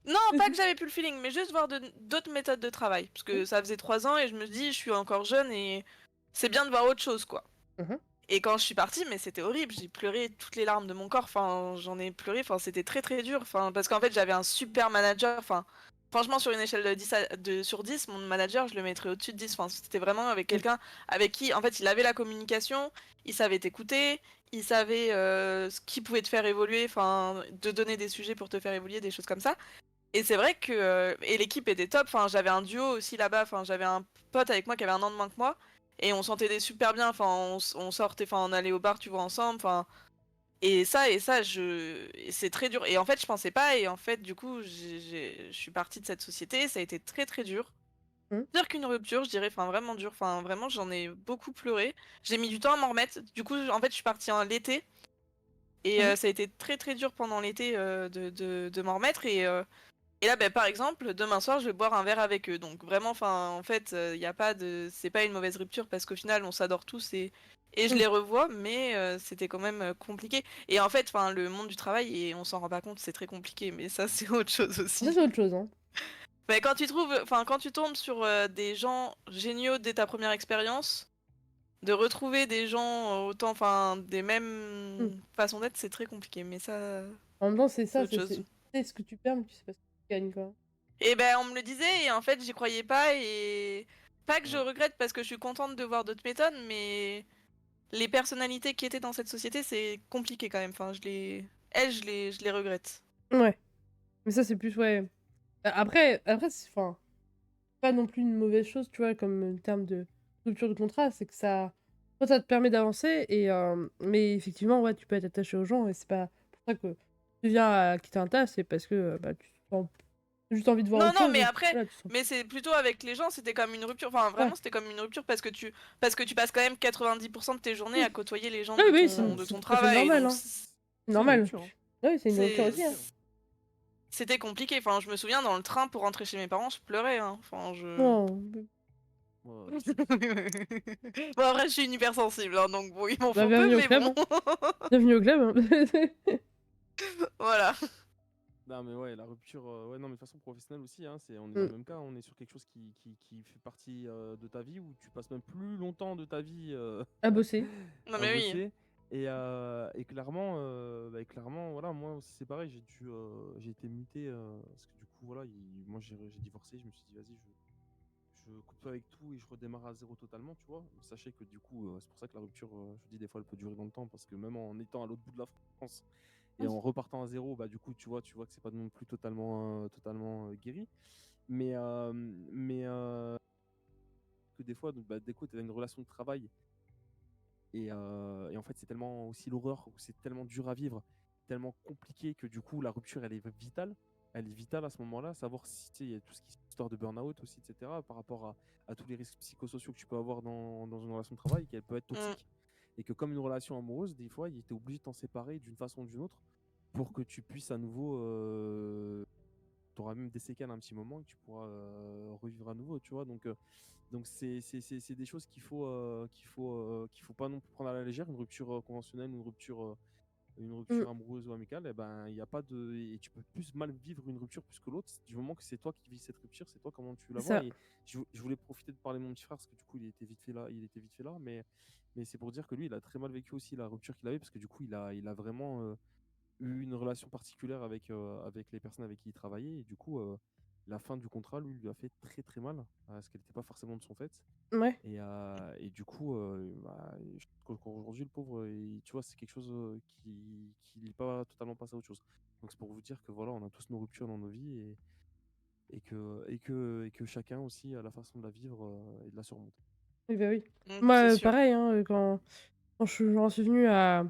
Non, pas que j'avais plus le feeling, mais juste voir d'autres méthodes de travail. Parce que ça faisait 3 ans et je me dis, je suis encore jeune et c'est bien de voir autre chose, quoi. Mhm. Et quand je suis partie, mais c'était horrible, j'ai pleuré toutes les larmes de mon corps, enfin, j'en ai pleuré, enfin, c'était très très dur, enfin, parce qu'en fait, j'avais un super manager, enfin, franchement, sur une échelle de 10 sur 10, mon manager, je le mettrais au-dessus de 10, enfin, c'était vraiment avec quelqu'un avec qui, en fait, il avait la communication, il savait t'écouter, il savait ce qui pouvait te faire évoluer, enfin, de donner des sujets pour te faire évoluer, des choses comme ça. Et c'est vrai que, et l'équipe était top, enfin, j'avais un duo aussi là-bas, enfin, j'avais un pote avec moi qui avait 1 an de moins que moi, et on s'entendait super bien, enfin on sortait, enfin on allait au bar tu vois ensemble, enfin et c'est très dur et en fait je pensais pas et en fait du coup je suis partie de cette société, ça a été très très dur. Pire qu'une rupture je dirais, enfin vraiment dur, enfin vraiment j'en ai beaucoup pleuré, j'ai mis du temps à m'en remettre, du coup en fait je suis partie en l'été et ça a été très très dur pendant l'été de m'en remettre et là, par exemple, demain soir, je vais boire un verre avec eux. Donc vraiment, enfin, en fait, y a pas de, c'est pas une mauvaise rupture parce qu'au final, on s'adore tous et je les revois, mais c'était quand même compliqué. Et en fait, enfin, le monde du travail et on s'en rend pas compte, c'est très compliqué. Mais ça, c'est autre chose aussi. Ça, c'est autre chose, hein. Mais quand tu tombes sur des gens géniaux dès ta première expérience, de retrouver des gens autant, enfin, des mêmes façons d'être, c'est très compliqué. Mais ça, En même temps, c'est ça, autre chose. c'est ce que tu perds, mais tu sais pas ce que tu gagnes, quoi. Et ben on me le disait et en fait j'y croyais pas et pas que je regrette parce que je suis contente de voir d'autres méthodes mais les personnalités qui étaient dans cette société c'est compliqué quand même, enfin je les regrette. Ouais. Mais ça, c'est plus, ouais. Après c'est enfin, pas non plus une mauvaise chose, tu vois, comme terme de rupture de contrat, c'est que ça te permet d'avancer et mais effectivement, ouais, tu peux être attaché aux gens et c'est pas pour ça que tu viens à quitter un tas, c'est parce que bah, tu as juste envie de voir autre chose. Mais et après, voilà, mais c'est plutôt avec les gens, c'était comme une rupture, enfin vraiment c'était comme une rupture parce que tu passes quand même 90% de tes journées à côtoyer les gens de ton travail. Normal, donc hein. Normal. Rupture, hein. Oui, c'est une rupture aussi. Hein. C'était compliqué, enfin je me souviens dans le train pour rentrer chez mes parents, je pleurais, hein. Enfin je. Non. Ouais. Bon après je suis une hypersensible, hein, donc bon ils m'en Bah, font peu, bienvenue au mais club. bon. Bienvenue au club. Hein. Voilà. Non, mais ouais, la rupture, ouais, non, mais de façon professionnelle aussi, hein, on est dans Mm. le même cas, on est sur quelque chose qui fait partie de ta vie, où tu passes même plus longtemps de ta vie À bosser. Non, à mais oui. bosser. Et clairement, clairement, voilà, moi aussi c'est pareil, j'ai été muté, parce que du coup, voilà, moi j'ai divorcé, je me suis dit, vas-y, je coupe tout avec tout et je redémarre à zéro totalement, tu vois. Sachez que du coup, c'est pour ça que la rupture, je dis des fois, elle peut durer dans le temps, parce que même en étant à l'autre bout de la France et en repartant à zéro, bah du coup, tu vois que c'est pas non plus totalement guéri. Mais que des fois, donc, bah, dès que tu as une relation de travail et en fait, c'est tellement aussi l'horreur, ou c'est tellement dur à vivre, tellement compliqué que du coup, la rupture, elle est vitale. Elle est vitale à ce moment-là, savoir si tu sais, il y a tout ce qui est histoire de burn-out aussi, etc., par rapport à tous les risques psychosociaux que tu peux avoir dans une relation de travail, qu'elle peut être Mm. toxique. Et que comme une relation amoureuse, des fois, il était obligé de t'en séparer d'une façon ou d'une autre pour que tu puisses à nouveau tu auras même des séquelles un petit moment que tu pourras revivre à nouveau, tu vois. Donc c'est des choses qu'il faut pas non plus prendre à la légère. Une rupture conventionnelle, une Mm. rupture amoureuse ou amicale, et ben il y a pas de et tu peux plus mal vivre une rupture plus que l'autre du moment que c'est toi qui vis cette rupture, c'est toi comment tu la C'est vois. ça. Et je voulais profiter de parler de mon petit frère parce que du coup il était vite fait là, mais c'est pour dire que lui il a très mal vécu aussi la rupture qu'il avait, parce que du coup il a vraiment eu une relation particulière avec les personnes avec qui il travaillait. Et du coup, la fin du contrat, lui a fait très très mal, parce qu'elle n'était pas forcément de son fait. Ouais. Et du coup, je trouve qu'aujourd'hui, le pauvre, tu vois, c'est quelque chose qui n'est pas totalement passé à autre chose. Donc c'est pour vous dire que voilà, on a tous nos ruptures dans nos vies, et que chacun aussi a la façon de la vivre et de la surmonter. Oui, bah oui. C'est Moi, sûr. pareil, hein, quand j'en suis venue à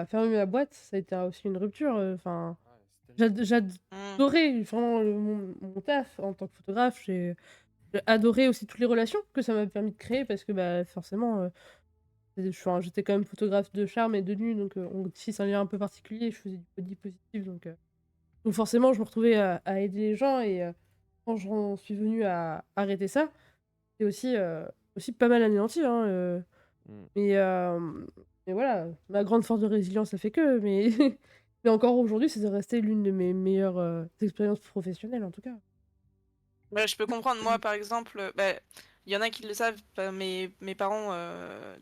fermer ma boîte, ça a été aussi une rupture. Enfin, Ouais, c'est terrible. Mm. j'adorais vraiment mon taf en tant que photographe. J'ai adoré aussi toutes les relations que ça m'a permis de créer, parce que bah, forcément, enfin, j'étais quand même photographe de charme et de nu, donc on tisse un lien un peu particulier. Je faisais du body positif, donc forcément, je me retrouvais à aider les gens. Et quand j'en suis venue à arrêter ça, c'est aussi pas mal anéanti, hein, Mm. mais, mais voilà, ma grande force de résilience, ça fait que. Mais, mais encore aujourd'hui, c'est resté l'une de mes meilleures expériences professionnelles, en tout cas. Ouais, je peux comprendre. Moi, par exemple, bah, il y en a qui le savent. Mes parents,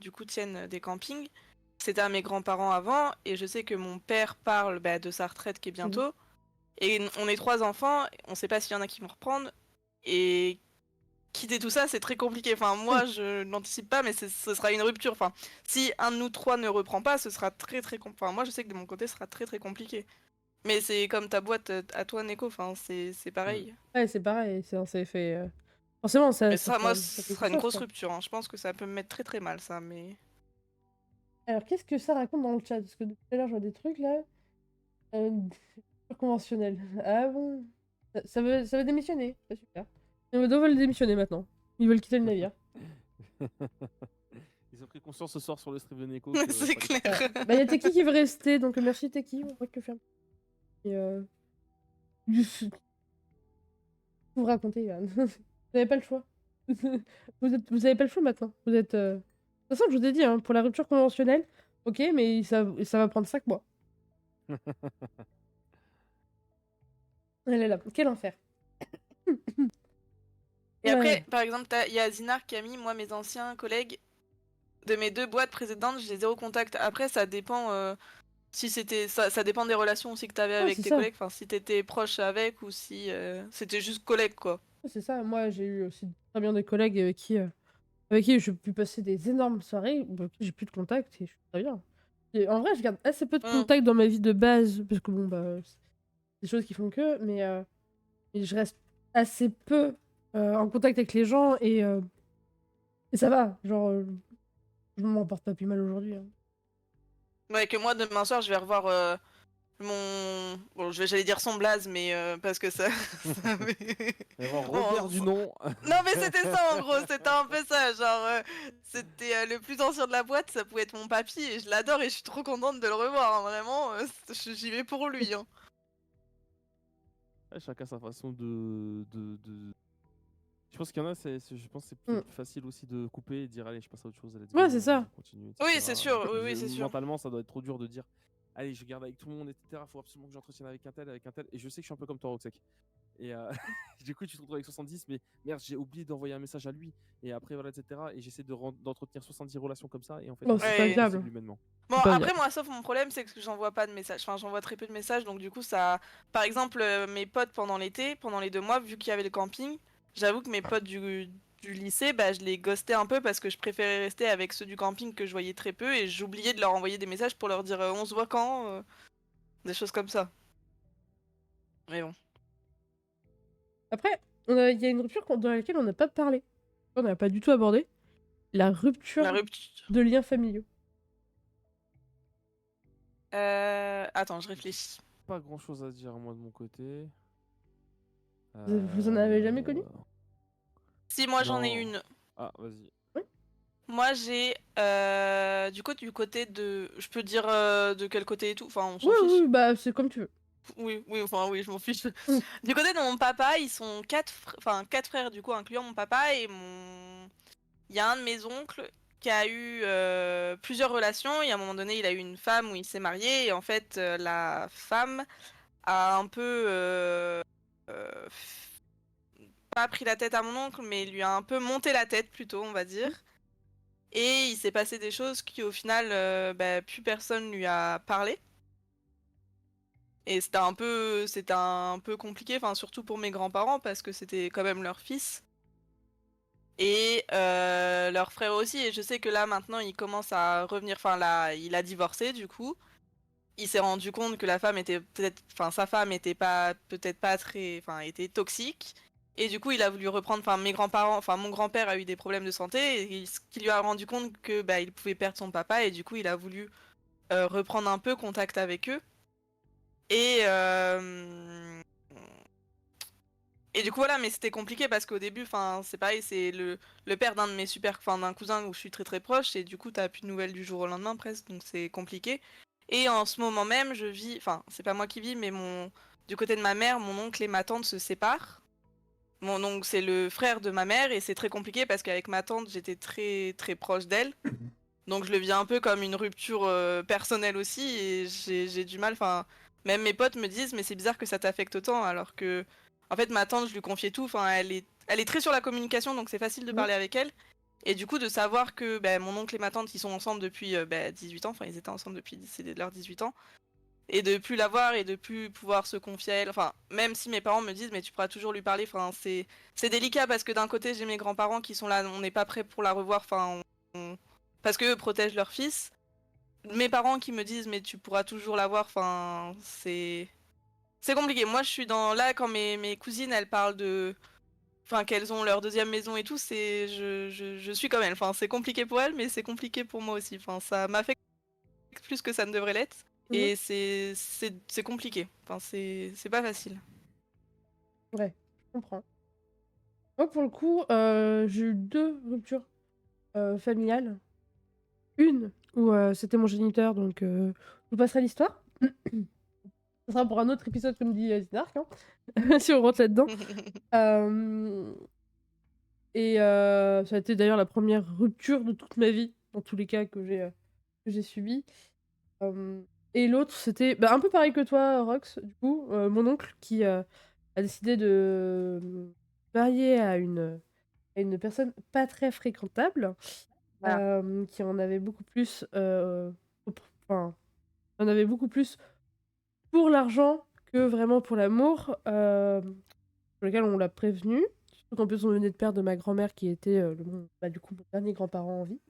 du coup, tiennent des campings. C'était à mes grands-parents avant, et je sais que mon père parle bah, de sa retraite qui est Mhm. bientôt. Et on est 3 enfants, on sait pas s'il y en a qui vont reprendre. Et quitter tout ça, c'est très compliqué. Enfin, moi, je n'anticipe pas, mais ce sera une rupture. Enfin, si un de nous trois ne reprend pas, ce sera très très compliqué. Enfin, moi, je sais que de mon côté, ce sera très très compliqué. Mais c'est comme ta boîte à toi, Neko. Enfin, c'est Mm. pareil. Ouais, c'est pareil, ça fait. Forcément, Mais ça ce fait quelque sera une chose, grosse quoi. rupture, hein. Je pense que ça peut me mettre très très mal, ça. Mais Alors, qu'est-ce que ça raconte dans le chat? Parce que depuis tout à l'heure, je vois des trucs là. Euh, conventionnel. Ah bon? Ça veut démissionner. C'est super. Les modos veulent démissionner maintenant. Ils veulent quitter le navire. Ils ont pris conscience ce soir sur le stream de Neko que c'est fallait partir. clair. Bah, y a Teki qui veut rester, donc merci Teki, on voit que faire. Et du- vous racontez, Yann. Vous avez pas le choix. Vous avez pas le choix maintenant. Vous êtes. De toute façon, je vous ai dit, hein, pour la rupture conventionnelle, ok, mais ça va prendre 5 mois. Elle est là. Quel enfer. Et Ouais. après, par exemple, il y a Zinar qui a mis, moi, mes anciens collègues de mes 2 boîtes précédentes, j'ai 0 contact. Après, ça dépend si c'était ça dépend des relations aussi que tu avais Ouais, avec c'est tes ça. collègues, enfin si t'étais proche avec ou si c'était juste collègue quoi. C'est ça. Moi, j'ai eu aussi très bien des collègues avec qui je pu passer des énormes soirées, avec qui j'ai plus de contact et je suis très bien. Et en vrai, je garde assez peu de Hmm. contact dans ma vie de base, parce que bon, bah, c'est des choses qui font que, mais je reste assez peu en contact avec les gens et ça va. Genre, je m'en porte pas plus mal aujourd'hui, hein. Ouais, que moi demain soir je vais revoir mon bon j'allais dire son blaze mais parce que ça, ça Robert Bon, Dunon. non mais c'était ça en gros, c'était un peu ça, genre c'était le plus ancien de la boîte, ça pouvait être mon papy et je l'adore et je suis trop contente de le revoir, hein, vraiment, j'y vais pour lui, hein. Ouais, chacun sa façon de. Je pense qu'il y en a, je pense que c'est Mm. peut-être plus facile aussi de couper et de dire allez, je passe à autre chose, let's Ouais, c'est go, ça. on continue, Oui etc. c'est sûr, oui c'est sûr. Mentalement, ça doit être trop dur de dire allez, je garde avec tout le monde, etc. Faut absolument que j'entretienne avec un tel, et je sais que je suis un peu comme toi, Roxek. Et du coup, tu te retrouves avec 70, mais merde, j'ai oublié d'envoyer un message à lui, et après, voilà, etc. Et j'essaie d'entretenir 70 relations comme ça, et en fait, Bon, c'est c'est pas Ouais. pas viable. possible humainement. Bon, C'est pas après, viable. moi, sauf mon problème, c'est que j'envoie pas de messages. Enfin, j'envoie très peu de messages. Donc, du coup, ça. Par exemple, mes potes pendant l'été, pendant les 2 mois, vu qu'il y avait le camping, j'avoue que mes potes du lycée, bah, je les ghostais un peu parce que je préférais rester avec ceux du camping que je voyais très peu et j'oubliais de leur envoyer des messages pour leur dire on se voit quand des choses comme ça. Mais bon. Après, il y a une rupture dans laquelle on n'a pas parlé. On n'a pas du tout abordé. La rupture La rupture. de liens familiaux. Attends, je réfléchis. Pas grand chose à dire, moi, de mon côté. Vous en avez jamais connu? Si, moi, j'en ai Non. une. Ah, vas-y. Moi, j'ai du côté de. Je peux dire de quel côté et tout. Enfin, on s'en Oui, fiche. oui, bah c'est comme tu veux. Oui, enfin, oui, je m'en fiche. Mm. Du côté de mon papa, ils sont 4 frères, du coup, incluant mon papa et mon. Il y a un de mes oncles qui a eu plusieurs relations et à un moment donné, il a eu une femme où il s'est marié et en fait, la femme a un peu euh, pas pris la tête à mon oncle, mais lui a un peu monté la tête plutôt, on va dire. Et il s'est passé des choses qui au final, plus personne lui a parlé. Et c'était un peu compliqué, enfin surtout pour mes grands-parents parce que c'était quand même leur fils. Et leur frère aussi. Et je sais que là maintenant il commence à revenir. Enfin là, il a divorcé du coup. Il s'est rendu compte que la femme était peut-être, enfin sa femme était pas, peut-être pas très, enfin était toxique. Et du coup il a voulu reprendre. Enfin mes grands-parents, enfin mon grand-père a eu des problèmes de santé et ce qui lui a rendu compte que bah il pouvait perdre son papa et du coup il a voulu reprendre un peu contact avec eux. Et et du coup voilà, mais c'était compliqué parce qu'au début, enfin c'est pareil, c'est le père d'un de mes enfin d'un cousin où je suis très très proche et du coup t'as plus de nouvelles du jour au lendemain presque, donc c'est compliqué. Et en ce moment même, je vis, enfin c'est pas moi qui vis, mais du côté de ma mère, mon oncle et ma tante se séparent. Mon oncle c'est le frère de ma mère et c'est très compliqué parce qu'avec ma tante j'étais très très proche d'elle. Donc je le vis un peu comme une rupture personnelle aussi et j'ai du mal, enfin même mes potes me disent mais c'est bizarre que ça t'affecte autant alors que en fait ma tante je lui confiais tout, enfin elle est très sur la communication donc c'est facile de parler avec elle et du coup de savoir que mon oncle et ma tante ils sont ensemble depuis 18 ans, enfin ils étaient ensemble depuis leurs 18 ans et de plus la voir et de plus pouvoir se confier à elle, enfin même si mes parents me disent mais tu pourras toujours lui parler, enfin c'est délicat parce que d'un côté j'ai mes grands-parents qui sont là, on n'est pas prêt pour la revoir, enfin parce qu'eux protègent leur fils. Mes parents qui me disent mais tu pourras toujours l'avoir, enfin c'est compliqué. Moi je suis dans là quand mes cousines elles parlent de enfin qu'elles ont leur deuxième maison et tout, c'est je suis comme elles. Enfin c'est compliqué pour elles mais c'est compliqué pour moi aussi. Enfin ça m'affecte plus que ça ne devrait l'être et c'est compliqué. Enfin c'est pas facile. Ouais, je comprends. Moi, pour le coup, j'ai eu 2 ruptures familiales. Une où c'était mon géniteur, donc je vous passerai l'histoire. Ce sera pour un autre épisode, comme dit Zinark, hein, si on rentre là-dedans. Et ça a été d'ailleurs la première rupture de toute ma vie, dans tous les cas que j'ai subie. Et l'autre, c'était un peu pareil que toi, Rox, du coup, mon oncle qui a décidé de me marier à une personne pas très fréquentable, qui en avait beaucoup plus, enfin, en avait beaucoup plus pour l'argent que vraiment pour l'amour, pour lequel on l'a prévenu. Surtout qu'en plus, on venait de perdre ma grand-mère qui était du coup, mon dernier grand-parent en vie.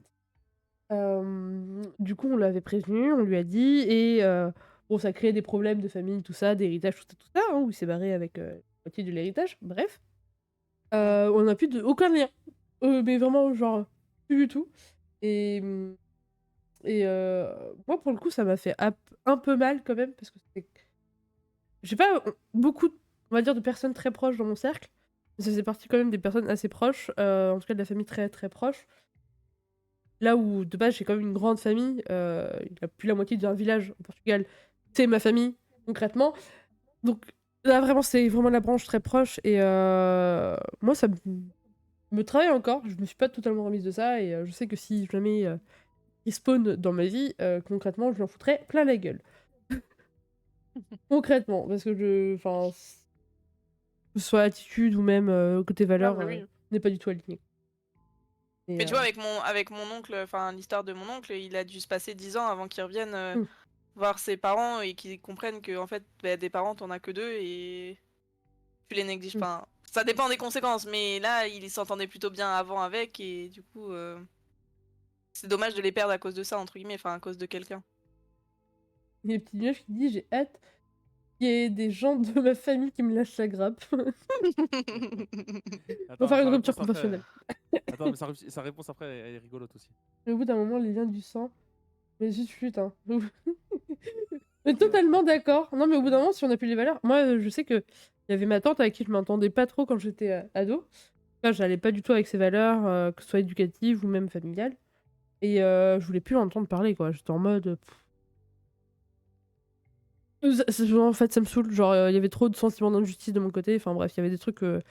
Du coup, on l'avait prévenu, on lui a dit, et bon, ça créait des problèmes de famille, tout ça, d'héritage, tout ça, hein, où il s'est barré avec la moitié de l'héritage, bref. On n'a plus aucun lien. Mais vraiment, genre, plus du tout. Et moi, pour le coup, ça m'a fait un peu mal quand même, parce que c'était. J'ai pas beaucoup, on va dire, de personnes très proches dans mon cercle, mais ça faisait partie quand même des personnes assez proches, en tout cas de la famille très très proche. Là où, de base, j'ai quand même une grande famille, il y a plus la moitié d'un village au Portugal, c'est ma famille, concrètement. Donc là, vraiment, c'est vraiment la branche très proche, et moi, ça me travaille encore. Je me suis pas totalement remise de ça, et je sais que si jamais il spawn dans ma vie, concrètement, je lui en foutrais plein la gueule. Concrètement, parce que enfin, que ce soit attitude ou même côté valeur, mais oui. n'est pas du tout aligné. Mais tu vois, avec mon oncle, enfin l'histoire de mon oncle, il a dû se passer 10 ans avant qu'il revienne voir ses parents et qu'ils comprennent que en fait, des parents, t'en as que deux et tu les négliges pas. Ça dépend des conséquences, mais là, il s'entendait plutôt bien avant avec et du coup, c'est dommage de les perdre à cause de ça, entre guillemets, enfin à cause de quelqu'un. Il y a une petite nuage qui dit j'ai hâte qu'il y ait des gens de ma famille qui me lâchent la grappe. Pour faire une rupture conventionnelle. Attends, mais sa réponse après, elle est rigolote aussi. Mais au bout d'un moment, les liens du sang. Mais juste flûte, hein. Mais totalement d'accord. Non, mais au bout d'un moment, si on a plus les valeurs. Moi, je sais que il y avait ma tante avec qui je m'entendais pas trop quand j'étais ado. Enfin, j'allais pas du tout avec ses valeurs, que ce soit éducatives ou même familiales. Et je voulais plus l'entendre parler, quoi. J'étais en mode. En fait, ça me saoule. Genre, il y avait trop de sentiments d'injustice de mon côté. Enfin, bref, il y avait des trucs que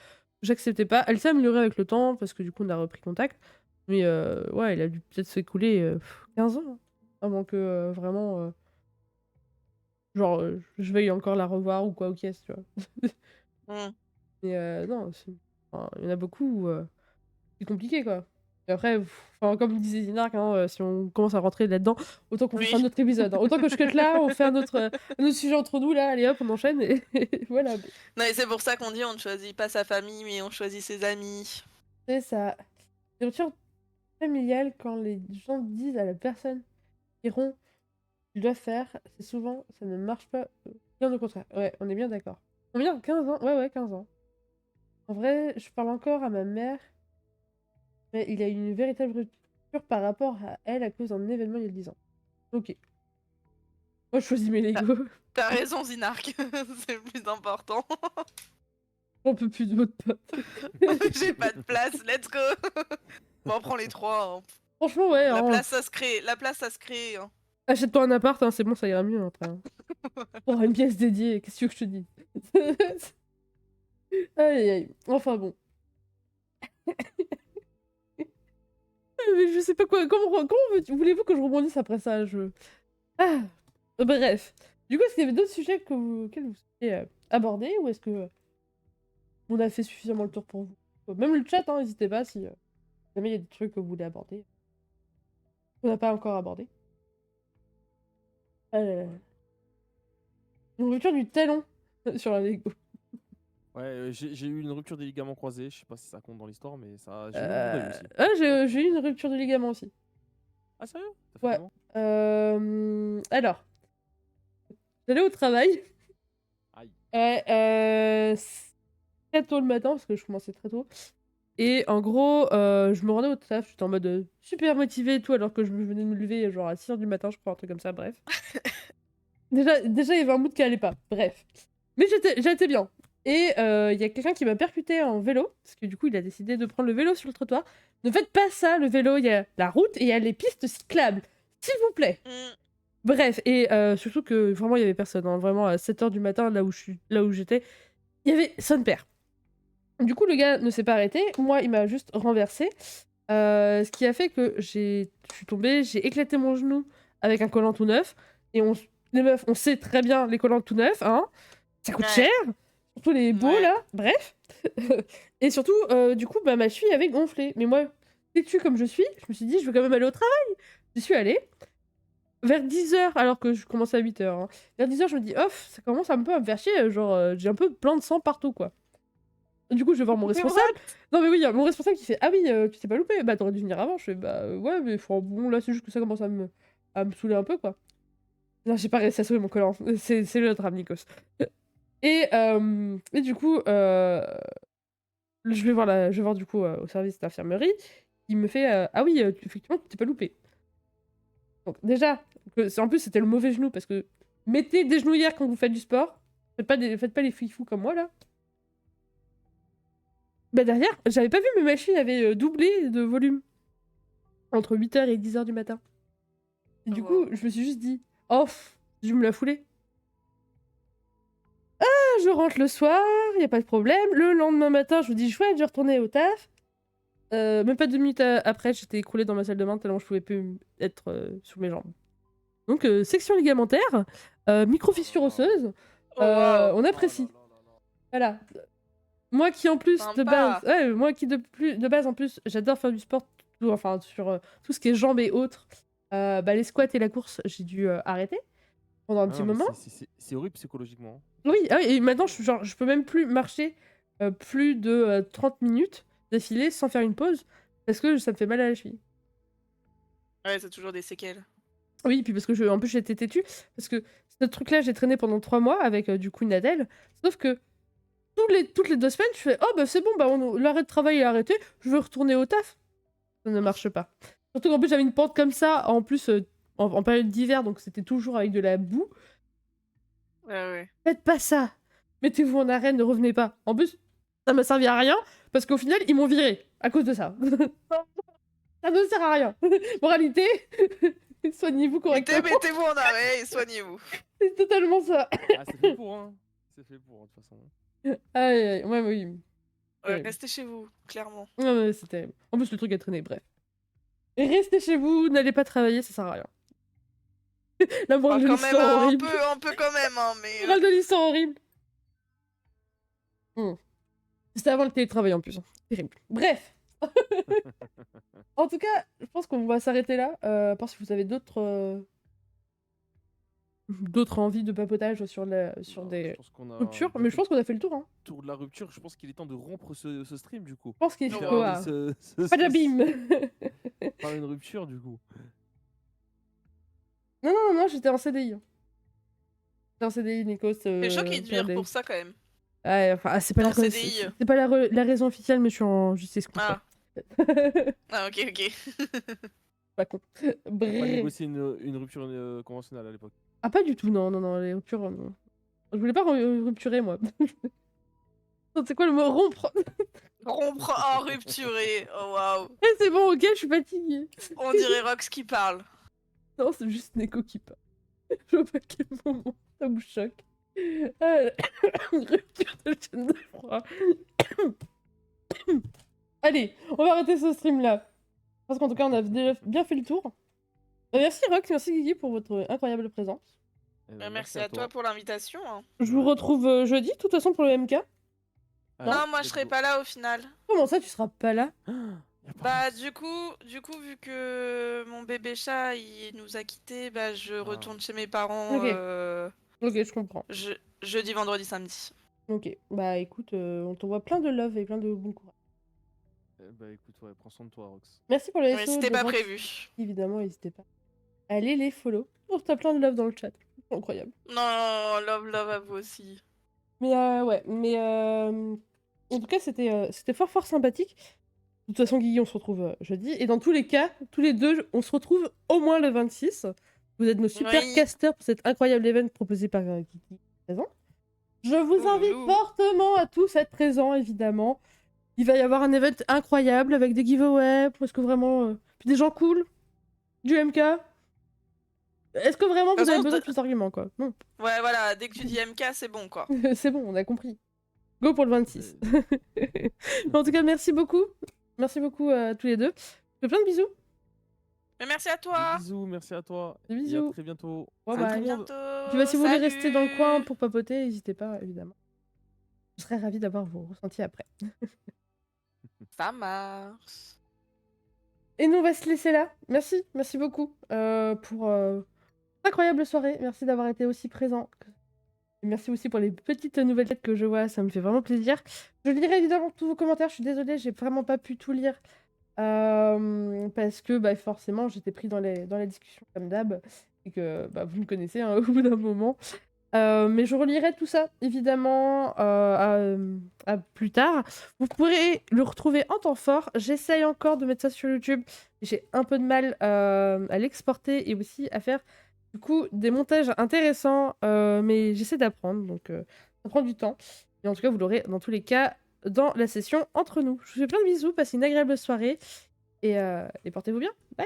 j'acceptais pas. Elle s'est améliorée avec le temps parce que du coup, on a repris contact. Mais ouais, il a dû peut-être s'écouler 15 ans hein, avant que vraiment. Genre, je veuille encore la revoir ou quoi, ok, tu vois. Mais non, enfin, il y en a beaucoup où c'est compliqué, quoi. Et après, comme disait Zinark, hein, si on commence à rentrer là-dedans, autant qu'on fasse un autre épisode. Hein. Autant que je cut là, on fait un autre sujet entre nous, là, allez hop, on enchaîne, et voilà. Non, et c'est pour ça qu'on dit on ne choisit pas sa famille, mais on choisit ses amis. C'est ça. Les ruptures familiales, quand les gens disent à la personne qui rompt qu'il doit faire, c'est souvent, ça ne marche pas. Bien au contraire. Ouais, on est bien d'accord. Combien 15 ans? Ouais, 15 ans. En vrai, je parle encore à ma mère, mais il y a eu une véritable rupture par rapport à elle à cause d'un événement il y a 10 ans. Ok. Moi, je choisis mes Lego. T'as raison, Zinark, c'est le plus important. On peut plus de votre pote. J'ai pas de place, let's go. Bon, on prend les 3. Hein. Franchement, ouais. La hein. place, ça se crée. La place, ça se crée. Hein. Achète-toi un appart, hein, c'est bon, ça ira mieux après. Hein. T'auras une pièce dédiée, qu'est-ce que tu veux que je te dise? Aïe, aïe. Enfin bon. Mais je sais pas quoi. Comment voulez-vous que je rebondisse après ça Ah. Bref. Du coup, est-ce qu'il y avait d'autres sujets auxquels vous souhaitez aborder ou est-ce que on a fait suffisamment le tour pour vous? Même le chat, hein, n'hésitez pas si jamais il y a des trucs que vous voulez aborder. On n'a pas encore abordé. Une rupture du talon sur la Lego. Ouais, j'ai eu une rupture des ligaments croisés. Je sais pas si ça compte dans l'histoire, mais ça. J'ai eu un bout d'œil aussi. Ah, j'ai eu une rupture de ligament aussi. Ah, sérieux? Ouais. Alors, j'allais au travail. Aïe. Très tôt le matin, parce que je commençais très tôt. Et en gros, je me rendais au taf, j'étais en mode super motivée et tout, alors que je venais de me lever genre à 6h du matin, je crois, un truc comme ça, bref. Déjà, il y avait un mood qui allait pas, bref. Mais j'étais bien. Et il y a quelqu'un qui m'a percuté en vélo, parce que du coup, il a décidé de prendre le vélo sur le trottoir. Ne faites pas ça, le vélo, il y a la route et il y a les pistes cyclables, s'il vous plaît. Bref, et surtout que vraiment, il y avait personne. Hein. Vraiment, à 7h du matin, là où j'étais, il y avait son père. Du coup, le gars ne s'est pas arrêté. Moi, il m'a juste renversé. Ce qui a fait que je suis tombée, j'ai éclaté mon genou avec un collant tout neuf. Et les meufs, on sait très bien les collants tout neufs, hein. Ça coûte cher. Surtout les beaux, là. Bref. Et surtout, du coup, ma cheville avait gonflé. Mais moi, têtue comme je suis, je me suis dit, je veux quand même aller au travail. J'y suis allée. Vers 10h, alors que je commençais à 8h. Hein. Vers 10h, je me dis, off, ça commence un peu à me faire chier. Genre, j'ai un peu plein de sang partout, quoi. Du coup, je vais voir mon responsable. Non, mais oui, il y a mon responsable qui fait ah oui, tu t'es pas loupé. Bah, t'aurais dû venir avant. Je fais bah ouais, mais bon, là, c'est juste que ça commence à me saouler un peu, quoi. Non, j'ai pas réussi à sauver mon collant. C'est le drame, Nikos. Et du coup, je vais voir du coup au service d'infirmerie. Il me fait ah oui, effectivement, tu t'es pas loupé. Donc, déjà, en plus, c'était le mauvais genou parce que mettez des genouillères quand vous faites du sport. Faites pas les fifous comme moi, là. Bah derrière, j'avais pas vu, mais ma machine avait doublé de volume. Entre 8h et 10h du matin. Et du coup, je me suis juste dit, je vais me la fouler. Ah, je rentre le soir, y a pas de problème. Le lendemain matin, je me dis, chouette, je vais retourner au taf. Même pas 2 minutes après, j'étais écroulée dans ma salle de bain tellement je pouvais plus être sur mes jambes. Donc, section ligamentaire, micro-fissure osseuse, Oh, waouh. on apprécie. Voilà. Moi qui en plus de Sympa. base, ouais, moi qui de base en plus, j'adore faire du sport, enfin sur tout ce qui est jambes et autres. Les squats et la course, j'ai dû arrêter pendant un Ah petit non, mais moment. c'est horrible psychologiquement. Oui, ah oui, et maintenant je peux même plus marcher plus de 30 minutes d'affilée sans faire une pause parce que ça me fait mal à la cheville. Ouais, c'est toujours des séquelles. Oui, puis parce que en plus j'étais têtue parce que ce truc-là j'ai traîné pendant 3 mois avec du coup une Adèle, sauf que toutes les 2 semaines je fais oh bah c'est bon bah l'arrêt de travail est arrêté, je veux retourner au taf. Ça ne marche pas. Surtout qu'en plus j'avais une pente comme ça en plus en période d'hiver donc c'était toujours avec de la boue. Ouais. Faites pas ça. Mettez-vous en arrêt, ne revenez pas. En plus, ça m'a servi à rien, parce qu'au final, ils m'ont viré à cause de ça. Ça ne sert à rien. Moralité, soignez-vous correctement. Mettez-vous en arrêt et soignez-vous. C'est totalement ça. Ah, c'est fait pour, hein. C'est fait pour, de toute façon. Aïe, aïe, ouais, oui. Ouais, Ouais. restez chez vous, clairement. Non, mais c'est terrible. En plus, le truc a traîné, bref. Et restez chez vous, n'allez pas travailler, ça sert à rien. La morale de Enfin, quand même, l'histoire un horrible. peu quand même, hein, mais... La morale de l'histoire horrible. C'était avant le télétravail en plus. Terrible. Bref. En tout cas, je pense qu'on va s'arrêter là. Parce que vous avez d'autres envies de papotage sur Non, des je pense qu'on a ruptures. bien Mais fait je pense qu'on a fait le tour. Hein. le tour de la rupture. Je pense qu'il est temps de rompre ce stream du coup. Je pense qu'il Oh, faut. wow. Ah, Ce pas d'abîme. par une rupture du coup. Non, j'étais en CDI. J'étais en CDI, Nikos. C'est chaud qu'ils te virent des- pour ça, quand même. Ouais, enfin, c'est pas, T'es la, en CDI. c'est pas la raison officielle, mais je suis en justice contre. Ah, ok. Pas con. T'as pas Bref. négocié une rupture conventionnelle à l'époque. Ah, pas du tout, non, les ruptures. Non. Je voulais pas rupturer, moi. C'est quoi le mot rompre? Rompre, oh, rupturer. Oh, waouh. Eh, c'est bon, ok, je suis fatiguée. On dirait Rox qui parle. Non, c'est juste Neko qui parle. Je vois pas quel moment ça vous choque. Ah, rupture de chaîne de froid. Allez, on va arrêter ce stream là. Parce qu'en tout cas, on a déjà bien fait le tour. Merci Rox, merci Guigui pour votre incroyable présence. Eh ben, Merci à toi pour l'invitation. Hein. Je vous retrouve jeudi, de toute façon, pour le MK. Non, moi je serai pas là au final. Comment ça, tu seras pas là? Bah du coup, vu que mon bébé chat il nous a quittés, bah je retourne chez mes parents Ok. Ok, je comprends. jeudi, vendredi, samedi. Ok, bah écoute, on t'envoie plein de love et plein de bon courage. Bah écoute, ouais, prends soin de toi, Rox. Merci pour le Mais SO c'était de pas Rox. prévu. Évidemment, n'hésitez pas. Allez les follow. Oh, t'as plein de love dans le chat. Incroyable. Non, love à vous aussi. Mais ouais, en tout cas, c'était fort sympathique. De toute façon, Guigui, on se retrouve jeudi. Et dans tous les cas, tous les deux, on se retrouve au moins le 26. Vous êtes nos super Oui. casters pour cet incroyable event proposé par Guigui présent. Je vous invite fortement à tous à être présents, évidemment. Il va y avoir un event incroyable avec des giveaways, parce que vraiment... Puis des gens cool, du MK. Est-ce que vraiment vous avez besoin de plus d'arguments, quoi? Non. Ouais, voilà, dès que tu dis MK, c'est bon, quoi. C'est bon, on a compris. Go pour le 26. Mais en tout cas, merci beaucoup. Merci beaucoup à tous les deux. Je fais plein de bisous. Mais merci à toi. Des bisous, merci à toi. Des Et bisous. à très bientôt. Bye Salut bye. tout le monde. Bientôt. Puis bah, si vous voulez rester dans le coin Salut. pour papoter, n'hésitez pas, évidemment. Je serais ravie d'avoir vos ressentis après. Ça marche. Et nous, on va se laisser là. Merci beaucoup pour incroyable soirée. Merci d'avoir été aussi présent. Et merci aussi pour les petites nouvelles têtes que je vois, ça me fait vraiment plaisir. Je lirai évidemment tous vos commentaires, je suis désolée, j'ai vraiment pas pu tout lire. Parce que bah, forcément, j'étais pris dans la discussion comme d'hab. Et que bah, vous me connaissez hein, au bout d'un moment. Mais je relirai tout ça, évidemment, à plus tard. Vous pourrez le retrouver en temps fort. J'essaye encore de mettre ça sur YouTube. J'ai un peu de mal à l'exporter et aussi à faire du coup des montages intéressants. Mais j'essaie d'apprendre, donc ça prend du temps. Et en tout cas, vous l'aurez dans tous les cas dans la session entre nous. Je vous fais plein de bisous, passez une agréable soirée et portez-vous bien. Bye!